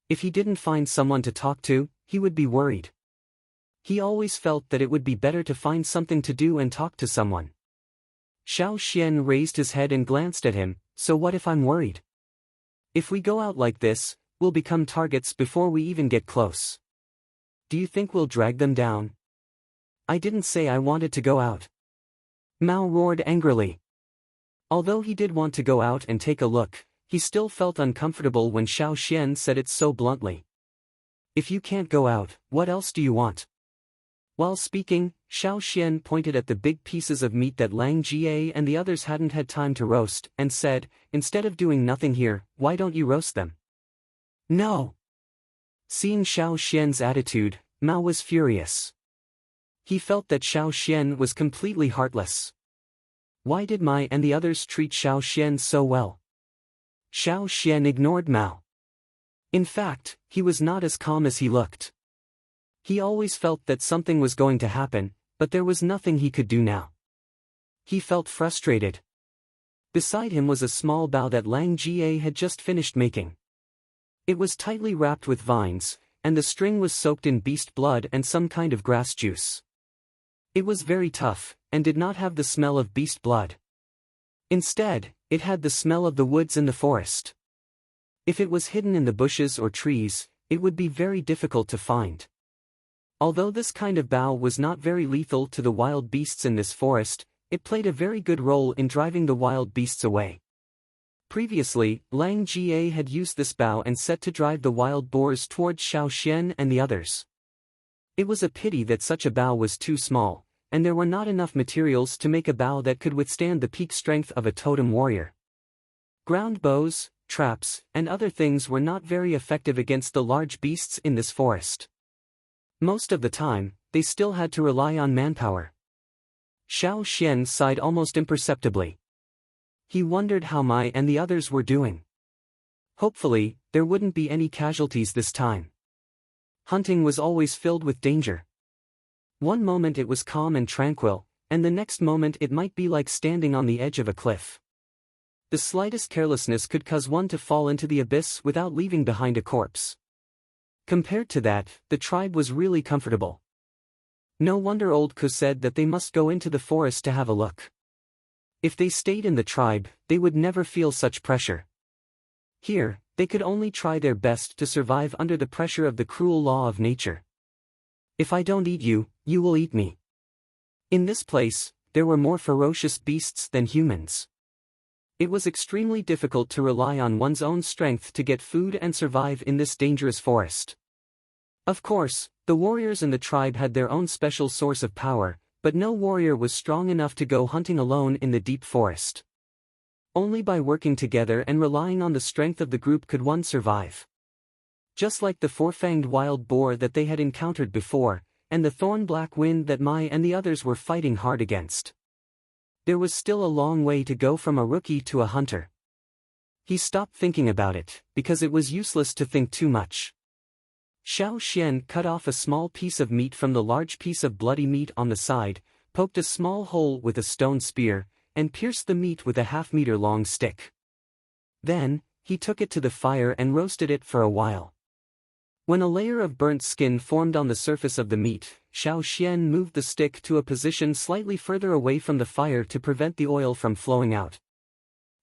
S1: If he didn't find someone to talk to, he would be worried. He always felt that it would be better to find something to do and talk to someone. Xiao Xian raised his head and glanced at him, so what if I'm worried? If we go out like this, we'll become targets before we even get close. Do you think we'll drag them down? I didn't say I wanted to go out. Mao roared angrily. Although he did want to go out and take a look, he still felt uncomfortable when Xiao Xian said it so bluntly. If you can't go out, what else do you want? While speaking, Xiao Xian pointed at the big pieces of meat that Lang Jie and the others hadn't had time to roast, and said, instead of doing nothing here, why don't you roast them? No! Seeing Xiao Xian's attitude, Mao was furious. He felt that Xiao Xian was completely heartless. Why did Mai and the others treat Xiao Xian so well? Xiao Xian ignored Mao. In fact, he was not as calm as he looked. He always felt that something was going to happen, but there was nothing he could do now. He felt frustrated. Beside him was a small bow that Lang Jie had just finished making. It was tightly wrapped with vines, and the string was soaked in beast blood and some kind of grass juice. It was very tough, and did not have the smell of beast blood. Instead, it had the smell of the woods in the forest. If it was hidden in the bushes or trees, it would be very difficult to find. Although this kind of bough was not very lethal to the wild beasts in this forest, it played a very good role in driving the wild beasts away. Previously, Lang Jie had used this bough and set to drive the wild boars towards Xiao Xian and the others. It was a pity that such a bough was too small, and there were not enough materials to make a bough that could withstand the peak strength of a totem warrior. Ground bows, traps, and other things were not very effective against the large beasts in this forest. Most of the time, they still had to rely on manpower. Xiao Xian sighed almost imperceptibly. He wondered how Mai and the others were doing. Hopefully, there wouldn't be any casualties this time. Hunting was always filled with danger. One moment it was calm and tranquil, and the next moment it might be like standing on the edge of a cliff. The slightest carelessness could cause one to fall into the abyss without leaving behind a corpse. Compared to that, the tribe was really comfortable. No wonder old Ku said that they must go into the forest to have a look. If they stayed in the tribe, they would never feel such pressure. Here, they could only try their best to survive under the pressure of the cruel law of nature. If I don't eat you, you will eat me. In this place, there were more ferocious beasts than humans. It was extremely difficult to rely on one's own strength to get food and survive in this dangerous forest. Of course, the warriors in the tribe had their own special source of power, but no warrior was strong enough to go hunting alone in the deep forest. Only by working together and relying on the strength of the group could one survive. Just like the four-fanged wild boar that they had encountered before, and the thorn-black wind that Mai and the others were fighting hard against. There was still a long way to go from a rookie to a hunter. He stopped thinking about it, because it was useless to think too much. Xiao Xian cut off a small piece of meat from the large piece of bloody meat on the side, poked a small hole with a stone spear, and pierced the meat with a half-meter-long stick. Then, he took it to the fire and roasted it for a while. When a layer of burnt skin formed on the surface of the meat, Xiao Xian moved the stick to a position slightly further away from the fire to prevent the oil from flowing out.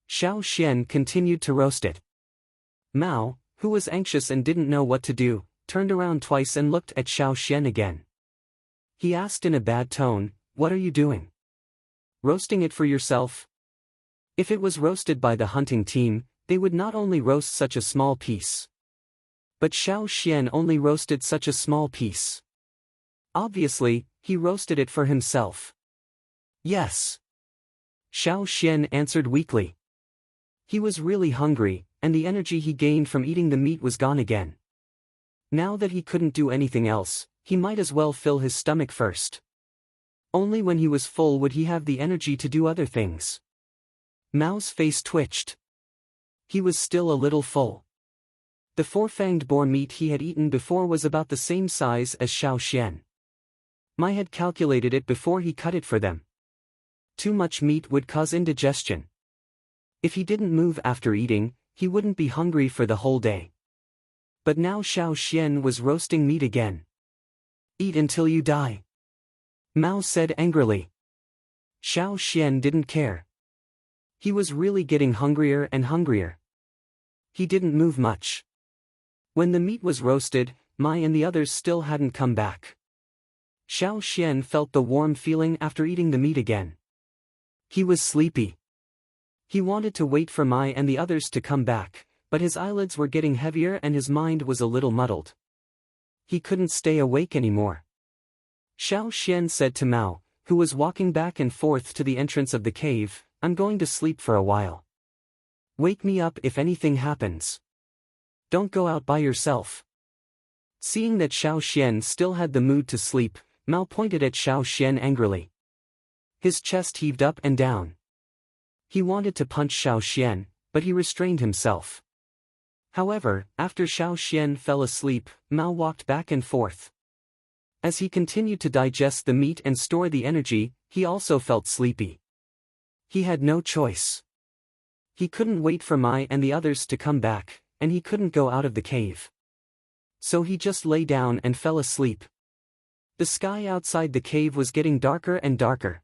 S1: Xiao Xian continued to roast it. Mao, who was anxious and didn't know what to do, turned around twice and looked at Xiao Xian again. He asked in a bad tone, "What are you doing? Roasting it for yourself?" If it was roasted by the hunting team, they would not only roast such a small piece. But Xiao Xian only roasted such a small piece. Obviously, he roasted it for himself. Yes. Xiao Xian answered weakly. He was really hungry, and the energy he gained from eating the meat was gone again. Now that he couldn't do anything else, he might as well fill his stomach first. Only when he was full would he have the energy to do other things. Mao's face twitched. He was still a little full. The four-fanged boar meat he had eaten before was about the same size as Xiao Xian. Mai had calculated it before he cut it for them. Too much meat would cause indigestion. If he didn't move after eating, he wouldn't be hungry for the whole day. But now Xiao Xian was roasting meat again. "Eat until you die," Mao said angrily. Xiao Xian didn't care. He was really getting hungrier and hungrier. He didn't move much. When the meat was roasted, Mai and the others still hadn't come back. Xiao Xian felt the warm feeling after eating the meat again. He was sleepy. He wanted to wait for Mai and the others to come back, but his eyelids were getting heavier and his mind was a little muddled. He couldn't stay awake anymore. Xiao Xian said to Mao, who was walking back and forth to the entrance of the cave, "I'm going to sleep for a while. Wake me up if anything happens. Don't go out by yourself." Seeing that Xiao Xian still had the mood to sleep, Mao pointed at Xiao Xian angrily. His chest heaved up and down. He wanted to punch Xiao Xian, but he restrained himself. However, after Xiao Xian fell asleep, Mao walked back and forth. As he continued to digest the meat and store the energy, he also felt sleepy. He had no choice. He couldn't wait for Mai and the others to come back, and he couldn't go out of the cave. So he just lay down and fell asleep. The sky outside the cave was getting darker and darker.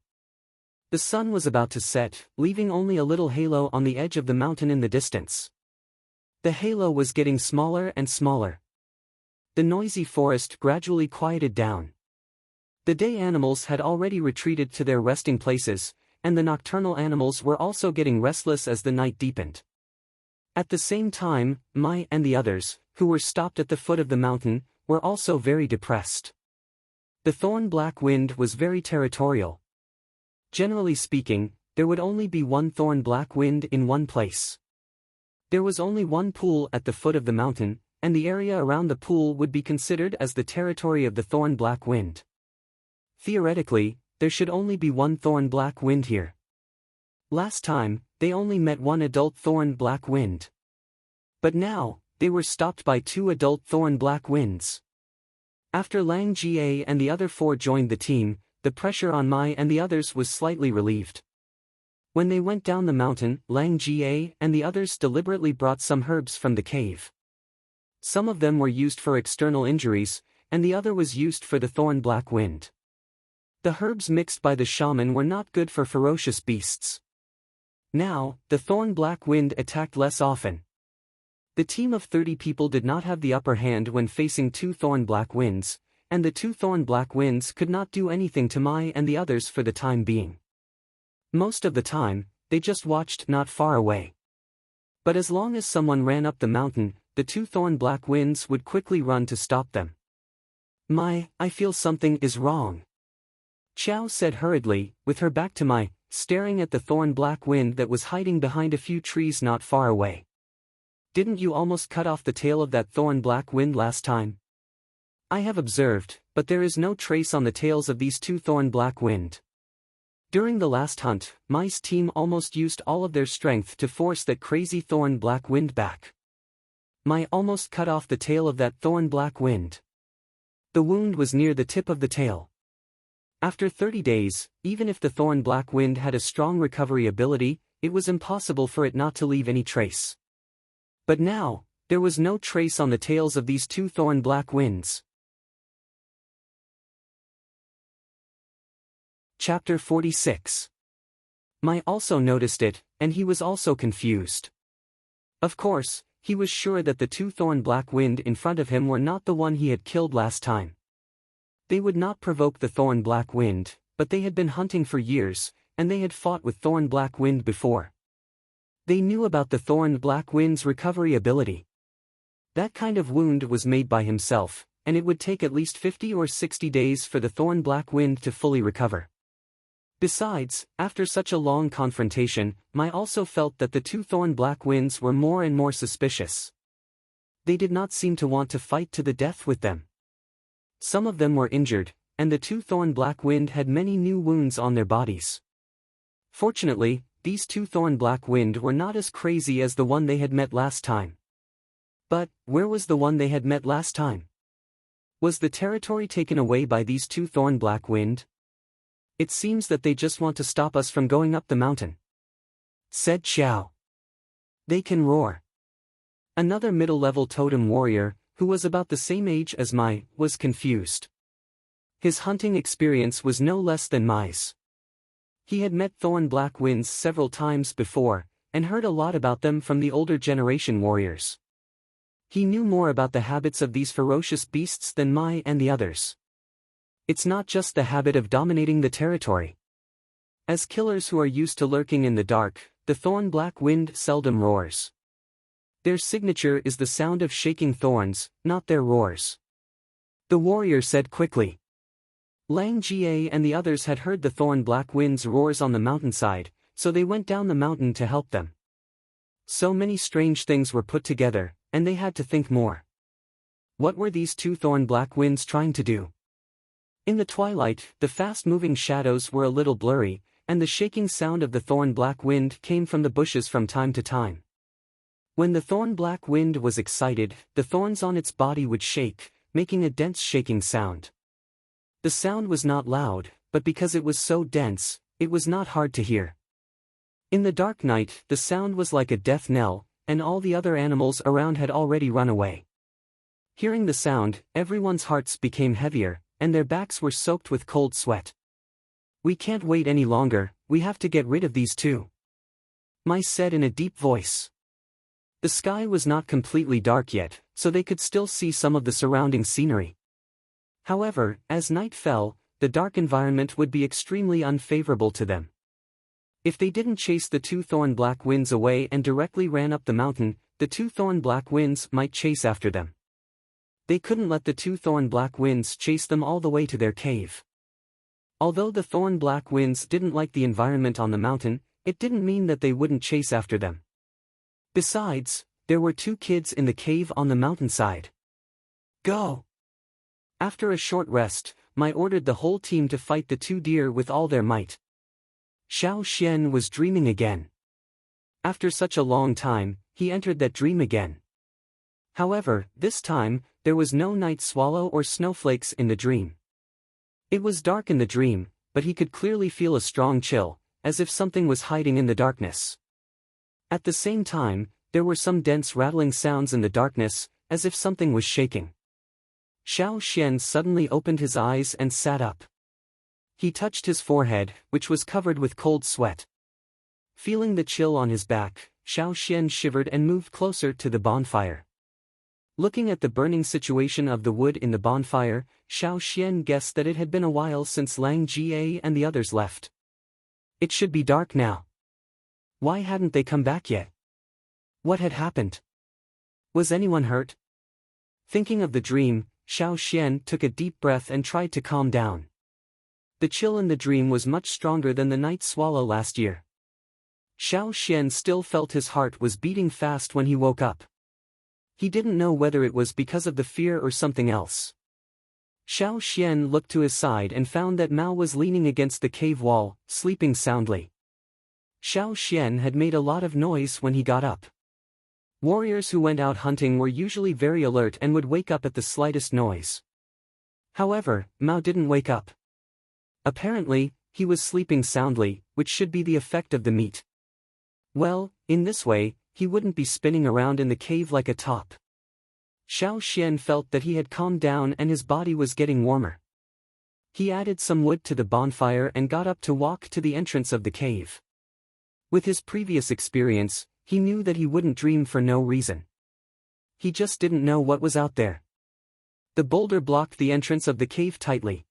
S1: The sun was about to set, leaving only a little halo on the edge of the mountain in the distance. The halo was getting smaller and smaller. The noisy forest gradually quieted down. The day animals had already retreated to their resting places, and the nocturnal animals were also getting restless as the night deepened. At the same time, Mai and the others, who were stopped at the foot of the mountain, were also very depressed. The thorn black wind was very territorial. Generally speaking, there would only be one thorn black wind in one place. There was only one pool at the foot of the mountain, and the area around the pool would be considered as the territory of the thorn black wind. Theoretically, there should only be one thorn black wind here. Last time, they only met one adult thorn black wind. But now, they were stopped by two adult thorn black winds. After Lang Jie and the other four joined the team, the pressure on Mai and the others was slightly relieved. When they went down the mountain, Lang Jie and the others deliberately brought some herbs from the cave. Some of them were used for external injuries, and the other was used for the thorn black wind. The herbs mixed by the shaman were not good for ferocious beasts. Now, the thorn black wind attacked less often. The team of 30 people did not have the upper hand when facing two thorn black winds, and the two thorn black winds could not do anything to Mai and the others for the time being. Most of the time, they just watched not far away. But as long as someone ran up the mountain, the two thorn black winds would quickly run to stop them. "Mai, I feel something is wrong," Qiao said hurriedly, with her back to Mai, staring at the thorn black wind that was hiding behind a few trees not far away. "Didn't you almost cut off the tail of that thorn black wind last time?" "I have observed, but there is no trace on the tails of these two thorn black wind. During the last hunt, Mai's team almost used all of their strength to force that crazy thorn black wind back. Mai almost cut off the tail of that thorn black wind. The wound was near the tip of the tail. After 30 days, even if the thorn black wind had a strong recovery ability, it was impossible for it not to leave any trace. But now, There was no trace on the tails of these two thorn-black winds. Chapter 46. Mai also noticed it, and he was also confused. Of course, he was sure that the two thorn-black wind in front of him were not the one he had killed last time. They would not provoke the thorn-black wind, but they had been hunting for years, and they had fought with thorn-black wind before. They knew about the thorn-black wind's recovery ability. That kind of wound was made by himself, and it would take at least 50 or 60 days for the thorn-black wind to fully recover. Besides, after such a long confrontation, Mai also felt that the two thorn-black winds were more and more suspicious. They did not seem to want to fight to the death with them. Some of them were injured, and the two thorn-black wind had many new wounds on their bodies. Fortunately, these two thorn-black wind were not as crazy as the one they had met last time. But, where was the one they had met last time? Was the territory taken away by these two thorn-black wind? It seems that they just want to stop us from going up the mountain, said Xiao. They can roar. Another middle-level totem warrior, who was about the same age as Mai, was confused. His hunting experience was no less than Mai's. He had met thorn-black winds several times before, and heard a lot about them from the older generation warriors. He knew more about the habits of these ferocious beasts than Mai and the others. It's not just the habit of dominating the territory. As killers who are used to lurking in the dark, the thorn-black wind seldom roars. Their signature is the sound of shaking thorns, not their roars. The warrior said quickly. Lang Jie and the others had heard the thorn-black wind's roars on the mountainside, so they went down the mountain to help them. So many strange things were put together, and they had to think more. What were these two thorn-black winds trying to do? In the twilight, the fast-moving shadows were a little blurry, and the shaking sound of the thorn-black wind came from the bushes from time to time. When the thorn-black wind was excited, the thorns on its body would shake, making a dense shaking sound. The sound was not loud, but because it was so dense, it was not hard to hear. In the dark night, the sound was like a death knell, and all the other animals around had already run away. Hearing the sound, everyone's hearts became heavier, and their backs were soaked with cold sweat. We can't wait any longer, we have to get rid of these two, Mai said in a deep voice. The sky was not completely dark yet, so they could still see some of the surrounding scenery. However, as night fell, the dark environment would be extremely unfavorable to them. If they didn't chase the two thorn-black winds away and directly ran up the mountain, the two thorn-black winds might chase after them. They couldn't let the two thorn-black winds chase them all the way to their cave. Although the thorn-black winds didn't like the environment on the mountain, it didn't mean that they wouldn't chase after them. Besides, there were two kids in the cave on the mountainside. Go! After a short rest, Mai ordered the whole team to fight the two deer with all their might. Xiao Xian was dreaming again. After such a long time, he entered that dream again. However, this time, there was no night swallow or snowflakes in the dream. It was dark in the dream, but he could clearly feel a strong chill, as if something was hiding in the darkness. At the same time, there were some dense rattling sounds in the darkness, as if something was shaking. Xiao Xian suddenly opened his eyes and sat up. He touched his forehead, which was covered with cold sweat. Feeling the chill on his back, Xiao Xian shivered and moved closer to the bonfire. Looking at the burning situation of the wood in the bonfire, Xiao Xian guessed that it had been a while since Lang Jie and the others left. It should be dark now. Why hadn't they come back yet? What had happened? Was anyone hurt? Thinking of the dream, Xiao Xian took a deep breath and tried to calm down. The chill in the dream was much stronger than the night swallow last year. Xiao Xian still felt his heart was beating fast when he woke up. He didn't know whether it was because of the fear or something else. Xiao Xian looked to his side and found that Mao was leaning against the cave wall, sleeping soundly. Xiao Xian had made a lot of noise when he got up. Warriors who went out hunting were usually very alert and would wake up at the slightest noise. However, Mao didn't wake up. Apparently, he was sleeping soundly, which should be the effect of the meat. Well, in this way, he wouldn't be spinning around in the cave like a top. Xiao Xian felt that he had calmed down and his body was getting warmer. He added some wood to the bonfire and got up to walk to the entrance of the cave. With his previous experience, he knew that he wouldn't dream for no reason. He just didn't know what was out there. The boulder blocked the entrance of the cave tightly.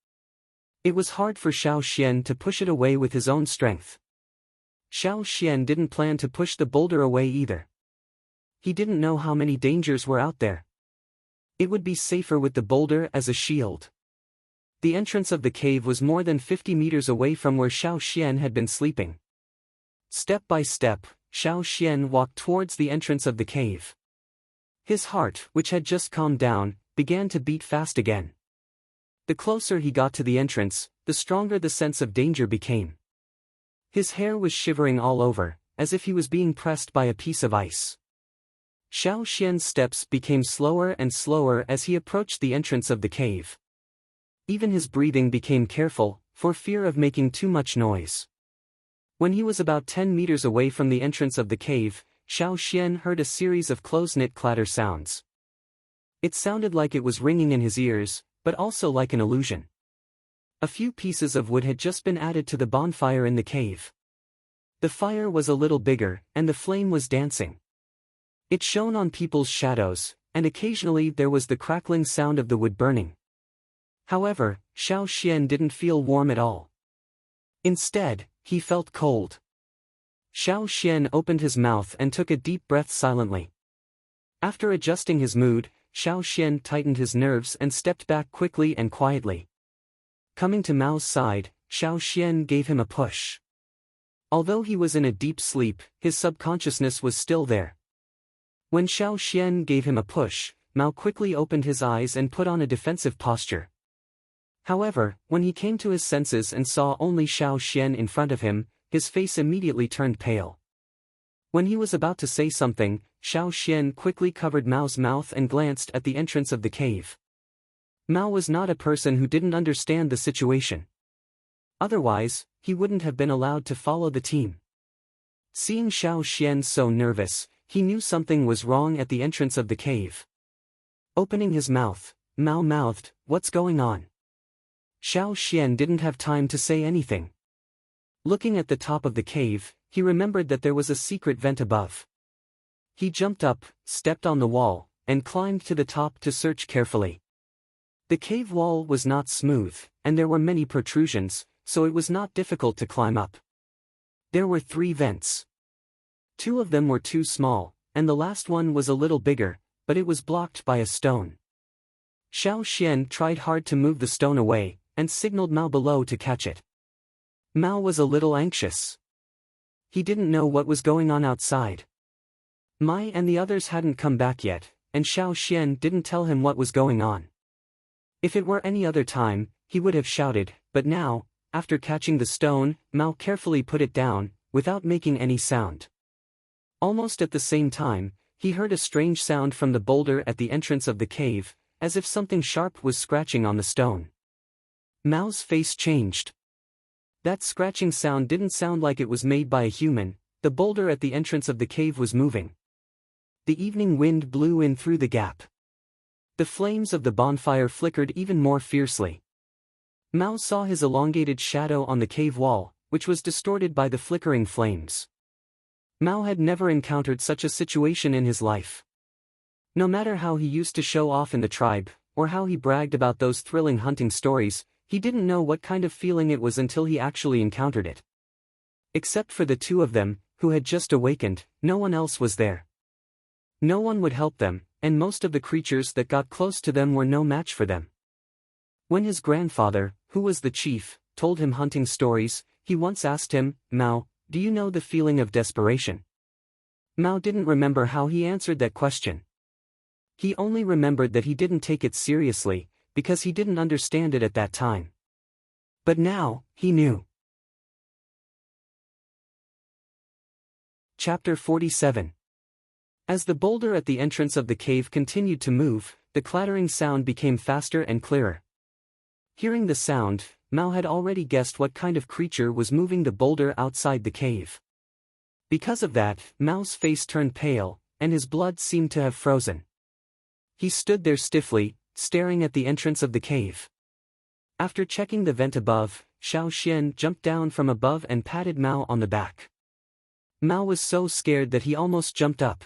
S1: It was hard for Xiao Xian to push it away with his own strength. Xiao Xian didn't plan to push the boulder away either. He didn't know how many dangers were out there. It would be safer with the boulder as a shield. The entrance of the cave was more than 50 meters away from where Xiao Xian had been sleeping. Step by step, Xiao Xian walked towards the entrance of the cave. His heart, which had just calmed down, began to beat fast again. The closer he got to the entrance, the stronger the sense of danger became. His hair was shivering all over, as if he was being pressed by a piece of ice. Xiao Xian's steps became slower and slower as he approached the entrance of the cave. Even his breathing became careful, for fear of making too much noise. When he was about 10 meters away from the entrance of the cave, Xiao Xian heard a series of close-knit clatter sounds. It sounded like it was ringing in his ears, but also like an illusion. A few pieces of wood had just been added to the bonfire in the cave. The fire was a little bigger, and the flame was dancing. It shone on people's shadows, and occasionally there was the crackling sound of the wood burning. However, Xiao Xian didn't feel warm at all. Instead, he felt cold. Xiao Xian opened his mouth and took a deep breath silently. After adjusting his mood, Xiao Xian tightened his nerves and stepped back quickly and quietly. Coming to Mao's side, Xiao Xian gave him a push. Although he was in a deep sleep, his subconsciousness was still there. When Xiao Xian gave him a push, Mao quickly opened his eyes and put on a defensive posture. However, when he came to his senses and saw only Xiao Xian in front of him, his face immediately turned pale. When he was about to say something, Xiao Xian quickly covered Mao's mouth and glanced at the entrance of the cave. Mao was not a person who didn't understand the situation. Otherwise, he wouldn't have been allowed to follow the team. Seeing Xiao Xian so nervous, he knew something was wrong at the entrance of the cave. Opening his mouth, Mao mouthed, "What's going on?" Xiao Xian didn't have time to say anything. Looking at the top of the cave, he remembered that there was a secret vent above. He jumped up, stepped on the wall, and climbed to the top to search carefully. The cave wall was not smooth, and there were many protrusions, so it was not difficult to climb up. There were 3 vents. 2 of them were too small, and the last one was a little bigger, but it was blocked by a stone. Xiao Xian tried hard to move the stone away, and signaled Mao below to catch it. Mao was a little anxious. He didn't know what was going on outside. Mai and the others hadn't come back yet, and Xiao Xian didn't tell him what was going on. If it were any other time, he would have shouted, but now, after catching the stone, Mao carefully put it down, without making any sound. Almost at the same time, he heard a strange sound from the boulder at the entrance of the cave, as if something sharp was scratching on the stone. Mao's face changed. That scratching sound didn't sound like it was made by a human. The boulder at the entrance of the cave was moving. The evening wind blew in through the gap. The flames of the bonfire flickered even more fiercely. Mao saw his elongated shadow on the cave wall, which was distorted by the flickering flames. Mao had never encountered such a situation in his life. No matter how he used to show off in the tribe, or how he bragged about those thrilling hunting stories, he didn't know what kind of feeling it was until he actually encountered it. Except for the 2 of them, who had just awakened, no one else was there. No one would help them, and most of the creatures that got close to them were no match for them. When his grandfather, who was the chief, told him hunting stories, he once asked him, "Mao, do you know the feeling of desperation?" Mao didn't remember how he answered that question. He only remembered that he didn't take it seriously, because he didn't understand it at that time. But now, he knew. Chapter 47. As the boulder at the entrance of the cave continued to move, the clattering sound became faster and clearer. Hearing the sound, Mao had already guessed what kind of creature was moving the boulder outside the cave. Because of that, Mao's face turned pale, and his blood seemed to have frozen. He stood there stiffly, staring at the entrance of the cave. After checking the vent above, Xiao Xian jumped down from above and patted Mao on the back. Mao was so scared that he almost jumped up.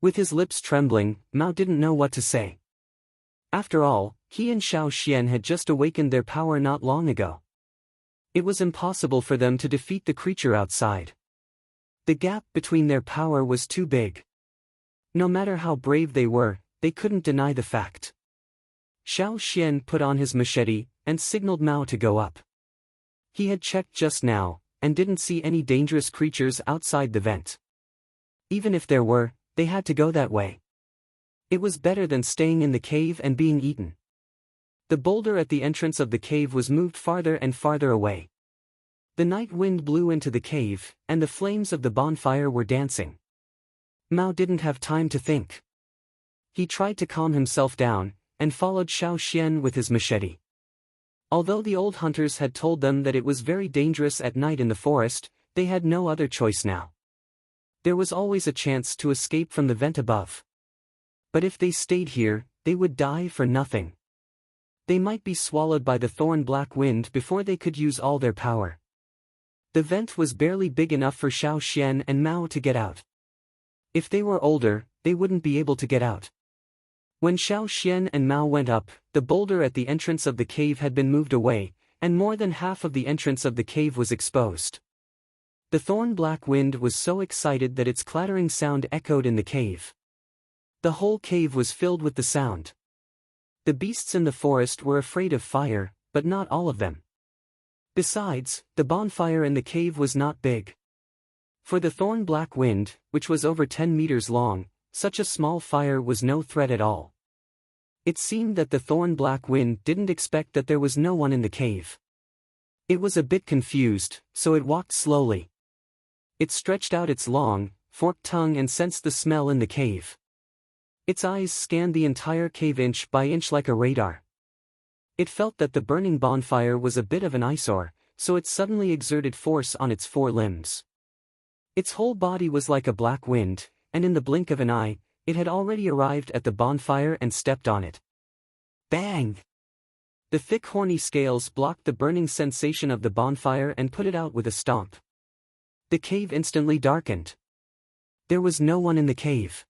S1: With his lips trembling, Mao didn't know what to say. After all, he and Xiao Xian had just awakened their power not long ago. It was impossible for them to defeat the creature outside. The gap between their power was too big. No matter how brave they were, they couldn't deny the fact. Xiao Xian put on his machete and signaled Mao to go up. He had checked just now, and didn't see any dangerous creatures outside the vent. Even if there were, they had to go that way. It was better than staying in the cave and being eaten. The boulder at the entrance of the cave was moved farther and farther away. The night wind blew into the cave, and the flames of the bonfire were dancing. Mao didn't have time to think. He tried to calm himself down, and followed Xiao Xian with his machete. Although the old hunters had told them that it was very dangerous at night in the forest, they had no other choice now. There was always a chance to escape from the vent above. But if they stayed here, they would die for nothing. They might be swallowed by the thorn-black wind before they could use all their power. The vent was barely big enough for Xiao Xian and Mao to get out. If they were older, they wouldn't be able to get out. When Xiao Xian and Mao went up, the boulder at the entrance of the cave had been moved away, and more than half of the entrance of the cave was exposed. The thorn-black wind was so excited that its clattering sound echoed in the cave. The whole cave was filled with the sound. The beasts in the forest were afraid of fire, but not all of them. Besides, the bonfire in the cave was not big. For the thorn-black wind, which was over 10 meters long, such a small fire was no threat at all. It seemed that the thorn-black wind didn't expect that there was no one in the cave. It was a bit confused, so it walked slowly. It stretched out its long, forked tongue and sensed the smell in the cave. Its eyes scanned the entire cave inch by inch like a radar. It felt that the burning bonfire was a bit of an eyesore, so it suddenly exerted force on its four limbs. Its whole body was like a black wind, and in the blink of an eye, it had already arrived at the bonfire and stepped on it. Bang! The thick horny scales blocked the burning sensation of the bonfire and put it out with a stomp. The cave instantly darkened. There was no one in the cave.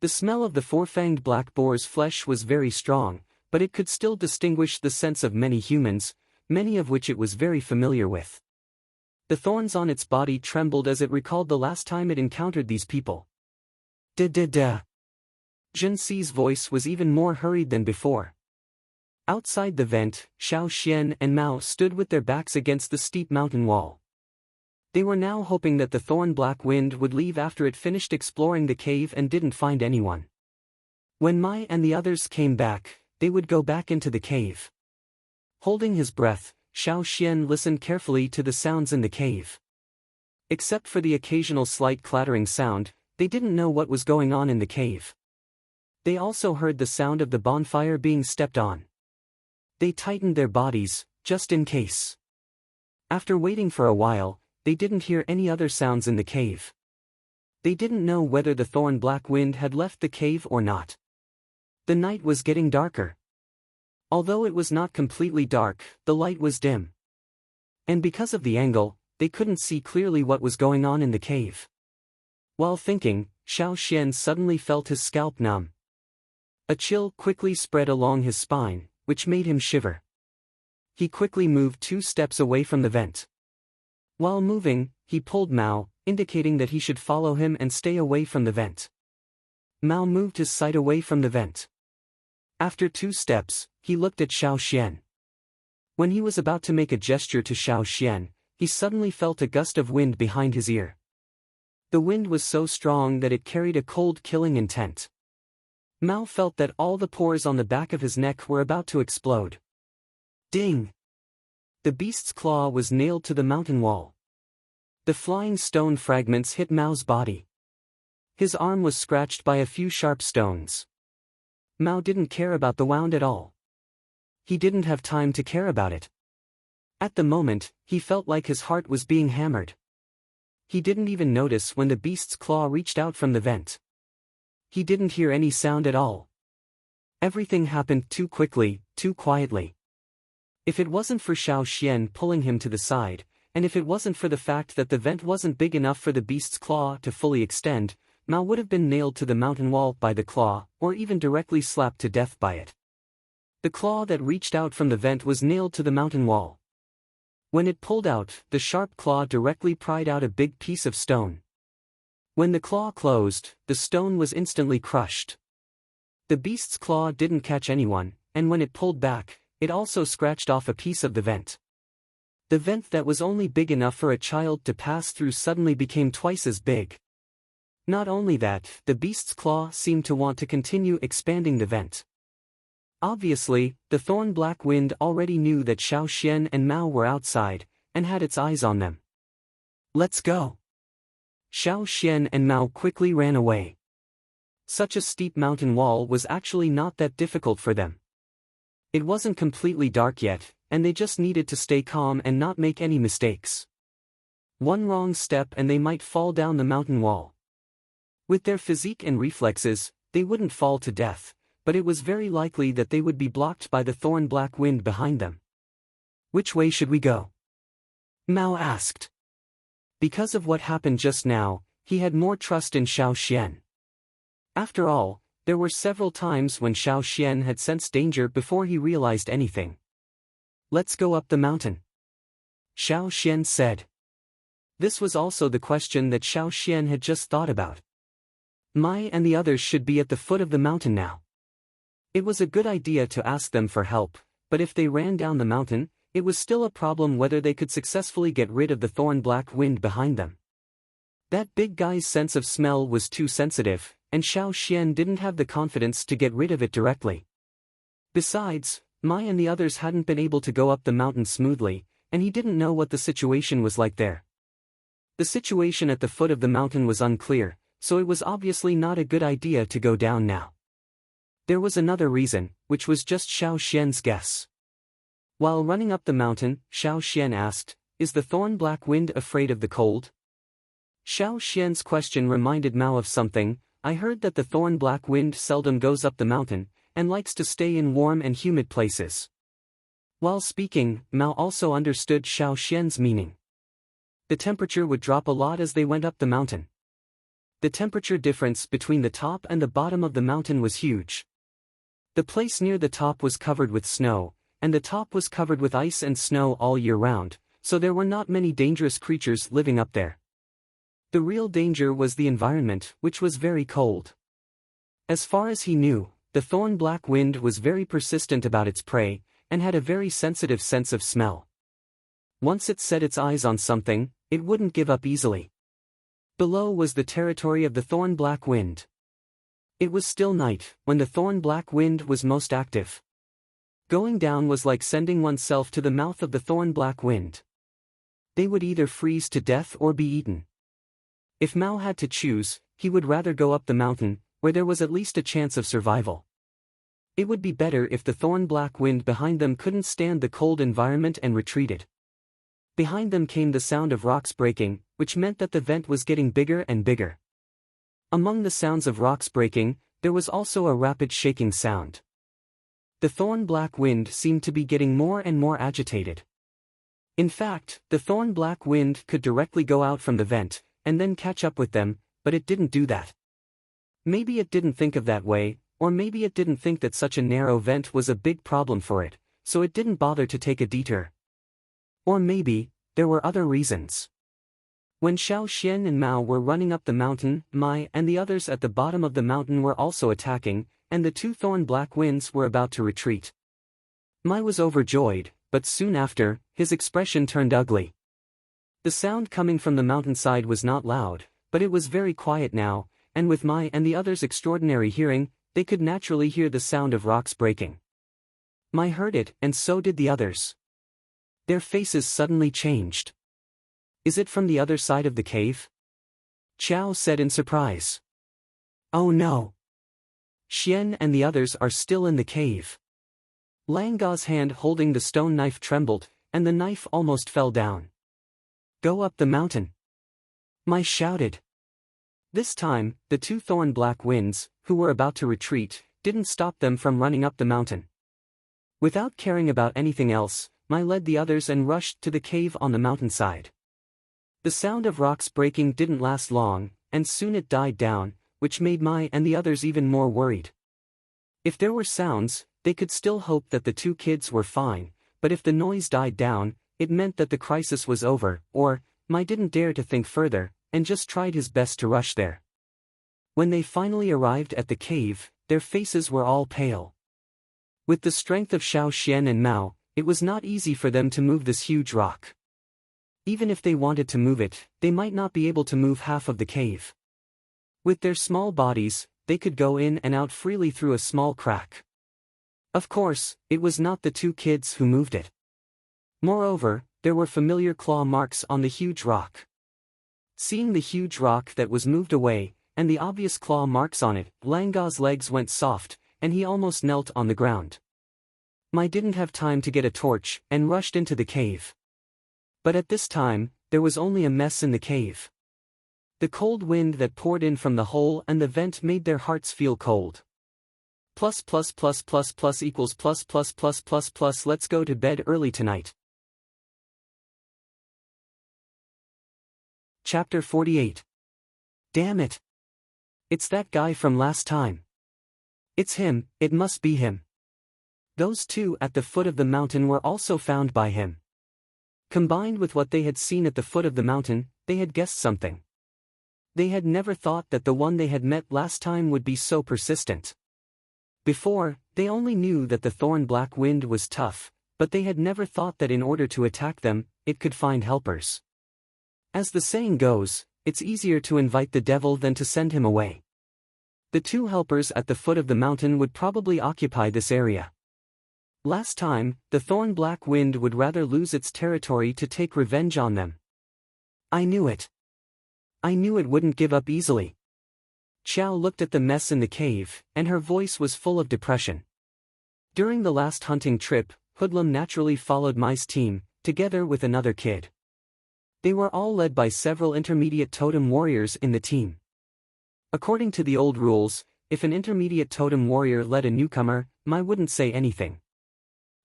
S1: The smell of the four-fanged black boar's flesh was very strong, but it could still distinguish the scents of many humans, many of which it was very familiar with. The thorns on its body trembled as it recalled the last time it encountered these people. Da-da-da. Jun Si's voice was even more hurried than before. Outside the vent, Xiao Xian and Mao stood with their backs against the steep mountain wall. They were now hoping that the thorn-black wind would leave after it finished exploring the cave and didn't find anyone. When Mai and the others came back, they would go back into the cave. Holding his breath, Xiao Xian listened carefully to the sounds in the cave. Except for the occasional slight clattering sound, they didn't know what was going on in the cave. They also heard the sound of the bonfire being stepped on. They tightened their bodies, just in case. After waiting for a while, they didn't hear any other sounds in the cave. They didn't know whether the thorn-black wind had left the cave or not. The night was getting darker. Although it was not completely dark, the light was dim. And because of the angle, they couldn't see clearly what was going on in the cave. While thinking, Xiao Xian suddenly felt his scalp numb. A chill quickly spread along his spine, which made him shiver. He quickly moved 2 steps away from the vent. While moving, he pulled Mao, indicating that he should follow him and stay away from the vent. Mao moved his sight away from the vent. After 2 steps, he looked at Xiao Xian. When he was about to make a gesture to Xiao Xian, he suddenly felt a gust of wind behind his ear. The wind was so strong that it carried a cold killing intent. Mao felt that all the pores on the back of his neck were about to explode. Ding! The beast's claw was nailed to the mountain wall. The flying stone fragments hit Mao's body. His arm was scratched by a few sharp stones. Mao didn't care about the wound at all. He didn't have time to care about it. At the moment, he felt like his heart was being hammered. He didn't even notice when the beast's claw reached out from the vent. He didn't hear any sound at all. Everything happened too quickly, too quietly. If it wasn't for Xiao Xian pulling him to the side, and if it wasn't for the fact that the vent wasn't big enough for the beast's claw to fully extend, Mao would have been nailed to the mountain wall by the claw, or even directly slapped to death by it. The claw that reached out from the vent was nailed to the mountain wall. When it pulled out, the sharp claw directly pried out a big piece of stone. When the claw closed, the stone was instantly crushed. The beast's claw didn't catch anyone, and when it pulled back, it also scratched off a piece of the vent. The vent that was only big enough for a child to pass through suddenly became twice as big. Not only that, the beast's claw seemed to want to continue expanding the vent. Obviously, the thorn black wind already knew that Xiao Xian and Mao were outside, and had its eyes on them. "Let's go." Xiao Xian and Mao quickly ran away. Such a steep mountain wall was actually not that difficult for them. It wasn't completely dark yet, and they just needed to stay calm and not make any mistakes. One wrong step and they might fall down the mountain wall. With their physique and reflexes, they wouldn't fall to death, but it was very likely that they would be blocked by the thorn black wind behind them. "Which way should we go?" Mao asked. Because of what happened just now, he had more trust in Xiao Xian. After all, there were several times when Xiao Xian had sensed danger before he realized anything. "Let's go up the mountain," Xiao Xian said. This was also the question that Xiao Xian had just thought about. Mai and the others should be at the foot of the mountain now. It was a good idea to ask them for help, but if they ran down the mountain, it was still a problem whether they could successfully get rid of the thorn black wind behind them. That big guy's sense of smell was too sensitive, and Xiao Xian didn't have the confidence to get rid of it directly. Besides, Mai and the others hadn't been able to go up the mountain smoothly, and he didn't know what the situation was like there. The situation at the foot of the mountain was unclear, so it was obviously not a good idea to go down now. There was another reason, which was just Xiao Xian's guess. While running up the mountain, Xiao Xian asked, "Is the thorn black wind afraid of the cold?" Xiao Xian's question reminded Mao of something. "I heard that the thorn black wind seldom goes up the mountain, and likes to stay in warm and humid places." While speaking, Mao also understood Xiao Xian's meaning. The temperature would drop a lot as they went up the mountain. The temperature difference between the top and the bottom of the mountain was huge. The place near the top was covered with snow, and the top was covered with ice and snow all year round, so there were not many dangerous creatures living up there. The real danger was the environment, which was very cold. As far as he knew, the thorn black wind was very persistent about its prey, and had a very sensitive sense of smell. Once it set its eyes on something, it wouldn't give up easily. Below was the territory of the thorn black wind. It was still night, when the thorn black wind was most active. Going down was like sending oneself to the mouth of the thorn black wind. They would either freeze to death or be eaten. If Mao had to choose, he would rather go up the mountain, where there was at least a chance of survival. It would be better if the thorn black wind behind them couldn't stand the cold environment and retreated. Behind them came the sound of rocks breaking, which meant that the vent was getting bigger and bigger. Among the sounds of rocks breaking, there was also a rapid shaking sound. The thorn black wind seemed to be getting more and more agitated. In fact, the thorn black wind could directly go out from the vent, and then catch up with them, but it didn't do that. Maybe it didn't think of that way, or maybe it didn't think that such a narrow vent was a big problem for it, so it didn't bother to take a detour. Or maybe, there were other reasons. When Xiao Xian and Mao were running up the mountain, Mai and the others at the bottom of the mountain were also attacking, and the two thorn black winds were about to retreat. Mai was overjoyed, but soon after, his expression turned ugly. The sound coming from the mountainside was not loud, but it was very quiet now, and with Mai and the others' extraordinary hearing, they could naturally hear the sound of rocks breaking. Mai heard it, and so did the others. Their faces suddenly changed. "Is it from the other side of the cave?" Qiao said in surprise. "Oh no. Xian and the others are still in the cave." Langga's hand holding the stone knife trembled, and the knife almost fell down. "Go up the mountain," Mai shouted. This time, the two thorn black winds, who were about to retreat, didn't stop them from running up the mountain. Without caring about anything else, Mai led the others and rushed to the cave on the mountainside. The sound of rocks breaking didn't last long, and soon it died down, which made Mai and the others even more worried. If there were sounds, they could still hope that the two kids were fine, but if the noise died down, it meant that the crisis was over, or, Mai didn't dare to think further, and just tried his best to rush there. When they finally arrived at the cave, their faces were all pale. With the strength of Xiao Xian and Mao, it was not easy for them to move this huge rock. Even if they wanted to move it, they might not be able to move half of the cave. With their small bodies, they could go in and out freely through a small crack. Of course, it was not the two kids who moved it. Moreover, there were familiar claw marks on the huge rock. Seeing the huge rock that was moved away, and the obvious claw marks on it, Langa's legs went soft, and he almost knelt on the ground. Mai didn't have time to get a torch, and rushed into the cave. But at this time, there was only a mess in the cave. The cold wind that poured in from the hole and the vent made their hearts feel cold. Plus equals plus, let's go to bed early tonight. Chapter 48. Damn it! It's that guy from last time. It's him, it must be him. Those two at the foot of the mountain were also found by him. Combined with what they had seen at the foot of the mountain, they had guessed something. They had never thought that the one they had met last time would be so persistent. Before, they only knew that the thorn black wind was tough, but they had never thought that in order to attack them, it could find helpers. As the saying goes, it's easier to invite the devil than to send him away. The two helpers at the foot of the mountain would probably occupy this area. Last time, the thorn black wind would rather lose its territory to take revenge on them. I knew it. I knew it wouldn't give up easily. Xiao looked at the mess in the cave, and her voice was full of depression. During the last hunting trip, Hoodlum naturally followed Mai's team, together with another kid. They were all led by several intermediate totem warriors in the team. According to the old rules, if an intermediate totem warrior led a newcomer, Mai wouldn't say anything.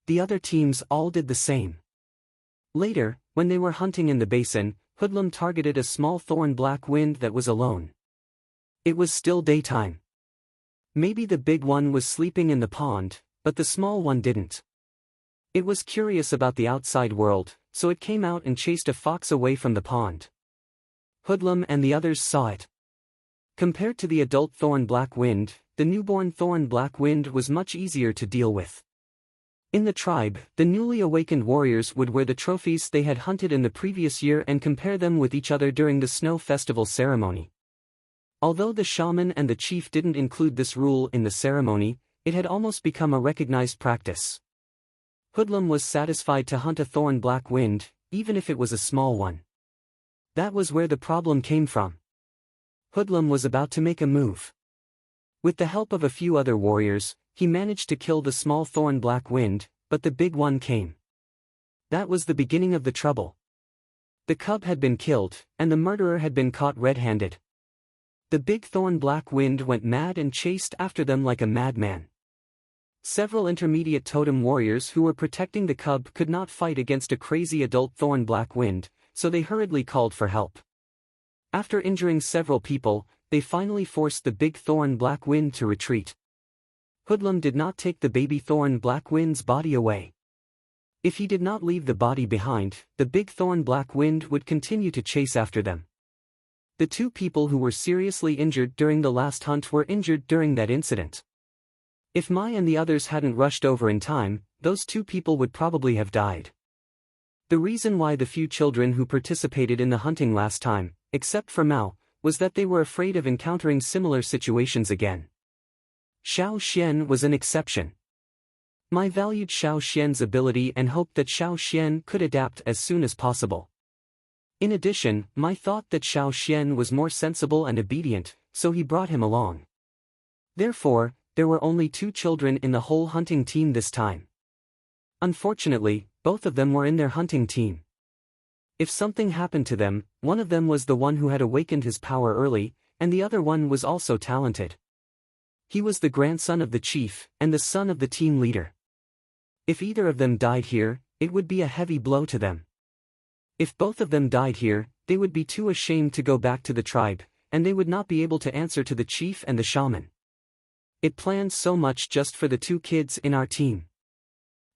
S1: The other teams all did the same. Later, when they were hunting in the basin, Hoodlum targeted a small thorn black wind that was alone. It was still daytime. Maybe the big one was sleeping in the pond, but the small one didn't. It was curious about the outside world, so it came out and chased a fox away from the pond. Hoodlum and the others saw it. Compared to the adult thorn black wind, the newborn thorn black wind was much easier to deal with. In the tribe, the newly awakened warriors would wear the trophies they had hunted in the previous year and compare them with each other during the snow festival ceremony. Although the shaman and the chief didn't include this rule in the ceremony, it had almost become a recognized practice. Hoodlum was satisfied to hunt a thorn black wind, even if it was a small one. That was where the problem came from. Hoodlum was about to make a move. With the help of a few other warriors, he managed to kill the small thorn black wind, but the big one came. That was the beginning of the trouble. The cub had been killed, and the murderer had been caught red-handed. The big thorn black wind went mad and chased after them like a madman. Several intermediate totem warriors who were protecting the cub could not fight against a crazy adult thorn black wind, so they hurriedly called for help. After injuring several people, they finally forced the big thorn black wind to retreat. Hoodlum did not take the baby thorn black wind's body away. If he did not leave the body behind, the big thorn black wind would continue to chase after them. The two people who were seriously injured during the last hunt were injured during that incident. If Mai and the others hadn't rushed over in time, those two people would probably have died. The reason why the few children who participated in the hunting last time, except for Mao, was that they were afraid of encountering similar situations again. Xiao Xian was an exception. Mai valued Xiao Xian's ability and hoped that Xiao Xian could adapt as soon as possible. In addition, Mai thought that Xiao Xian was more sensible and obedient, so he brought him along. Therefore, there were only two children in the whole hunting team this time. Unfortunately, both of them were in their hunting team. If something happened to them, one of them was the one who had awakened his power early, and the other one was also talented. He was the grandson of the chief, and the son of the team leader. If either of them died here, it would be a heavy blow to them. If both of them died here, they would be too ashamed to go back to the tribe, and they would not be able to answer to the chief and the shaman. It planned so much just for the two kids in our team.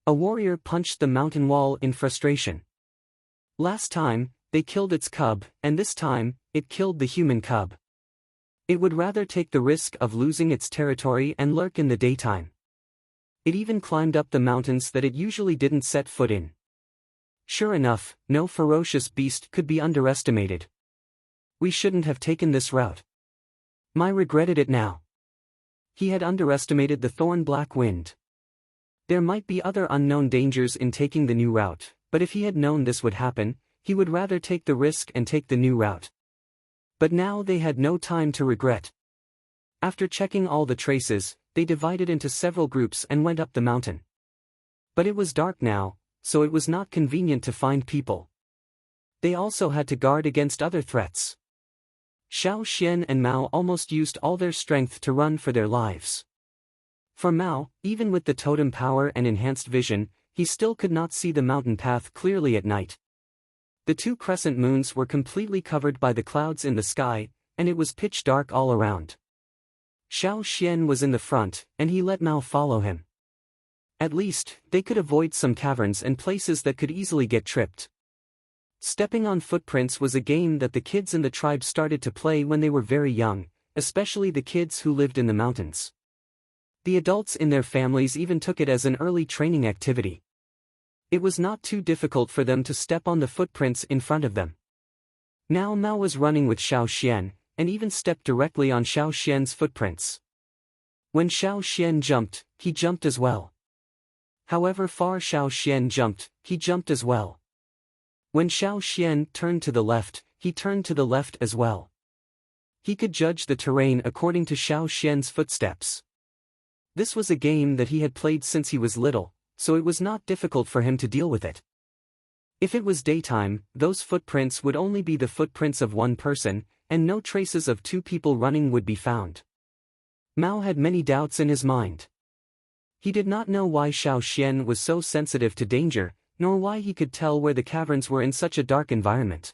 S1: A warrior punched the mountain wall in frustration. Last time, they killed its cub, and this time, it killed the human cub. It would rather take the risk of losing its territory and lurk in the daytime. It even climbed up the mountains that it usually didn't set foot in. Sure enough, no ferocious beast could be underestimated. We shouldn't have taken this route. Mai regretted it now. He had underestimated the thorn black wind. There might be other unknown dangers in taking the new route, but if he had known this would happen, he would rather take the risk and take the new route. But now they had no time to regret. After checking all the traces, they divided into several groups and went up the mountain. But it was dark now, so it was not convenient to find people. They also had to guard against other threats. Xiao Xian and Mao almost used all their strength to run for their lives. For Mao, even with the totem power and enhanced vision, he still could not see the mountain path clearly at night. The two crescent moons were completely covered by the clouds in the sky, and it was pitch dark all around. Xiao Xian was in the front, and he let Mao follow him. At least, they could avoid some caverns and places that could easily get tripped. Stepping on footprints was a game that the kids in the tribe started to play when they were very young, especially the kids who lived in the mountains. The adults in their families even took it as an early training activity. It was not too difficult for them to step on the footprints in front of them. Now Mao was running with Xiao Xian, and even stepped directly on Xiao Xian's footprints. When Xiao Xian jumped, he jumped as well. However far Xiao Xian jumped, he jumped as well. When Xiao Xian turned to the left, he turned to the left as well. He could judge the terrain according to Xiao Xian's footsteps. This was a game that he had played since he was little, so it was not difficult for him to deal with it. If it was daytime, those footprints would only be the footprints of one person, and no traces of two people running would be found. Mao had many doubts in his mind. He did not know why Xiao Xian was so sensitive to danger, nor why he could tell where the caverns were in such a dark environment.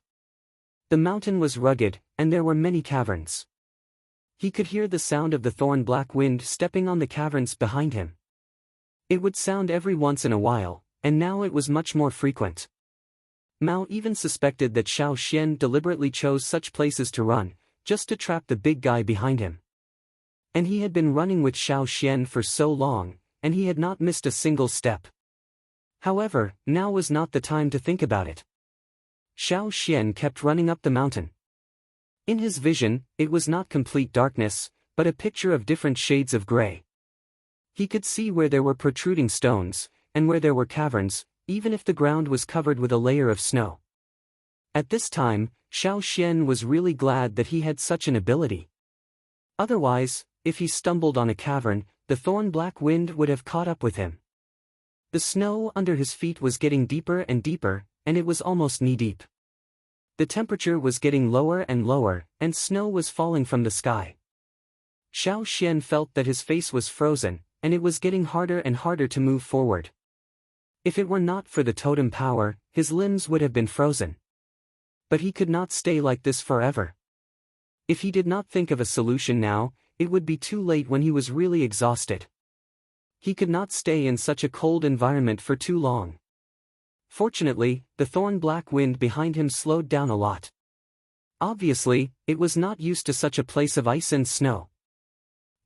S1: The mountain was rugged, and there were many caverns. He could hear the sound of the thorn black wind stepping on the caverns behind him. It would sound every once in a while, and now it was much more frequent. Mao even suspected that Xiao Xian deliberately chose such places to run, just to trap the big guy behind him. And he had been running with Xiao Xian for so long, and he had not missed a single step. However, now was not the time to think about it. Xiao Xian kept running up the mountain. In his vision, it was not complete darkness, but a picture of different shades of gray. He could see where there were protruding stones, and where there were caverns, even if the ground was covered with a layer of snow. At this time, Xiao Xian was really glad that he had such an ability. Otherwise, if he stumbled on a cavern, the thorn black wind would have caught up with him. The snow under his feet was getting deeper and deeper, and it was almost knee-deep. The temperature was getting lower and lower, and snow was falling from the sky. Xiao Xian felt that his face was frozen, and it was getting harder and harder to move forward. If it were not for the totem power, his limbs would have been frozen. But he could not stay like this forever. If he did not think of a solution now, it would be too late when he was really exhausted. He could not stay in such a cold environment for too long. Fortunately, the thorn black wind behind him slowed down a lot. Obviously, it was not used to such a place of ice and snow.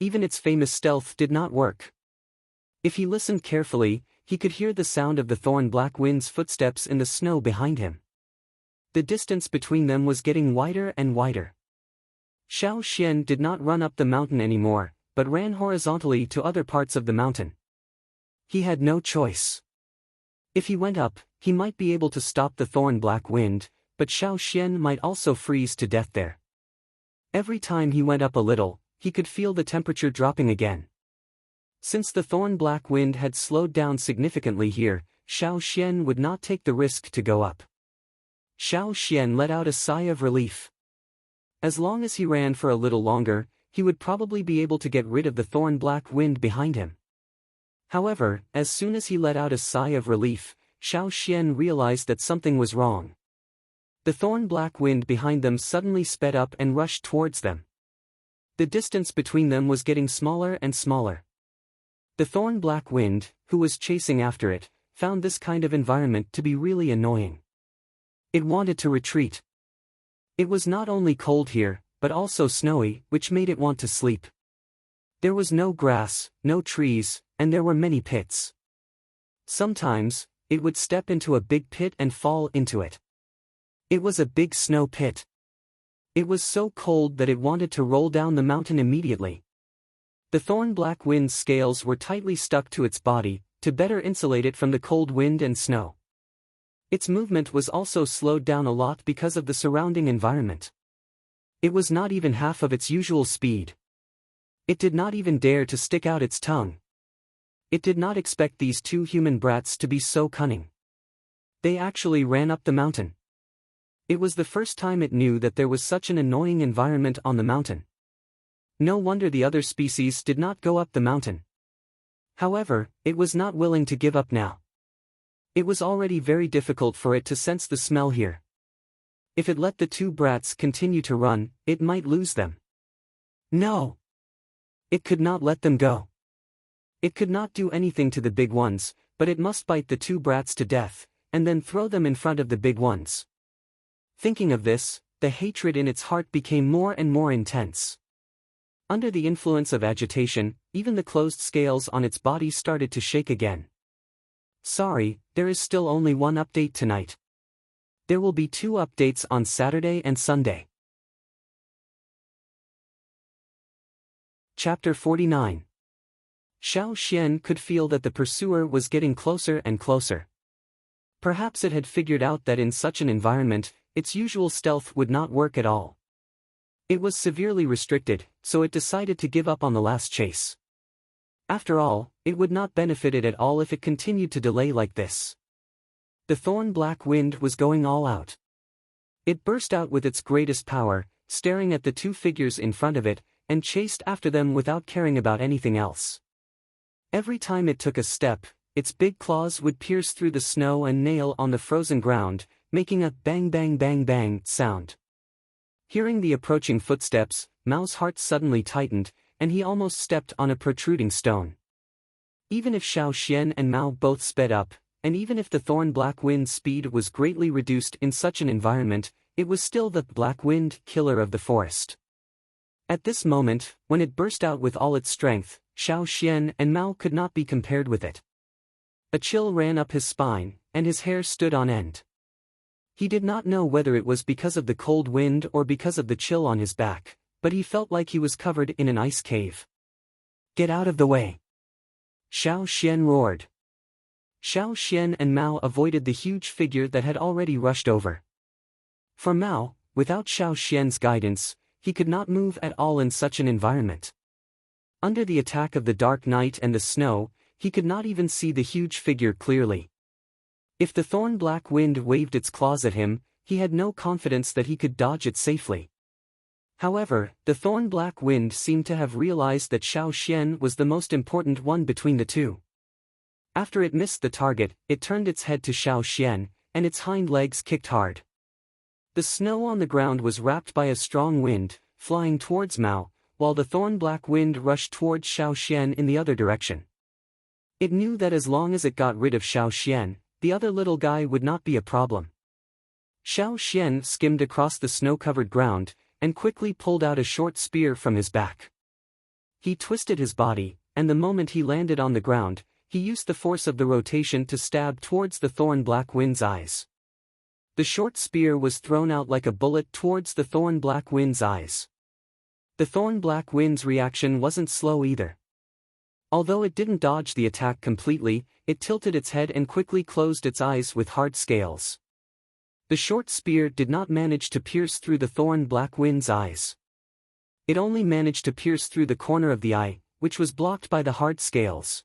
S1: Even its famous stealth did not work. If he listened carefully, he could hear the sound of the thorn black wind's footsteps in the snow behind him. The distance between them was getting wider and wider. Xiao Xian did not run up the mountain anymore, but ran horizontally to other parts of the mountain. He had no choice. If he went up, he might be able to stop the thorn black wind, but Xiao Xian might also freeze to death there. Every time he went up a little, he could feel the temperature dropping again. Since the thorn black wind had slowed down significantly here, Xiao Xian would not take the risk to go up. Xiao Xian let out a sigh of relief. As long as he ran for a little longer, he would probably be able to get rid of the thorn-black wind behind him. However, as soon as he let out a sigh of relief, Xiao Xian realized that something was wrong. The thorn-black wind behind them suddenly sped up and rushed towards them. The distance between them was getting smaller and smaller. The thorn-black wind, who was chasing after it, found this kind of environment to be really annoying. It wanted to retreat. It was not only cold here, but also snowy, which made it want to sleep. There was no grass, no trees, and there were many pits. Sometimes, it would step into a big pit and fall into it. It was a big snow pit. It was so cold that it wanted to roll down the mountain immediately. The thorn-black wind's scales were tightly stuck to its body, to better insulate it from the cold wind and snow. Its movement was also slowed down a lot because of the surrounding environment. It was not even half of its usual speed. It did not even dare to stick out its tongue. It did not expect these two human brats to be so cunning. They actually ran up the mountain. It was the first time it knew that there was such an annoying environment on the mountain. No wonder the other species did not go up the mountain. However, it was not willing to give up now. It was already very difficult for it to sense the smell here. If it let the two brats continue to run, it might lose them. No! It could not let them go. It could not do anything to the big ones, but it must bite the two brats to death, and then throw them in front of the big ones. Thinking of this, the hatred in its heart became more and more intense. Under the influence of agitation, even the closed scales on its body started to shake again. Sorry, there is still only one update tonight. There will be 2 updates on Saturday and Sunday. Chapter 49. Xiao Xian could feel that the pursuer was getting closer and closer. Perhaps it had figured out that in such an environment, its usual stealth would not work at all. It was severely restricted, so it decided to give up on the last chase. After all, it would not benefit it at all if it continued to delay like this. The thorn-black wind was going all out. It burst out with its greatest power, staring at the 2 figures in front of it, and chased after them without caring about anything else. Every time it took a step, its big claws would pierce through the snow and nail on the frozen ground, making a bang bang bang bang sound. Hearing the approaching footsteps, Mao's heart suddenly tightened, and he almost stepped on a protruding stone. Even if Xiao Xian and Mao both sped up, and even if the thorn-black wind's speed was greatly reduced in such an environment, it was still the black wind killer of the forest. At this moment, when it burst out with all its strength, Xiao Xian and Mao could not be compared with it. A chill ran up his spine, and his hair stood on end. He did not know whether it was because of the cold wind or because of the chill on his back, but he felt like he was covered in an ice cave. "Get out of the way!" Xiao Xian roared. Xiao Xian and Mao avoided the huge figure that had already rushed over. For Mao, without Xiao Xian's guidance, he could not move at all in such an environment. Under the attack of the dark night and the snow, he could not even see the huge figure clearly. If the thorn-black wind waved its claws at him, he had no confidence that he could dodge it safely. However, the thorn-black wind seemed to have realized that Xiao Xian was the most important one between the two. After it missed the target, it turned its head to Xiao Xian, and its hind legs kicked hard. The snow on the ground was wrapped by a strong wind, flying towards Mao, while the thorn-black wind rushed towards Xiao Xian in the other direction. It knew that as long as it got rid of Xiao Xian, the other little guy would not be a problem. Xiao Xian skimmed across the snow-covered ground, and quickly pulled out a short spear from his back. He twisted his body, and the moment he landed on the ground, he used the force of the rotation to stab towards the thorn-black wind's eyes. The short spear was thrown out like a bullet towards the thorn-black wind's eyes. The thorn-black wind's reaction wasn't slow either. Although it didn't dodge the attack completely, it tilted its head and quickly closed its eyes with hard scales. The short spear did not manage to pierce through the thorn-black wind's eyes. It only managed to pierce through the corner of the eye, which was blocked by the hard scales.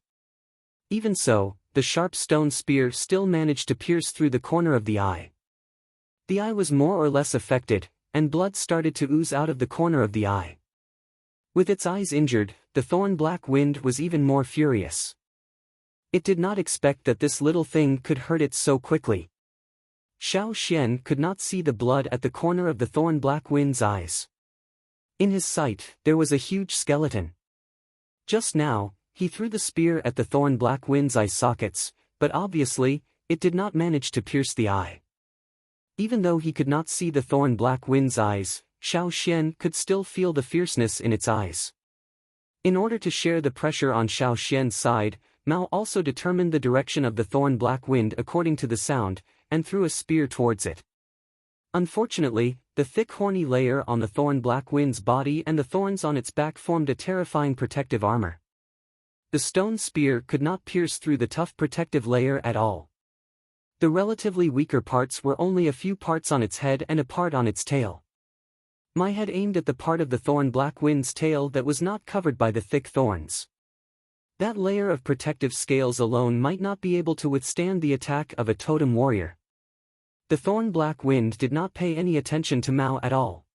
S1: Even so, the sharp stone spear still managed to pierce through the corner of the eye. The eye was more or less affected, and blood started to ooze out of the corner of the eye. With its eyes injured, the thorn-black wind was even more furious. It did not expect that this little thing could hurt it so quickly. Xiao Xian could not see the blood at the corner of the thorn-black wind's eyes. In his sight, there was a huge skeleton. Just now, he threw the spear at the thorn-black wind's eye sockets, but obviously, it did not manage to pierce the eye. Even though he could not see the thorn-black wind's eyes, Xiao Xian could still feel the fierceness in its eyes. In order to share the pressure on Xiao Xian's side, Mao also determined the direction of the thorn-black wind according to the sound, and threw a spear towards it. Unfortunately, the thick horny layer on the thorn-black wind's body and the thorns on its back formed a terrifying protective armor. The stone spear could not pierce through the tough protective layer at all. The relatively weaker parts were only a few parts on its head and a part on its tail. Mai had aimed at the part of the thorn-black wind's tail that was not covered by the thick thorns. That layer of protective scales alone might not be able to withstand the attack of a totem warrior. The thorn-black wind did not pay any attention to Mao at all.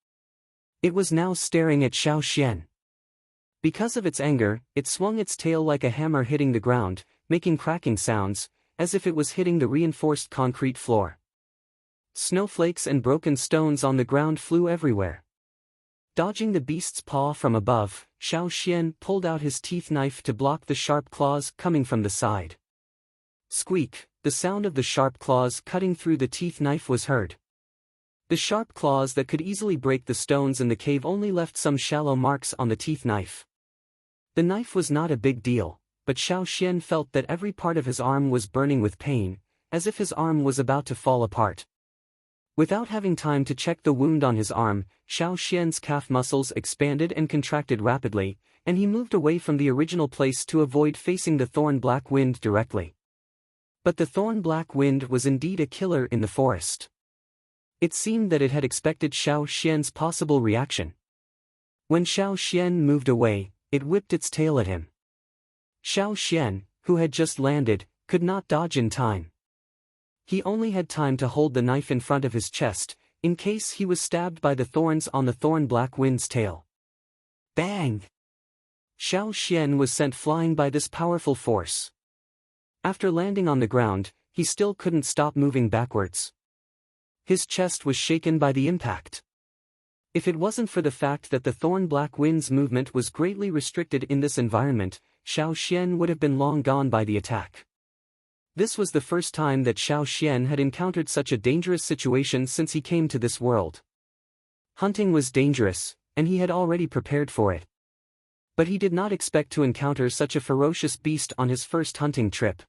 S1: It was now staring at Xiao Xian. Because of its anger, it swung its tail like a hammer hitting the ground, making cracking sounds, as if it was hitting the reinforced concrete floor. Snowflakes and broken stones on the ground flew everywhere. Dodging the beast's paw from above, Xiao Xian pulled out his teeth knife to block the sharp claws coming from the side. Squeak, the sound of the sharp claws cutting through the teeth knife was heard. The sharp claws that could easily break the stones in the cave only left some shallow marks on the teeth knife. The knife was not a big deal, but Xiao Xian felt that every part of his arm was burning with pain, as if his arm was about to fall apart. Without having time to check the wound on his arm, Xiao Xian's calf muscles expanded and contracted rapidly, and he moved away from the original place to avoid facing the thorn-black wind directly. But the thorn-black wind was indeed a killer in the forest. It seemed that it had expected Xiao Xian's possible reaction. When Xiao Xian moved away, it whipped its tail at him. Xiao Xian, who had just landed, could not dodge in time. He only had time to hold the knife in front of his chest, in case he was stabbed by the thorns on the thorn-black wind's tail. Bang! Xiao Xian was sent flying by this powerful force. After landing on the ground, he still couldn't stop moving backwards. His chest was shaken by the impact. If it wasn't for the fact that the thorn-black wind's movement was greatly restricted in this environment, Xiao Xian would have been long gone by the attack. This was the first time that Xiao Xian had encountered such a dangerous situation since he came to this world. Hunting was dangerous, and he had already prepared for it. But he did not expect to encounter such a ferocious beast on his first hunting trip.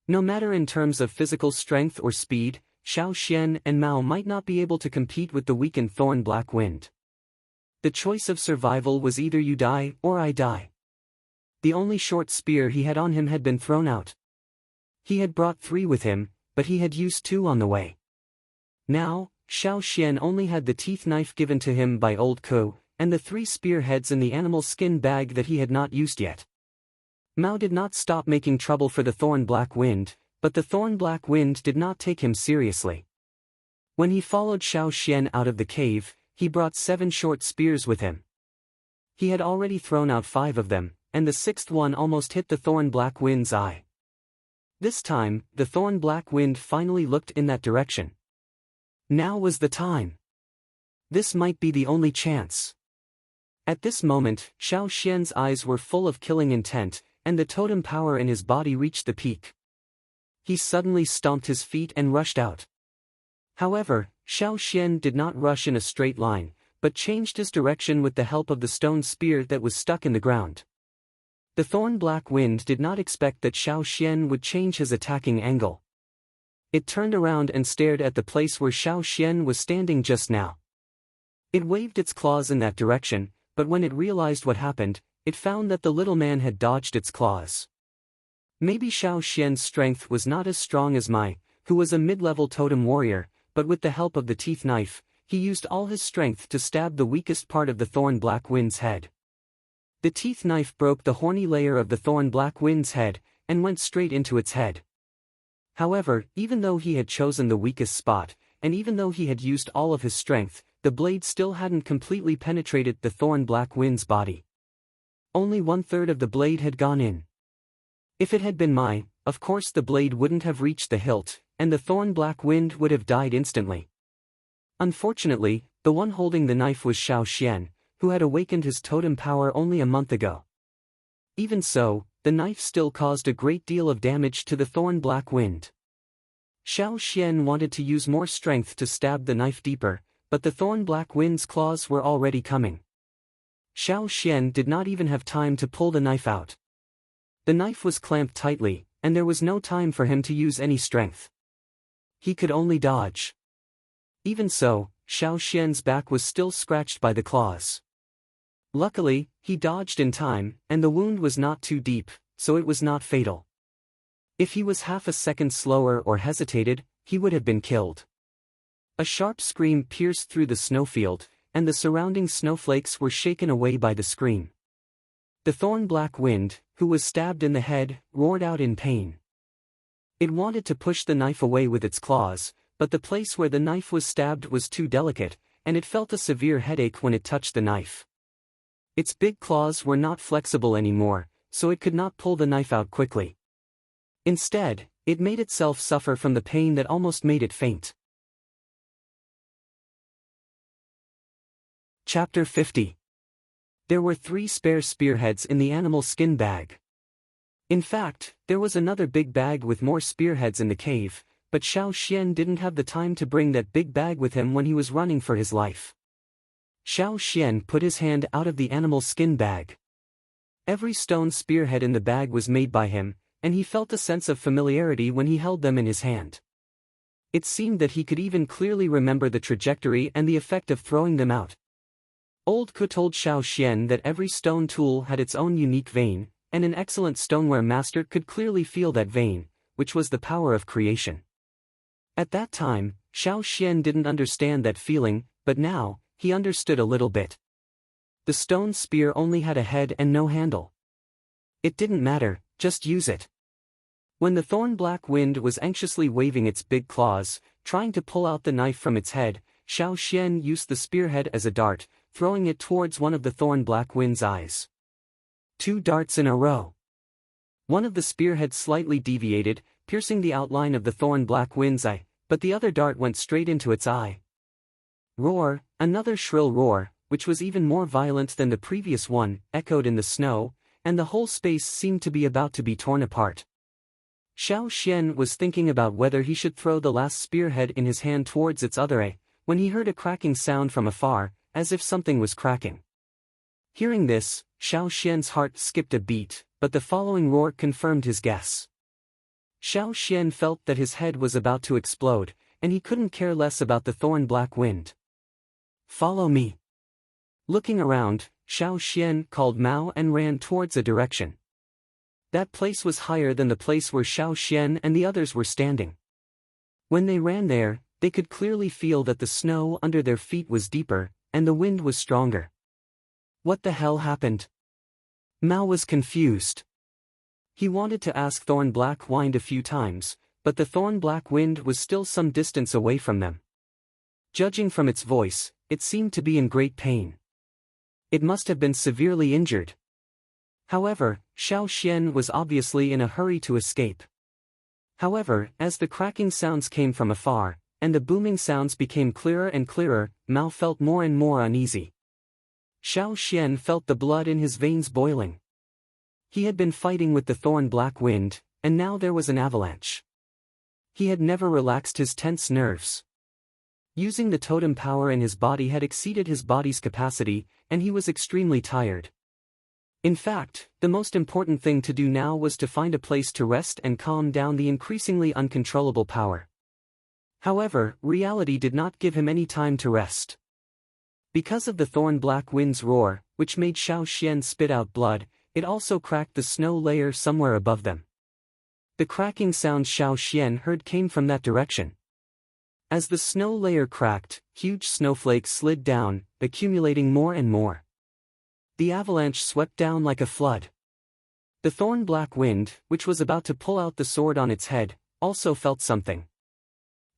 S1: No matter in terms of physical strength or speed, Xiao Xian and Mao might not be able to compete with the weakened thorn-black wind. The choice of survival was either you die or I die. The only short spear he had on him had been thrown out. He had brought 3 with him, but he had used 2 on the way. Now, Xiao Xian only had the teeth knife given to him by old Ko, and the 3 spearheads in the animal skin bag that he had not used yet. Mao did not stop making trouble for the thorn-black wind, but the thorn-black wind did not take him seriously. When he followed Xiao Xian out of the cave, he brought 7 short spears with him. He had already thrown out 5 of them, and the 6th one almost hit the thorn-black wind's eye. This time, the thorn-black wind finally looked in that direction. Now was the time. This might be the only chance. At this moment, Xiao Xian's eyes were full of killing intent, and the totem power in his body reached the peak. He suddenly stomped his feet and rushed out. However, Xiao Xian did not rush in a straight line, but changed his direction with the help of the stone spear that was stuck in the ground. The thorn-black wind did not expect that Xiao Xian would change his attacking angle. It turned around and stared at the place where Xiao Xian was standing just now. It waved its claws in that direction, but when it realized what happened, it found that the little man had dodged its claws. Maybe Xiao Xian's strength was not as strong as Mai, who was a mid-level totem warrior, but with the help of the teeth knife, he used all his strength to stab the weakest part of the thorn-black wind's head. The teeth knife broke the horny layer of the thorn-black wind's head, and went straight into its head. However, even though he had chosen the weakest spot, and even though he had used all of his strength, the blade still hadn't completely penetrated the thorn black wind's body. Only 1/3 of the blade had gone in. If it had been mine, of course the blade wouldn't have reached the hilt, and the thorn black wind would have died instantly. Unfortunately, the one holding the knife was Xiao Xian, who had awakened his totem power only a month ago. Even so, the knife still caused a great deal of damage to the thorn black wind. Xiao Xian wanted to use more strength to stab the knife deeper, but the thorn black wind's claws were already coming. Xiao Xian did not even have time to pull the knife out. The knife was clamped tightly, and there was no time for him to use any strength. He could only dodge. Even so, Xiao Xian's back was still scratched by the claws. Luckily, he dodged in time, and the wound was not too deep, so it was not fatal. If he was half a second slower or hesitated, he would have been killed. A sharp scream pierced through the snowfield, and the surrounding snowflakes were shaken away by the scream. The thorn black wind, who was stabbed in the head, roared out in pain. It wanted to push the knife away with its claws, but the place where the knife was stabbed was too delicate, and it felt a severe headache when it touched the knife. Its big claws were not flexible anymore, so it could not pull the knife out quickly. Instead, it made itself suffer from the pain that almost made it faint. Chapter 50. There were 3 spare spearheads in the animal skin bag. In fact, there was another big bag with more spearheads in the cave, but Xiao Xian didn't have the time to bring that big bag with him when he was running for his life. Xiao Xian put his hand out of the animal skin bag. Every stone spearhead in the bag was made by him, and he felt a sense of familiarity when he held them in his hand. It seemed that he could even clearly remember the trajectory and the effect of throwing them out. Old Ku told Xiao Xian that every stone tool had its own unique vein, and an excellent stoneware master could clearly feel that vein, which was the power of creation. At that time, Xiao Xian didn't understand that feeling, but now, he understood a little bit. The stone spear only had a head and no handle. It didn't matter, just use it. When the thorn black wind was anxiously waving its big claws, trying to pull out the knife from its head, Xiao Xian used the spearhead as a dart, throwing it towards one of the thorn black wind's eyes. 2 darts in a row. One of the spearheads slightly deviated, piercing the outline of the thorn black wind's eye, but the other dart went straight into its eye. Roar, another shrill roar, which was even more violent than the previous one, echoed in the snow, and the whole space seemed to be about to be torn apart. Xiao Xian was thinking about whether he should throw the last spearhead in his hand towards its other eye, when he heard a cracking sound from afar, as if something was cracking. Hearing this, Xiao Xian's heart skipped a beat, but the following roar confirmed his guess. Xiao Xian felt that his head was about to explode, and he couldn't care less about the thorn black wind. Follow me. Looking around, Xiao Xian called Mao and ran towards a direction. That place was higher than the place where Xiao Xian and the others were standing. When they ran there, they could clearly feel that the snow under their feet was deeper, and the wind was stronger. What the hell happened? Mao was confused. He wanted to ask Thorn Black Wind a few times, but the Thorn Black Wind was still some distance away from them. Judging from its voice, it seemed to be in great pain. It must have been severely injured. However, Xiao Xian was obviously in a hurry to escape. However, as the cracking sounds came from afar, and the booming sounds became clearer and clearer, Mao felt more and more uneasy. Xiao Xian felt the blood in his veins boiling. He had been fighting with the Thorn Black Wind, and now there was an avalanche. He had never relaxed his tense nerves. Using the totem power in his body had exceeded his body's capacity, and he was extremely tired. In fact, the most important thing to do now was to find a place to rest and calm down the increasingly uncontrollable power. However, reality did not give him any time to rest. Because of the Thorn Black Wind's roar, which made Xiao Xian spit out blood, it also cracked the snow layer somewhere above them. The cracking sound Xiao Xian heard came from that direction. As the snow layer cracked, huge snowflakes slid down, accumulating more and more. The avalanche swept down like a flood. The Thorn Black Wind, which was about to pull out the sword on its head, also felt something.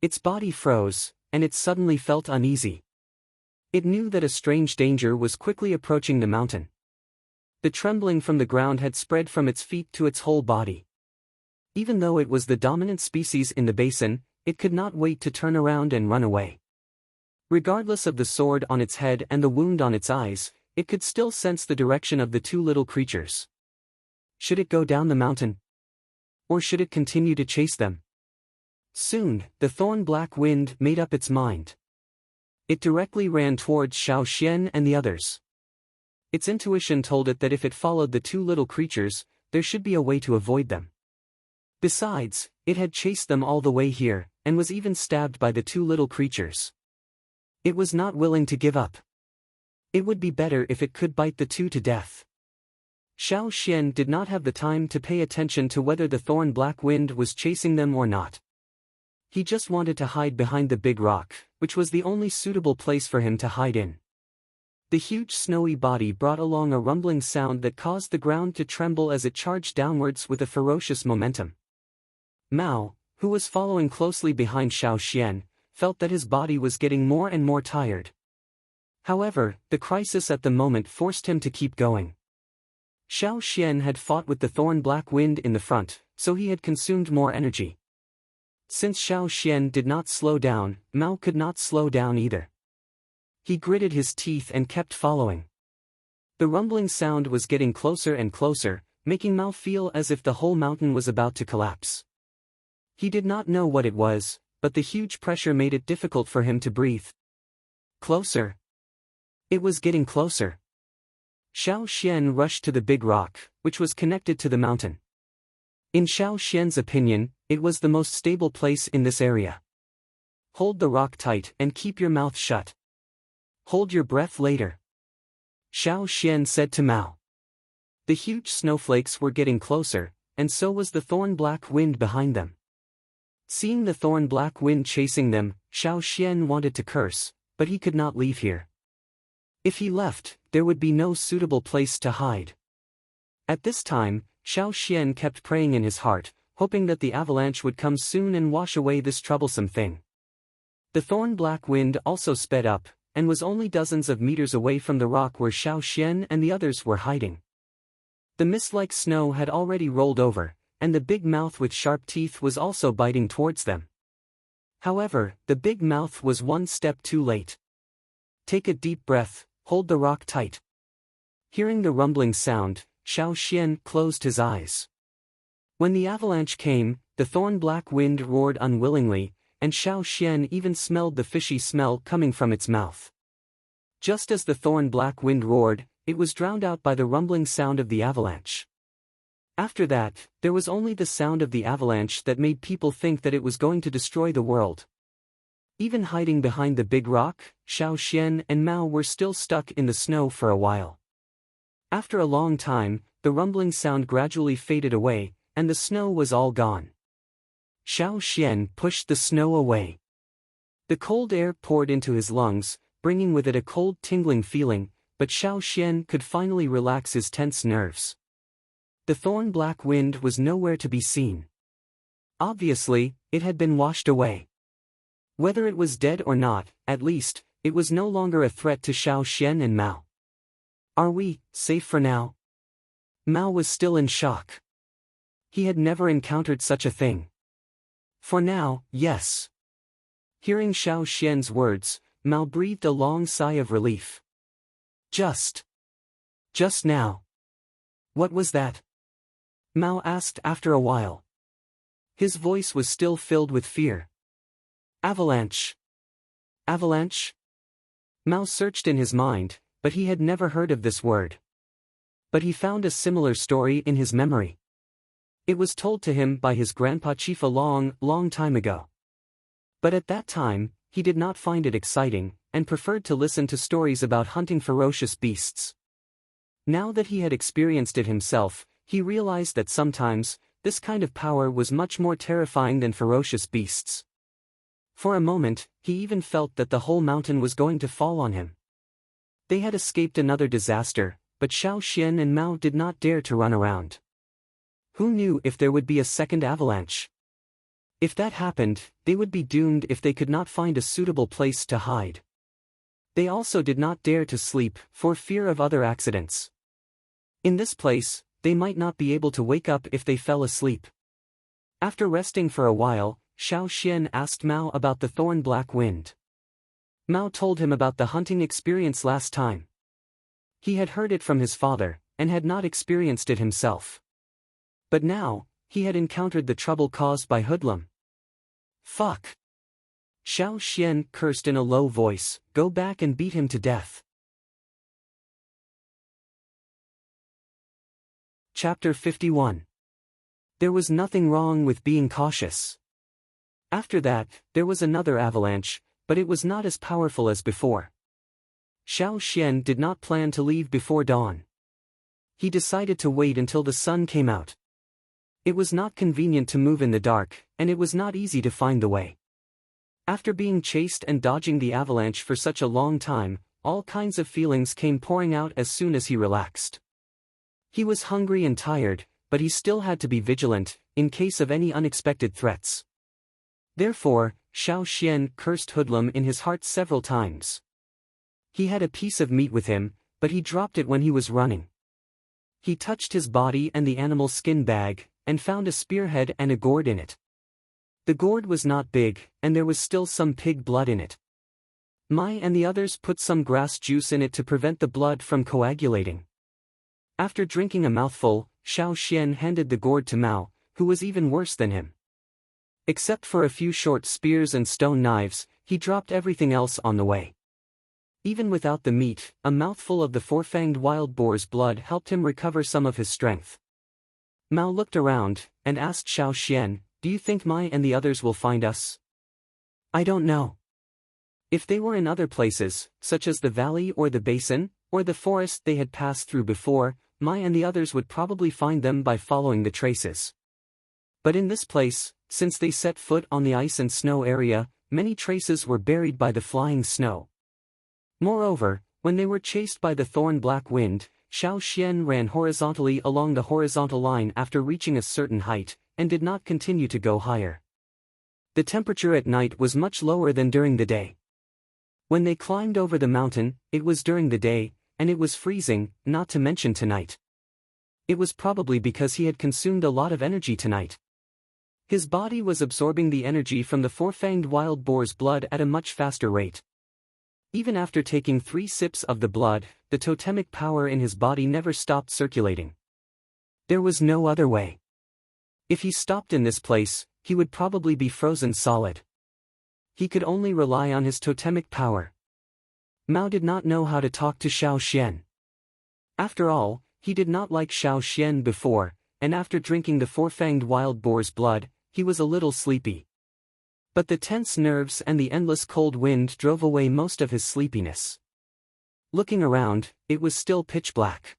S1: Its body froze, and it suddenly felt uneasy. It knew that a strange danger was quickly approaching the mountain. The trembling from the ground had spread from its feet to its whole body. Even though it was the dominant species in the basin, it could not wait to turn around and run away. Regardless of the sword on its head and the wound on its eyes, it could still sense the direction of the two little creatures. Should it go down the mountain? Or should it continue to chase them? Soon, the thorn-black wind made up its mind. It directly ran towards Xiao Xian and the others. Its intuition told it that if it followed the two little creatures, there should be a way to avoid them. Besides, it had chased them all the way here, and was even stabbed by the two little creatures. It was not willing to give up. It would be better if it could bite the two to death. Xiao Xian did not have the time to pay attention to whether the thorn-black wind was chasing them or not. He just wanted to hide behind the big rock, which was the only suitable place for him to hide in. The huge snowy body brought along a rumbling sound that caused the ground to tremble as it charged downwards with a ferocious momentum. Mao, who was following closely behind Xiao Xian, felt that his body was getting more and more tired. However, the crisis at the moment forced him to keep going. Xiao Xian had fought with the thorn-black wind in the front, so he had consumed more energy. Since Xiao Xian did not slow down, Mao could not slow down either. He gritted his teeth and kept following. The rumbling sound was getting closer and closer, making Mao feel as if the whole mountain was about to collapse. He did not know what it was, but the huge pressure made it difficult for him to breathe. Closer. It was getting closer. Xiao Xian rushed to the big rock, which was connected to the mountain. In Xiao Xian's opinion, it was the most stable place in this area. Hold the rock tight and keep your mouth shut. Hold your breath later, Xiao Xian said to Mao. The huge snowflakes were getting closer, and so was the thorn-black wind behind them. Seeing the thorn-black wind chasing them, Xiao Xian wanted to curse, but he could not leave here. If he left, there would be no suitable place to hide. At this time, Xiao Xian kept praying in his heart, hoping that the avalanche would come soon and wash away this troublesome thing. The thorn-black wind also sped up, and was only dozens of meters away from the rock where Xiao Xian and the others were hiding. The mist-like snow had already rolled over, and the big mouth with sharp teeth was also biting towards them. However, the big mouth was one step too late. Take a deep breath, hold the rock tight. Hearing the rumbling sound, Xiao Xian closed his eyes. When the avalanche came, the thorn-black wind roared unwillingly, and Xiao Xian even smelled the fishy smell coming from its mouth. Just as the thorn-black wind roared, it was drowned out by the rumbling sound of the avalanche. After that, there was only the sound of the avalanche that made people think that it was going to destroy the world. Even hiding behind the big rock, Xiao Xian and Mao were still stuck in the snow for a while. After a long time, the rumbling sound gradually faded away, and the snow was all gone. Xiao Xian pushed the snow away. The cold air poured into his lungs, bringing with it a cold tingling feeling, but Xiao Xian could finally relax his tense nerves. The thorn-black wind was nowhere to be seen. Obviously, it had been washed away. Whether it was dead or not, at least, it was no longer a threat to Xiao Xian and Mao. Are we safe for now? Mao was still in shock. He had never encountered such a thing. For now, yes. Hearing Xiao Xian's words, Mao breathed a long sigh of relief. Just now. What was that? Mao asked after a while. His voice was still filled with fear. Avalanche. Avalanche? Mao searched in his mind, but he had never heard of this word. But he found a similar story in his memory. It was told to him by his grandpa chief a long, long time ago. But at that time, he did not find it exciting, and preferred to listen to stories about hunting ferocious beasts. Now that he had experienced it himself, he realized that sometimes, this kind of power was much more terrifying than ferocious beasts. For a moment, he even felt that the whole mountain was going to fall on him. They had escaped another disaster, but Xiao Xian and Mao did not dare to run around. Who knew if there would be a second avalanche? If that happened, they would be doomed if they could not find a suitable place to hide. They also did not dare to sleep, for fear of other accidents. In this place, they might not be able to wake up if they fell asleep. After resting for a while, Xiao Xian asked Mao about the thorn-black wind. Mao told him about the hunting experience last time. He had heard it from his father, and had not experienced it himself. But now, he had encountered the trouble caused by hoodlum. Fuck! Xiao Xian cursed in a low voice, go back and beat him to death. Chapter 51. There was nothing wrong with being cautious. After that, there was another avalanche, but it was not as powerful as before. Xiao Xian did not plan to leave before dawn. He decided to wait until the sun came out. It was not convenient to move in the dark, and it was not easy to find the way. After being chased and dodging the avalanche for such a long time, all kinds of feelings came pouring out as soon as he relaxed. He was hungry and tired, but he still had to be vigilant, in case of any unexpected threats. Therefore, Xiao Xian cursed hoodlum in his heart several times. He had a piece of meat with him, but he dropped it when he was running. He touched his body and the animal's skin bag, and found a spearhead and a gourd in it. The gourd was not big, and there was still some pig blood in it. Mai and the others put some grass juice in it to prevent the blood from coagulating. After drinking a mouthful, Xiao Xian handed the gourd to Mao, who was even worse than him. Except for a few short spears and stone knives, he dropped everything else on the way. Even without the meat, a mouthful of the four-fanged wild boar's blood helped him recover some of his strength. Mao looked around, and asked Xiao Xian, do you think Mai and the others will find us? I don't know. If they were in other places, such as the valley or the basin, or the forest they had passed through before, Mai and the others would probably find them by following the traces. But in this place, since they set foot on the ice and snow area, many traces were buried by the flying snow. Moreover, when they were chased by the thorn-black wind, Xiao Xian ran horizontally along the horizontal line after reaching a certain height, and did not continue to go higher. The temperature at night was much lower than during the day. When they climbed over the mountain, it was during the day, and it was freezing, not to mention tonight. It was probably because he had consumed a lot of energy tonight. His body was absorbing the energy from the four-fanged wild boar's blood at a much faster rate. Even after taking 3 sips of the blood, the totemic power in his body never stopped circulating. There was no other way. If he stopped in this place, he would probably be frozen solid. He could only rely on his totemic power. Mao did not know how to talk to Xiao Xian. After all, he did not like Xiao Xian before, and after drinking the four-fanged wild boar's blood, he was a little sleepy. But the tense nerves and the endless cold wind drove away most of his sleepiness. Looking around, it was still pitch black.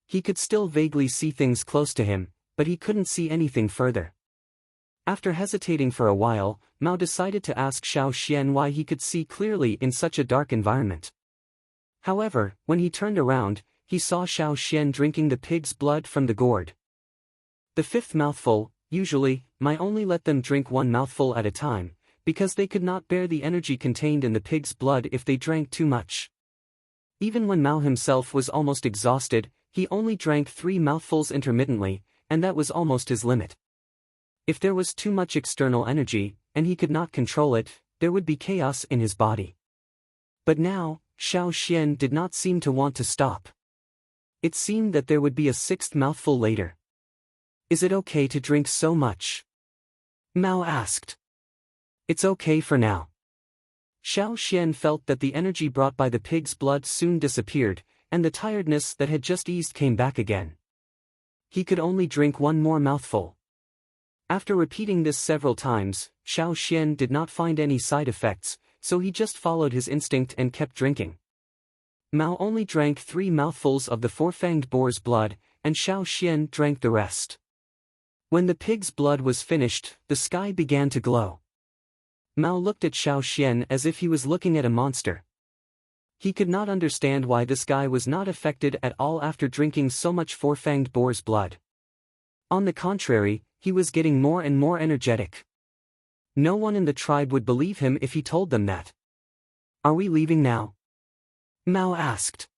S1: He could still vaguely see things close to him, but he couldn't see anything further. After hesitating for a while, Mao decided to ask Xiao Xian why he could see clearly in such a dark environment. However, when he turned around, he saw Xiao Xian drinking the pig's blood from the gourd. The 5th mouthful, usually, Mai only let them drink 1 mouthful at a time, because they could not bear the energy contained in the pig's blood if they drank too much. Even when Mao himself was almost exhausted, he only drank 3 mouthfuls intermittently, and that was almost his limit. If there was too much external energy, and he could not control it, there would be chaos in his body. But now, Xiao Xian did not seem to want to stop. It seemed that there would be a 6th mouthful later. Is it okay to drink so much? Mao asked. It's okay for now. Xiao Xian felt that the energy brought by the pig's blood soon disappeared, and the tiredness that had just eased came back again. He could only drink 1 more mouthful. After repeating this several times, Xiao Xian did not find any side effects, so he just followed his instinct and kept drinking. Mao only drank 3 mouthfuls of the four-fanged boar's blood, and Xiao Xian drank the rest. When the pig's blood was finished, the sky began to glow. Mao looked at Xiao Xian as if he was looking at a monster. He could not understand why this guy was not affected at all after drinking so much four-fanged boar's blood. On the contrary, he was getting more and more energetic. No one in the tribe would believe him if he told them that. Are we leaving now? Mao asked.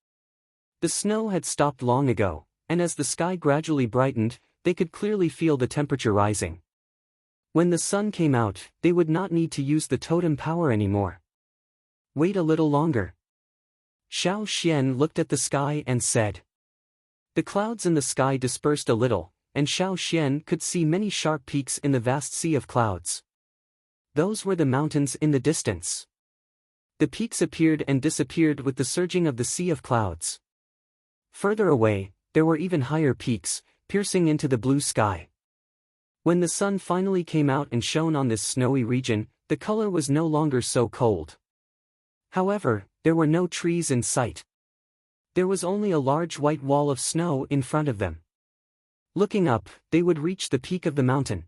S1: The snow had stopped long ago, and as the sky gradually brightened, they could clearly feel the temperature rising. When the sun came out, they would not need to use the totem power anymore. Wait a little longer. Xiao Xian looked at the sky and said. The clouds in the sky dispersed a little, and Xiao Xian could see many sharp peaks in the vast sea of clouds. Those were the mountains in the distance. The peaks appeared and disappeared with the surging of the sea of clouds. Further away, there were even higher peaks, piercing into the blue sky. When the sun finally came out and shone on this snowy region, the color was no longer so cold. However, there were no trees in sight. There was only a large white wall of snow in front of them. Looking up, they would reach the peak of the mountain.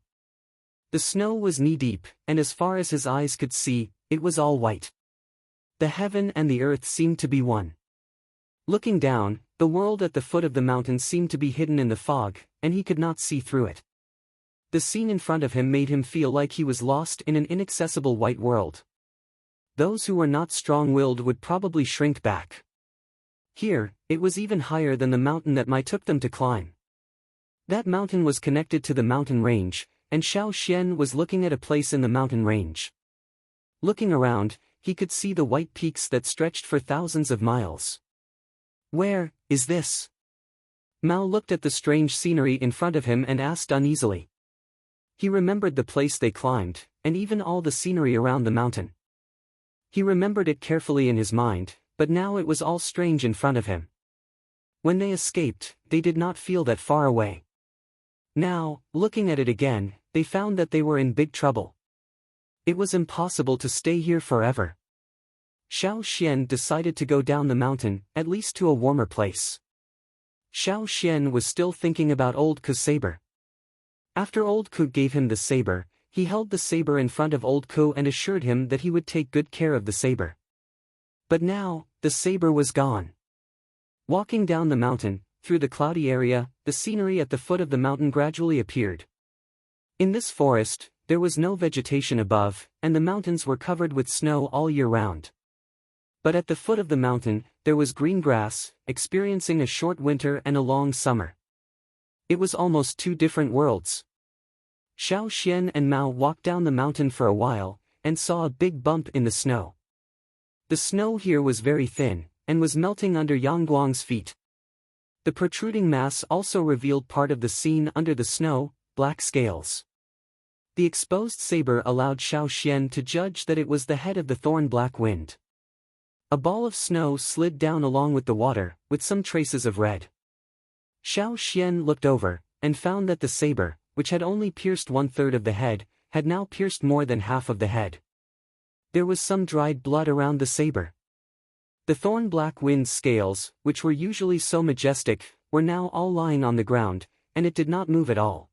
S1: The snow was knee-deep, and as far as his eyes could see, it was all white. The heaven and the earth seemed to be one. Looking down, the world at the foot of the mountain seemed to be hidden in the fog, and he could not see through it. The scene in front of him made him feel like he was lost in an inaccessible white world. Those who were not strong-willed would probably shrink back. Here, it was even higher than the mountain that Mai took them to climb. That mountain was connected to the mountain range, and Xiao Xian was looking at a place in the mountain range. Looking around, he could see the white peaks that stretched for thousands of miles. Where is this? Mao looked at the strange scenery in front of him and asked uneasily. He remembered the place they climbed, and even all the scenery around the mountain. He remembered it carefully in his mind, but now it was all strange in front of him. When they escaped, they did not feel that far away. Now, looking at it again, they found that they were in big trouble. It was impossible to stay here forever. Xiao Xian decided to go down the mountain, at least to a warmer place. Xiao Xian was still thinking about Old Ku's saber. After Old Ku gave him the saber, he held the saber in front of Old Ku and assured him that he would take good care of the saber. But now, the saber was gone. Walking down the mountain, through the cloudy area, the scenery at the foot of the mountain gradually appeared. In this forest, there was no vegetation above, and the mountains were covered with snow all year round. But at the foot of the mountain, there was green grass, experiencing a short winter and a long summer. It was almost two different worlds. Xiao Xian and Mao walked down the mountain for a while, and saw a big bump in the snow. The snow here was very thin, and was melting under Yang Guang's feet. The protruding mass also revealed part of the scene under the snow, black scales. The exposed saber allowed Xiao Xian to judge that it was the head of the thorn black wind. A ball of snow slid down along with the water, with some traces of red. Xiao Xian looked over, and found that the saber, which had only pierced 1/3 of the head, had now pierced more than half of the head. There was some dried blood around the saber. The thorn black wind's scales, which were usually so majestic, were now all lying on the ground, and it did not move at all.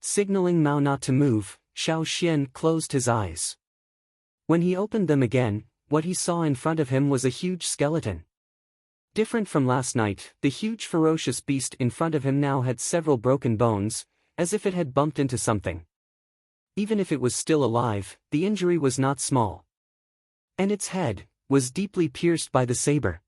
S1: Signaling Mao not to move, Xiao Xian closed his eyes. When he opened them again, what he saw in front of him was a huge skeleton. Different from last night, the huge ferocious beast in front of him now had several broken bones, as if it had bumped into something. Even if it was still alive, the injury was not small. And its head was deeply pierced by the saber.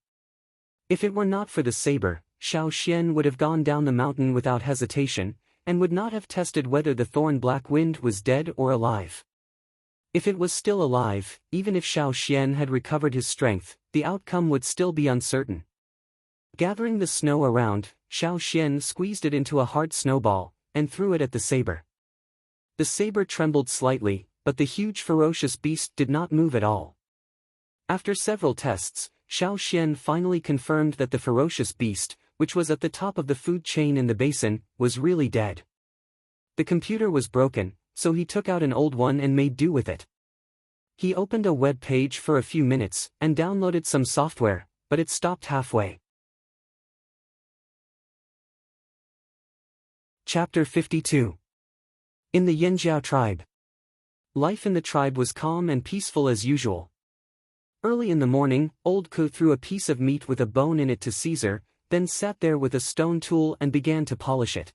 S1: If it were not for the saber, Xiao Xian would have gone down the mountain without hesitation, and would not have tested whether the thorn black wind was dead or alive. If it was still alive, even if Xiao Xian had recovered his strength, the outcome would still be uncertain. Gathering the snow around, Xiao Xian squeezed it into a hard snowball, and threw it at the saber. The saber trembled slightly, but the huge ferocious beast did not move at all. After several tests, Xiao Xian finally confirmed that the ferocious beast, which was at the top of the food chain in the basin, was really dead. The computer was broken, so he took out an old one and made do with it. He opened a web page for a few minutes, and downloaded some software, but it stopped halfway. Chapter 52. In the Yanjiao tribe. Life in the tribe was calm and peaceful as usual. Early in the morning, Old Ku threw a piece of meat with a bone in it to Caesar, then sat there with a stone tool and began to polish it.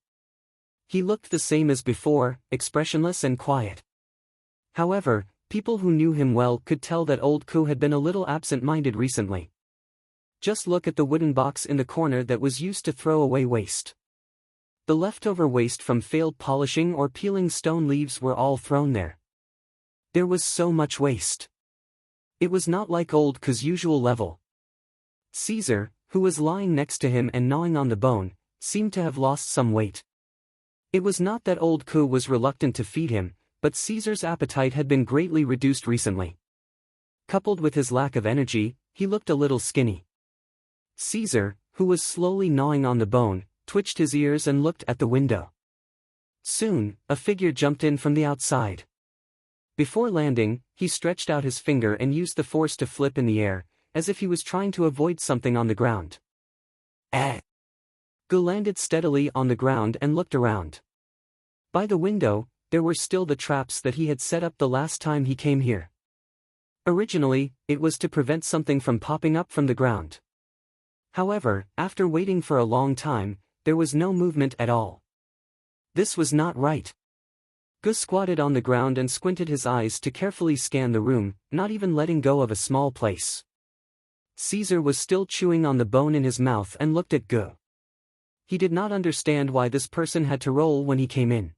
S1: He looked the same as before, expressionless and quiet. However, people who knew him well could tell that Old Ku had been a little absent-minded recently. Just look at the wooden box in the corner that was used to throw away waste. The leftover waste from failed polishing or peeling stone leaves were all thrown there. There was so much waste. It was not like old Ku's usual level. Caesar, who was lying next to him and gnawing on the bone, seemed to have lost some weight. It was not that old Ku was reluctant to feed him, but Caesar's appetite had been greatly reduced recently. Coupled with his lack of energy, he looked a little skinny. Caesar, who was slowly gnawing on the bone, twitched his ears and looked at the window. Soon, a figure jumped in from the outside. Before landing, he stretched out his finger and used the force to flip in the air, as if he was trying to avoid something on the ground. Gu landed steadily on the ground and looked around. By the window, there were still the traps that he had set up the last time he came here. Originally, it was to prevent something from popping up from the ground. However, after waiting for a long time, there was no movement at all. This was not right. Gu squatted on the ground and squinted his eyes to carefully scan the room, not even letting go of a small place. Caesar was still chewing on the bone in his mouth and looked at Gu. He did not understand why this person had to roll when he came in.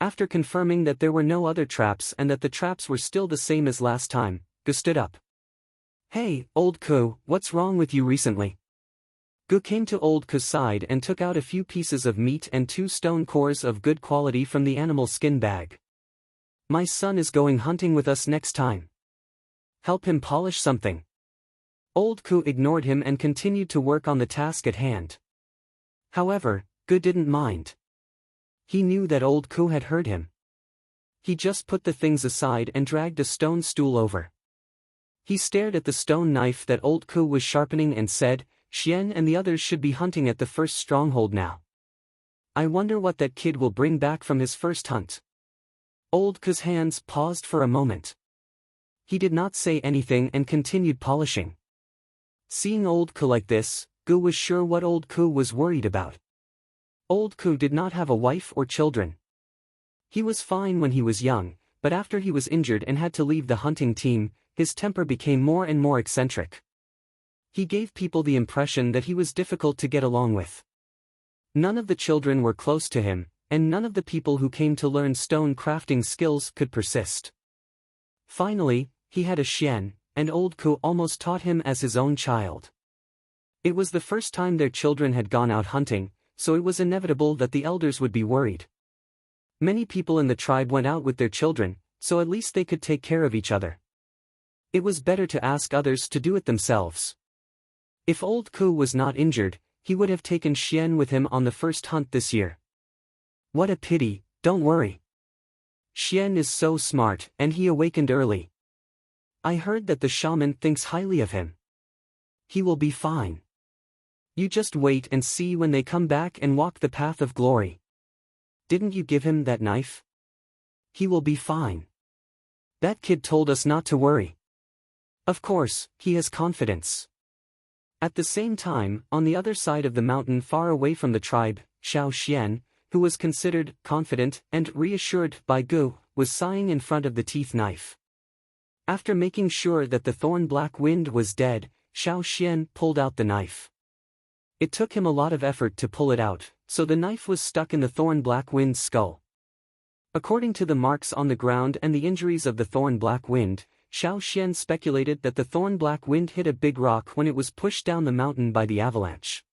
S1: After confirming that there were no other traps and that the traps were still the same as last time, Gu stood up. "Hey, old Ku, what's wrong with you recently?" Gu came to old Ku's side and took out a few pieces of meat and 2 stone cores of good quality from the animal skin bag. "My son is going hunting with us next time. Help him polish something." Old Ku ignored him and continued to work on the task at hand. However, Gu didn't mind. He knew that old Ku had heard him. He just put the things aside and dragged a stone stool over. He stared at the stone knife that old Ku was sharpening and said, "Xian and the others should be hunting at the first stronghold now. I wonder what that kid will bring back from his first hunt." Old Ku's hands paused for a moment. He did not say anything and continued polishing. Seeing old Ku like this, Gu was sure what old Ku was worried about. Old Ku did not have a wife or children. He was fine when he was young, but after he was injured and had to leave the hunting team, his temper became more and more eccentric. He gave people the impression that he was difficult to get along with. None of the children were close to him, and none of the people who came to learn stone crafting skills could persist. Finally, he had a Xian, and old Ku almost taught him as his own child. It was the first time their children had gone out hunting, so it was inevitable that the elders would be worried. Many people in the tribe went out with their children, so at least they could take care of each other. It was better to ask others to do it themselves. If old Ku was not injured, he would have taken Xian with him on the first hunt this year. "What a pity, don't worry. Xian is so smart and he awakened early. I heard that the shaman thinks highly of him. He will be fine. You just wait and see when they come back and walk the path of glory. Didn't you give him that knife? He will be fine. That kid told us not to worry. Of course, he has confidence." At the same time, on the other side of the mountain far away from the tribe, Xiao Xian, who was considered confident and reassured by Gu, was sighing in front of the teeth knife. After making sure that the thorn black wind was dead, Xiao Xian pulled out the knife. It took him a lot of effort to pull it out, so the knife was stuck in the thorn black wind's skull. According to the marks on the ground and the injuries of the thorn black wind, Xiao Xian speculated that the thorn black wind hit a big rock when it was pushed down the mountain by the avalanche.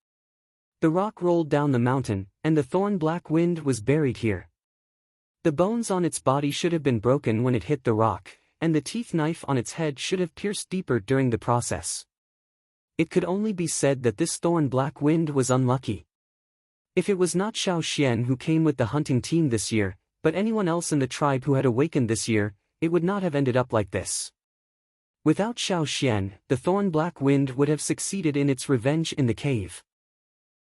S1: The rock rolled down the mountain, and the thorn black wind was buried here. The bones on its body should have been broken when it hit the rock, and the teeth knife on its head should have pierced deeper during the process. It could only be said that this thorn black wind was unlucky. If it was not Xiao Xian who came with the hunting team this year, but anyone else in the tribe who had awakened this year, it would not have ended up like this. Without Xiao Xian, the thorn black wind would have succeeded in its revenge in the cave.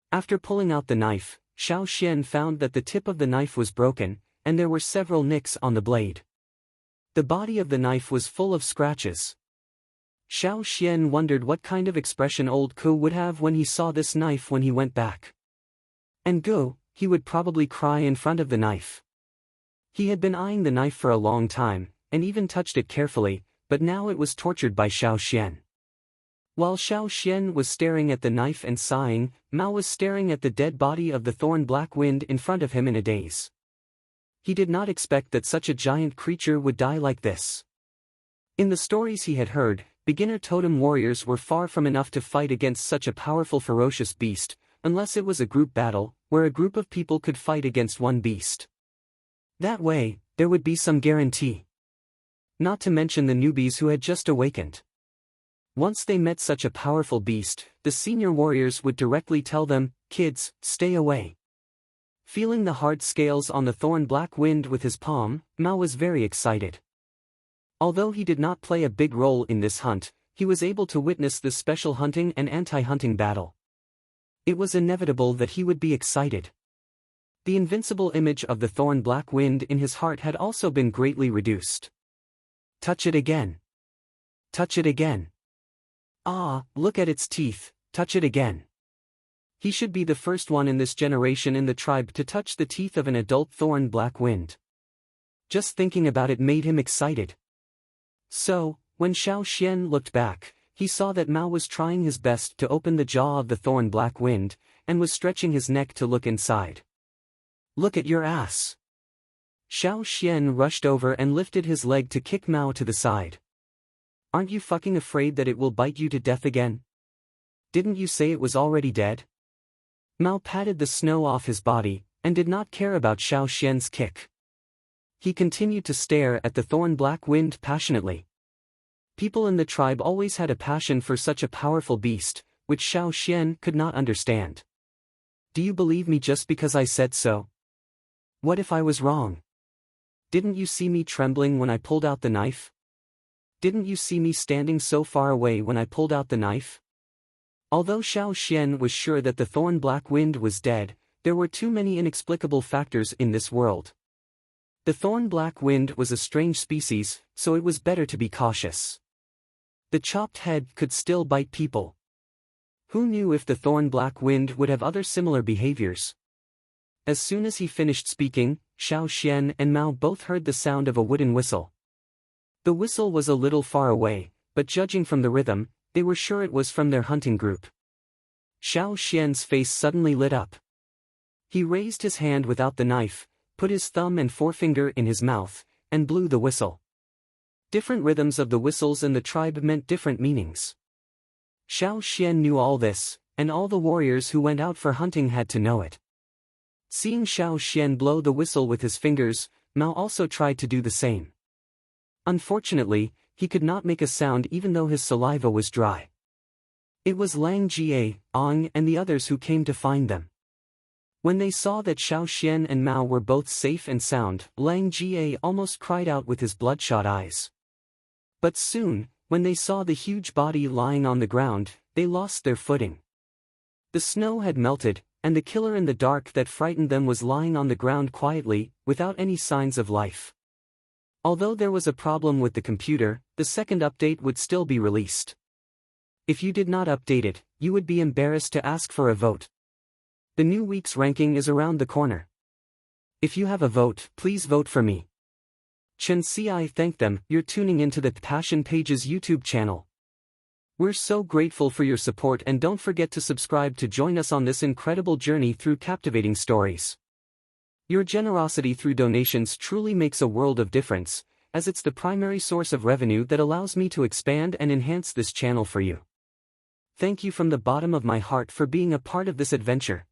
S1: After pulling out the knife, Xiao Xian found that the tip of the knife was broken, and there were several nicks on the blade. The body of the knife was full of scratches. Xiao Xian wondered what kind of expression old Ku would have when he saw this knife when he went back. And Gu, he would probably cry in front of the knife. He had been eyeing the knife for a long time, and even touched it carefully, but now it was tortured by Xiao Xian. While Xiao Xian was staring at the knife and sighing, Mao was staring at the dead body of the thorn black wind in front of him in a daze. He did not expect that such a giant creature would die like this. In the stories he had heard, beginner totem warriors were far from enough to fight against such a powerful ferocious beast, unless it was a group battle, where a group of people could fight against one beast. That way, there would be some guarantee. Not to mention the newbies who had just awakened. Once they met such a powerful beast, the senior warriors would directly tell them, "Kids, stay away." Feeling the hard scales on the thorn black wind with his palm, Mao was very excited. Although he did not play a big role in this hunt, he was able to witness the special hunting and anti-hunting battle. It was inevitable that he would be excited. The invincible image of the thorn black wind in his heart had also been greatly reduced. Touch it again. Touch it again. Ah, look at its teeth, touch it again. He should be the first one in this generation in the tribe to touch the teeth of an adult thorn black wind. Just thinking about it made him excited. So, when Xiao Xian looked back, he saw that Mao was trying his best to open the jaw of the thorn black wind, and was stretching his neck to look inside. "Look at your ass." Xiao Xian rushed over and lifted his leg to kick Mao to the side. "Aren't you fucking afraid that it will bite you to death again? Didn't you say it was already dead?" Mao patted the snow off his body, and did not care about Xiao Xian's kick. He continued to stare at the thorn black wind passionately. People in the tribe always had a passion for such a powerful beast, which Xiao Xian could not understand. "Do you believe me just because I said so? What if I was wrong? Didn't you see me trembling when I pulled out the knife? Didn't you see me standing so far away when I pulled out the knife?" Although Xiao Xian was sure that the thorn black wind was dead, there were too many inexplicable factors in this world. The thorn black wind was a strange species, so it was better to be cautious. The chopped head could still bite people. Who knew if the thorn black wind would have other similar behaviors? As soon as he finished speaking, Xiao Xian and Mao both heard the sound of a wooden whistle. The whistle was a little far away, but judging from the rhythm, they were sure it was from their hunting group. Xiao Xian's face suddenly lit up. He raised his hand without the knife, put his thumb and forefinger in his mouth, and blew the whistle. Different rhythms of the whistles in the tribe meant different meanings. Xiao Xian knew all this, and all the warriors who went out for hunting had to know it. Seeing Xiao Xian blow the whistle with his fingers, Mao also tried to do the same. Unfortunately, he could not make a sound even though his saliva was dry. It was Lang Jie, Ong and the others who came to find them. When they saw that Xiao Xian and Mao were both safe and sound, Lang Jie almost cried out with his bloodshot eyes. But soon, when they saw the huge body lying on the ground, they lost their footing. The snow had melted, and the killer in the dark that frightened them was lying on the ground quietly, without any signs of life. Although there was a problem with the computer, the second update would still be released. If you did not update it, you would be embarrassed to ask for a vote. The new week's ranking is around the corner. If you have a vote, please vote for me. Chen Ci thanked them. You're tuning into the Passion Pages YouTube channel. We're so grateful for your support, and don't forget to subscribe to join us on this incredible journey through captivating stories. Your generosity through donations truly makes a world of difference, as it's the primary source of revenue that allows me to expand and enhance this channel for you. Thank you from the bottom of my heart for being a part of this adventure.